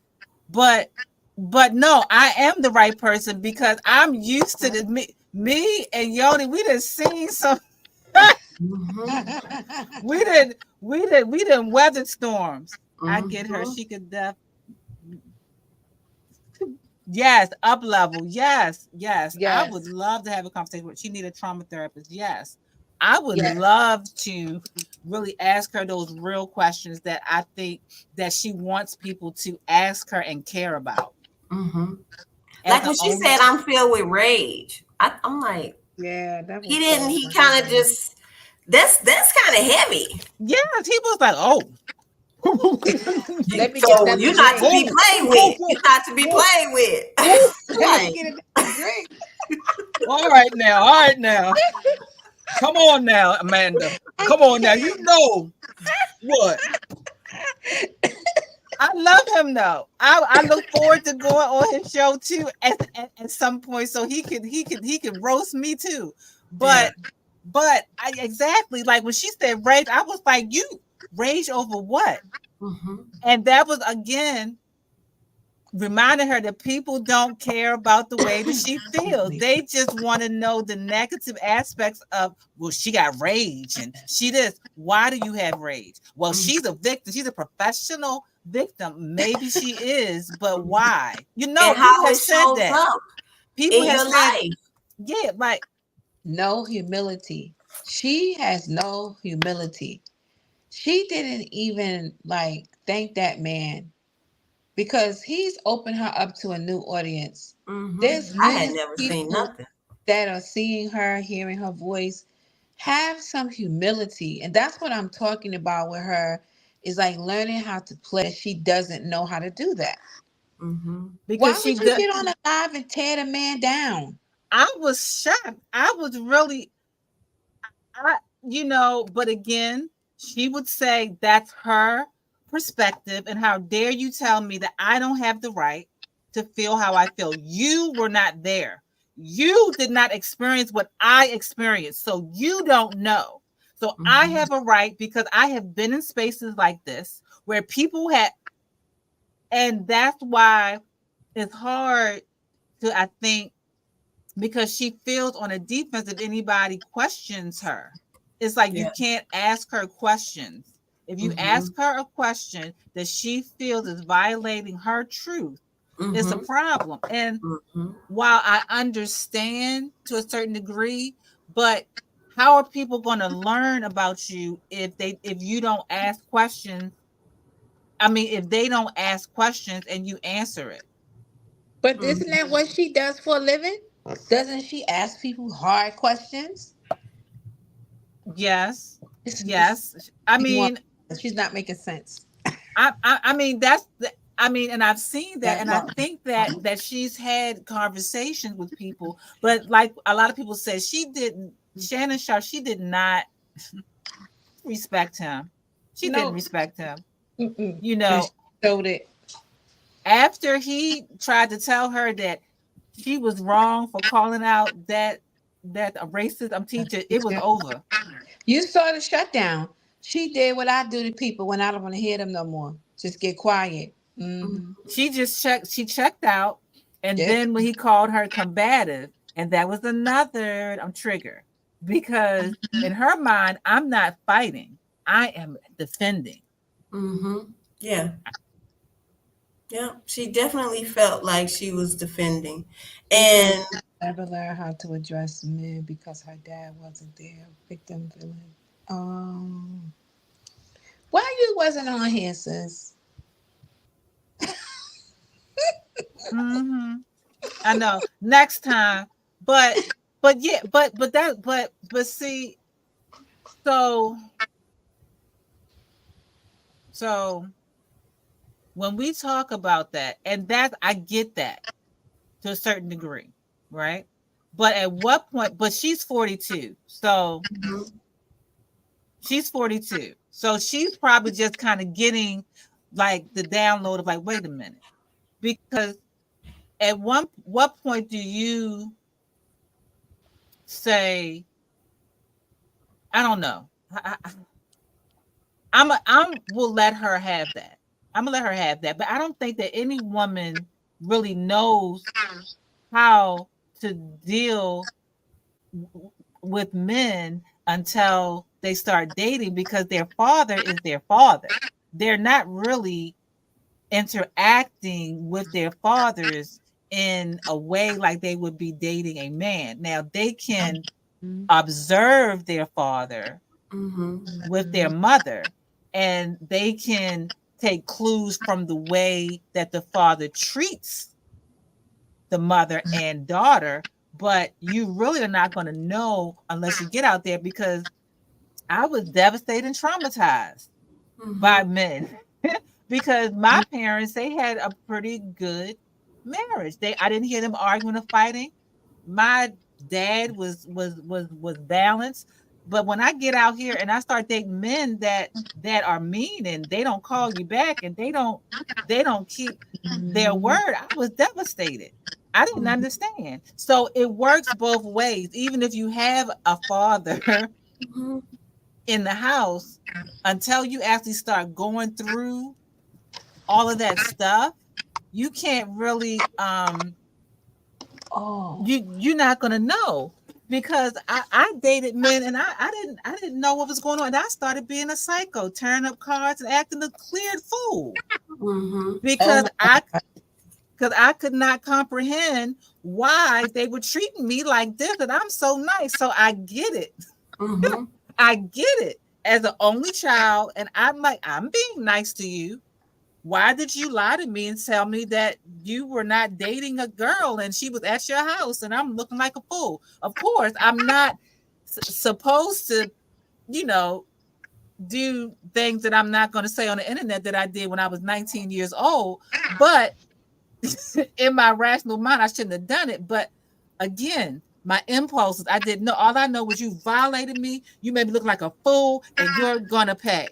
But no, I am the right person because I'm used to this. Me and Yoni, we done seen some. We didn't weather storms. I get her. She could yes, up level. Yes. I would love to have a conversation with her. She need a trauma therapist. Yes. I would love to really ask her those real questions that I think that she wants people to ask her and care about. Like when she said, "I'm filled with rage," I'm like, yeah, he didn't. He kind of just that's kind of heavy. Yeah, he was like, "Oh." So you're not to be played with. You're not to be played with. Right. All right now. Come on now, Amanda. Come on now. You know what? I love him though. I look forward to going on his show too at some point, so he could roast me too. But I exactly like when she said rage, I was like, you rage over what? And that was again reminding her that people don't care about the way that she feels. They just want to know the negative aspects of, well, she got rage and she this. Why do you have rage? Well, she's a victim. She's a professional victim. Maybe she is, but why? You know, and how it shows up people in have your said, life. Yeah, like no humility. She has no humility. She didn't even like thank that man because he's opened her up to a new audience. There's I had never seen nothing that are seeing her, hearing her voice. Have some humility, and that's what I'm talking about with her. Is like learning how to play. She doesn't know how to do that. Because why would you get on a live and tear the man down? I was shocked. I was really, but again, she would say that's her perspective, and how dare you tell me that I don't have the right to feel how I feel. You were not there. You did not experience what I experienced, so you don't know. So I have a right, because I have been in spaces like this where people had, and that's why it's hard to, I think, because she feels on a defense if anybody questions her. It's like you can't ask her questions. If you ask her a question that she feels is violating her truth, it's a problem. And while I understand to a certain degree, but how are people going to learn about you if you don't ask questions? I mean, if they don't ask questions and you answer it. But isn't that what she does for a living? Doesn't she ask people hard questions? Yes. It's, Yes. I mean, she's not making sense. I mean, I mean, and I've seen that, and I think that she's had conversations with people, but like a lot of people said, Shannon Sharp, she did not respect him. She didn't respect him. Mm-mm. You know, showed it. After he tried to tell her that she was wrong for calling out that a racist teacher, it was over. You saw the shutdown. She did what I do to people when I don't want to hear them no more. Just get quiet. She just checked out, and then when he called her combative, and that was another trigger, because in her mind, I'm not fighting, I am defending. Yeah. Yeah, she definitely felt like she was defending. And never learned how to address men because her dad wasn't there. Victim villain. Why you wasn't on here, sis? I know. Next time, but yeah, but see, so when we talk about that, and that I get that to a certain degree, right? But at what point? But she's 42, so she's 42, so she's probably just kind of getting like the download of like, wait a minute, because at what point do you say, I don't know. I'm will let her have that. I'm gonna let her have that, but I don't think that any woman really knows how to deal with men until they start dating, because their father is their father. They're not really interacting with their fathers in a way like they would be dating a man. Now they can observe their father with their mother, and they can take clues from the way that the father treats the mother and daughter, but you really are not going to know unless you get out there, because I was devastated and traumatized by men because my parents, they had a pretty good marriage. I didn't hear them arguing or fighting. My dad was balanced. But when I get out here and I start dating men that are mean and they don't call you back and they don't keep their word, I was devastated. I didn't understand. So it works both ways. Even if you have a father in the house, until you actually start going through all of that stuff, you can't really you're not gonna know, because I dated men and I didn't know what was going on, and I started being a psycho, tearing up cards and acting a cleared fool because I could not comprehend why they were treating me like this, and I'm so nice. So I get it. I get it as an only child, and I'm like, I'm being nice to you. Why did you lie to me and tell me that you were not dating a girl and she was at your house and I'm looking like a fool? Of course, I'm not supposed to, do things that I'm not going to say on the internet that I did when I was 19 years old. But in my rational mind, I shouldn't have done it. But again, my impulses, I didn't know. All I know was you violated me. You made me look like a fool, and you're going to pay.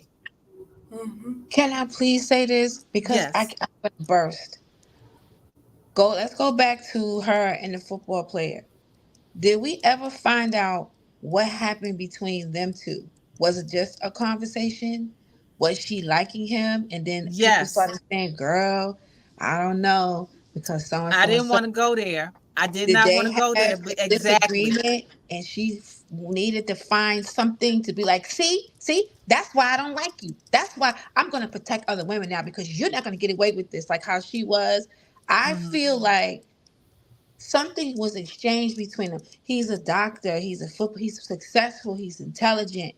Can I please say this? Because yes. I'm going to burst. Let's go back to her and the football player. Did we ever find out what happened between them two? Was it just a conversation? Was she liking him? And then people Yes. started saying, girl, I don't know, because so and I so and didn't so. want to go there. I did Did not they want to go there, have but a exactly. disagreement and she needed to find something to be like, see, that's why I don't like you. That's why I'm going to protect other women now because you're not going to get away with this, like how she was. I Mhm. feel like something was exchanged between them. He's a doctor, he's a football, he's successful, he's intelligent.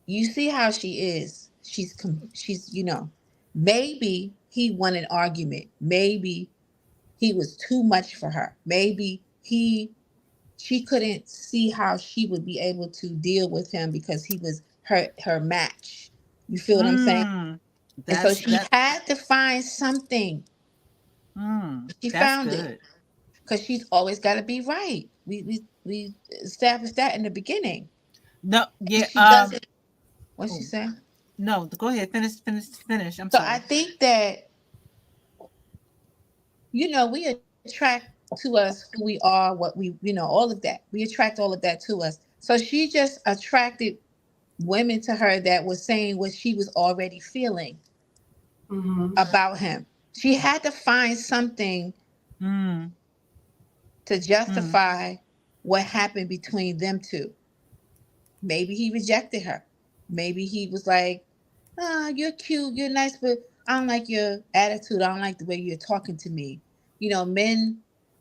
You see how she is. She's maybe he won an argument. Maybe he was too much for her. Maybe she couldn't see how she would be able to deal with him because he was her match. You feel what I'm saying? Mm. And so That's she that. had to find something. She That's found it good. because she's always got to be right. We established that in the beginning. No, And yeah. she doesn't. What she Oh, say? no. Go ahead. Finish. I'm So I sorry. think that we attract to us who we are, what all of that. We attract all of that to us. So she just attracted women to her that was saying what she was already feeling Mhm. about him. She had to find something Mm. to Mm. justify what happened between them two. Maybe he rejected her. Maybe he was like, you're cute, you're nice, but I don't like your attitude. I don't like the way you're talking to me.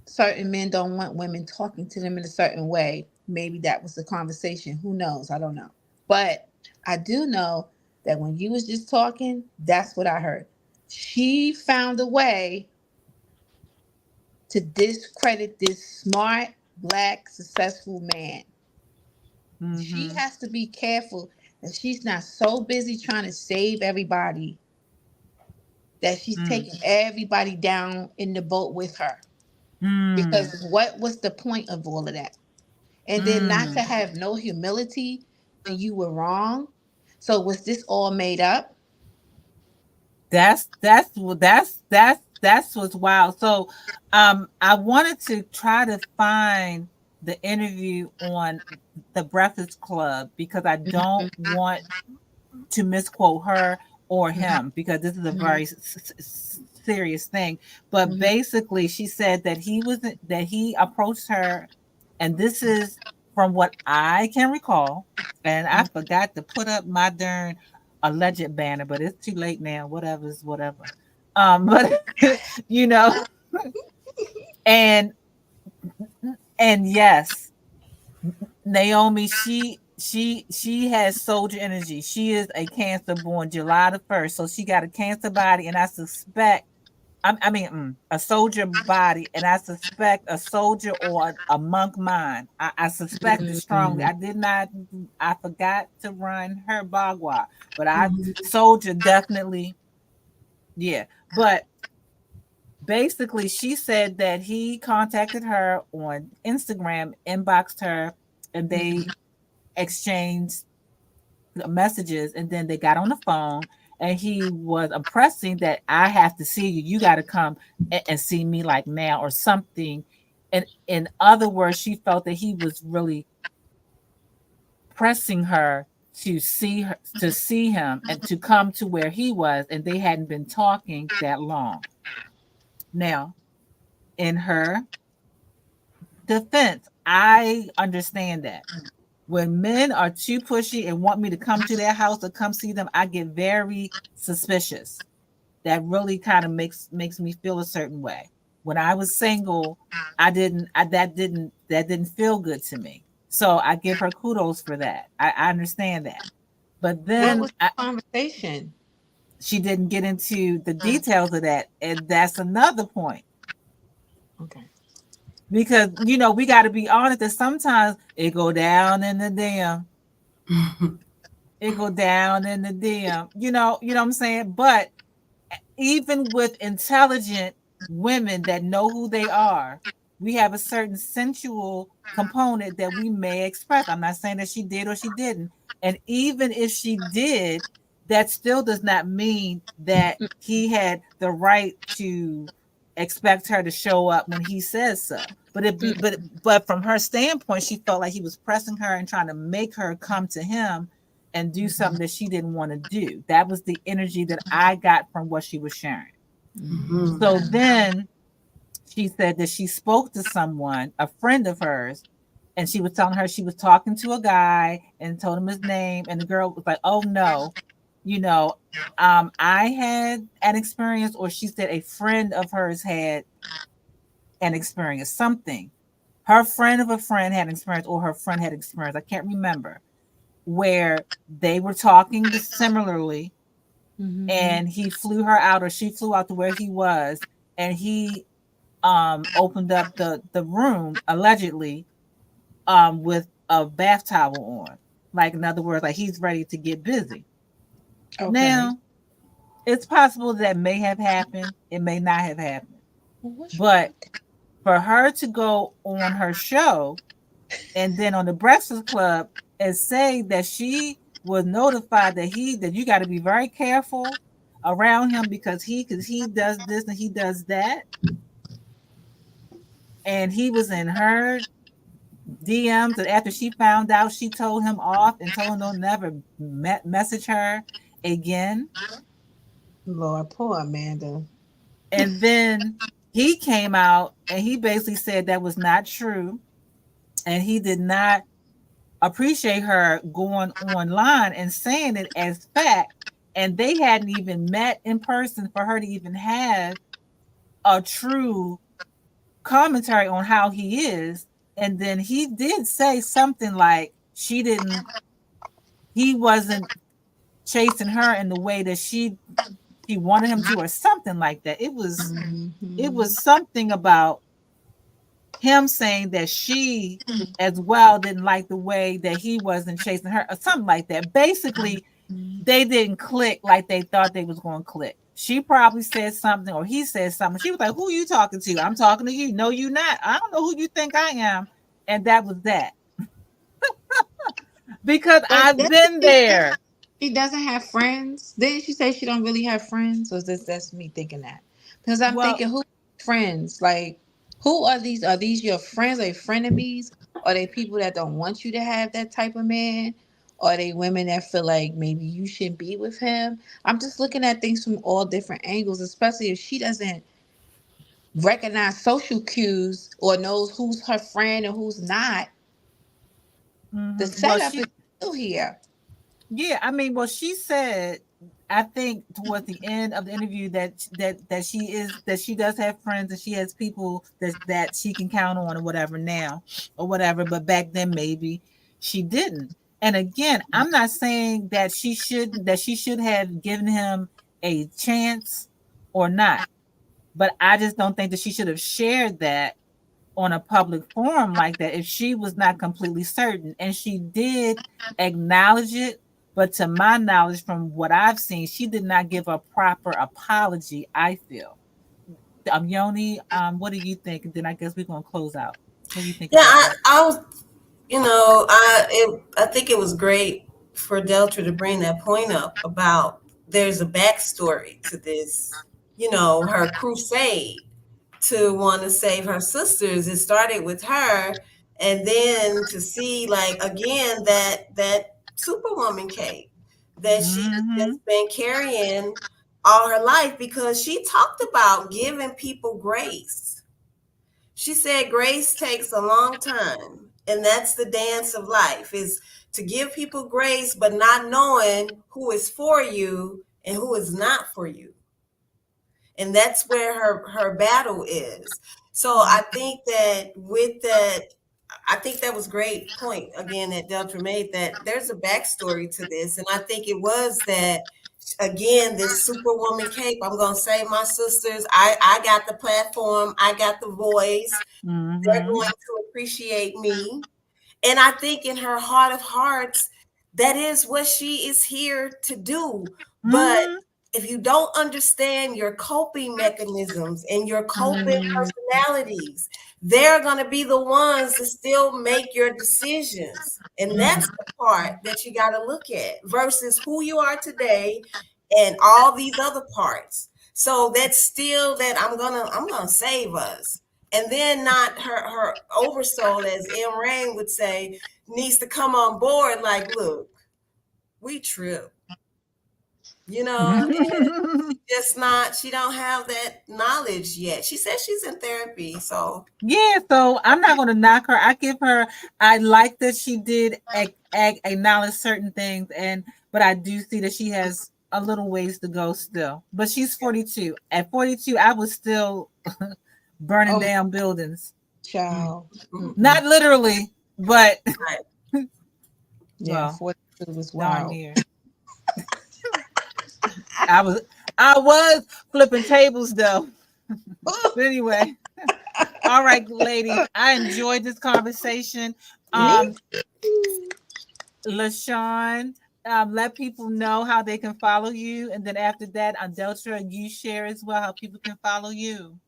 Certain men don't want women talking to them in a certain way. Maybe that was the conversation. Who knows? I don't know. But I do know that when you was just talking, that's what I heard. She found a way to discredit this smart, black, successful man. She Mm-hmm. has to be careful that she's not so busy trying to save everybody that she's Mm. taking everybody down in the boat with her. Mm. Because what was the point of all of that? And then not to Mm. have no humility when you were wrong. So was this all made up? That's what's wild. So, I wanted to try to find the interview on the Breakfast Club because I don't want to misquote her or him because this is a Mhm, very serious thing. But mhm, basically, she said that he approached her, and this is from what I can recall. And I mhm. forgot to put up my darn alleged banner, but it's too late now. Whatever's whatever. But you know, and and yes, Naomi, she has soldier energy. She is a Cancer born July the 1st, so she got a Cancer body, and I suspect, a soldier body, and I suspect a soldier or a monk mind. I suspect it strongly. Mhm. I forgot to run her bagua, but I Mhm. soldier definitely, yeah. But basically, she said that he contacted her on Instagram, inboxed her, and they exchanged messages, and then they got on the phone, and he was impressing that I have to see you. You got to come and see me like now or something. And in other words, she felt that he was really pressing her to see him and to come to where he was, and they hadn't been talking that long. Now, in her defense, I understand that when men are too pushy and want me to come to their house or come see them, I get very suspicious. That really kind of makes me feel a certain way. When I was single, that didn't feel good to me. So I give her kudos for that. I understand that. But What then was the conversation? she didn't get into the details of that, and that's another point. Okay. Because we got to be honest that sometimes it go down in the dam. It go down in the dam. You know what I'm saying? But even with intelligent women that know who they are, we have a certain sensual component that we may express. I'm not saying that she did or she didn't. And even if she did, that still does not mean that he had the right to expect her to show up when he says so. But from her standpoint, she felt like he was pressing her and trying to make her come to him and do something that she didn't want to do. That was the energy that I got from what she was sharing. Mhm. So then she said that she spoke to someone, a friend of hers, and she was telling her she was talking to a guy and told him his name. And the girl was like, oh no, I had an experience, or she said a friend of hers had an experience, something. Her friend of a friend had experience, or her friend had experience. I can't remember, where they were talking similarly, and he flew her out, or she flew out to where he was, and he opened up the room allegedly with a bath towel on. Like, in other words, like he's ready to get busy. Okay. Now, it's possible that may have happened. It may not have happened. What's But for her to go on her show and then on the Breakfast Club and say that she was notified that you got to be very careful around him because he does this and he does that, and he was in her DMs, and after she found out, she told him off and told him don't never message her again. Lord, poor Amanda. And then he came out and he basically said that was not true, and he did not appreciate her going online and saying it as fact, and they hadn't even met in person for her to even have a true commentary on how he is. And then he did say something like he wasn't chasing her in the way that she wanted him to, or something like that. It was something about him saying that she as well didn't like the way that he wasn't chasing her, or something like that. Basically, they didn't click like they thought they was going to click. She probably said something, or he said something. She was like, who are you talking to? I'm talking to you. No, you not. I don't know who you think I am. And that was that. Because I've been there. She doesn't have friends. Didn't she say she don't really have friends? Or is that's me thinking that? Because I'm thinking, who friends? Like, who are these? Are these your friends? Are they frenemies? Are they people that don't want you to have that type of man? Are they women that feel like maybe you shouldn't be with him? I'm just looking at things from all different angles, especially if she doesn't recognize social cues or knows who's her friend and who's not. The setup is still here. Yeah, I mean, well, she said, I think towards the end of the interview that she does have friends and she has people that she can count on or whatever now or whatever, but back then maybe she didn't. And again, I'm not saying that she should have given him a chance or not, but I just don't think that she should have shared that on a public forum like that if she was not completely certain. And she did acknowledge it, but to my knowledge, from what I've seen, she did not give a proper apology, I feel. Yoni, what do you think? And then I guess we're going to close out. What do you think? Yeah, I was, I think it was great for Deltra to bring that point up about there's a backstory to this, her crusade to want to save her sisters. It started with her, and then to see, like, again, that superwoman cape that she's just been carrying all her life, because she talked about giving people grace. She said grace takes a long time, and that's the dance of life, is to give people grace, but not knowing who is for you and who is not for you. And that's where her battle is. So I think that I think that was a great point again that Deltra made, that there's a backstory to this. And I think it was that, again, this superwoman cape, I'm going to save my sisters. I got the platform. I got the voice. They're going to appreciate me. And I think in her heart of hearts, that is what she is here to do. But if you don't understand your coping mechanisms and your coping personalities, they're going to be the ones that still make your decisions. And that's the part that you got to look at versus who you are today and all these other parts. So that's still that I'm gonna save us. And then not her oversoul, as M. Rain would say, needs to come on board. Like, look, we trip, and just not. She don't have that knowledge yet. She says she's in therapy, so Yeah, so I'm not going to knock her. I like that she did acknowledge certain things, but I do see that she has a little ways to go still. But she's 42. At 42, I was still burning down buildings. Child. Not literally, but Yeah, well, 42 was darn wild. near. I was flipping tables though. But anyway. All right, ladies. I enjoyed this conversation. LaShawn, let people know how they can follow you. And then after that, Deltra, you share as well how people can follow you.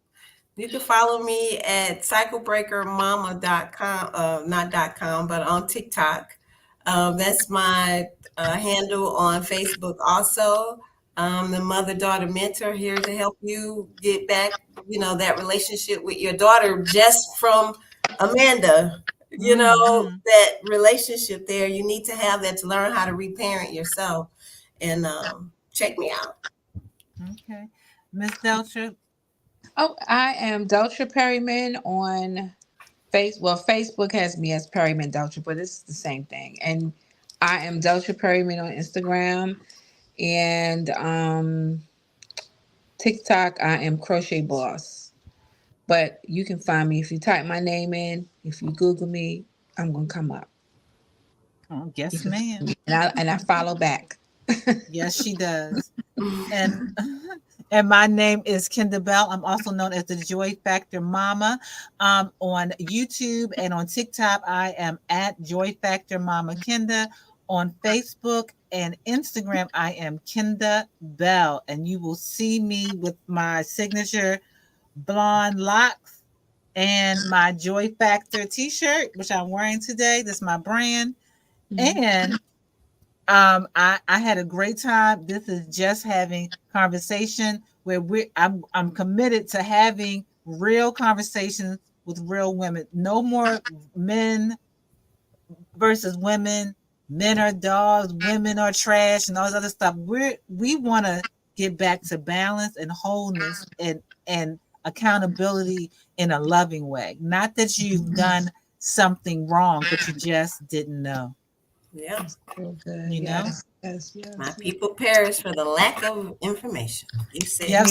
you can follow me at cyclebreakermama.com, not .com, but on TikTok. That's my handle on Facebook also. The mother-daughter mentor, here to help you get back, that relationship with your daughter, just from Amanda. That relationship there, you need to have that to learn how to reparent yourself. And check me out. Okay. Miss Deltra. Oh, I am Deltra Perryman on Facebook. Well, Facebook has me as Perryman Deltra, but it's the same thing. And I am Deltra Perryman on Instagram. And TikTok, I am Crochet Boss. But you can find me if you type my name in. If you Google me, I'm gonna come up. Oh, yes, ma'am. And I follow back. Yes, she does. And my name is Kenda Bell. I'm also known as the Joy Factor Mama. On YouTube and on TikTok, I am at Joy Factor Mama Kenda. On Facebook and Instagram, I am Kenda Bell. And you will see me with my signature blonde locks and my Joy Factor t-shirt, which I'm wearing today. That's my brand. And I had a great time. This is just having conversation where I'm committed to having real conversations with real women. No more men versus women. Men are dogs, women are trash, and all this other stuff. We want to get back to balance and wholeness and accountability in a loving way. Not that you've done something wrong, but you just didn't know. Yeah. Yes. My people perish for the lack of information. You said. Yep.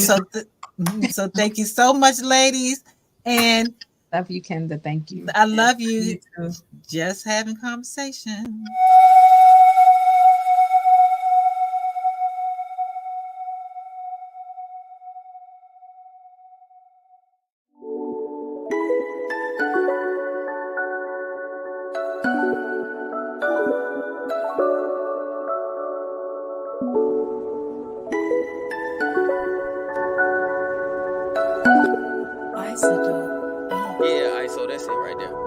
So thank you so much, ladies. And love you, Kenda. Thank you. I love you. You too. Just having conversation. Yeah, so that's it right there.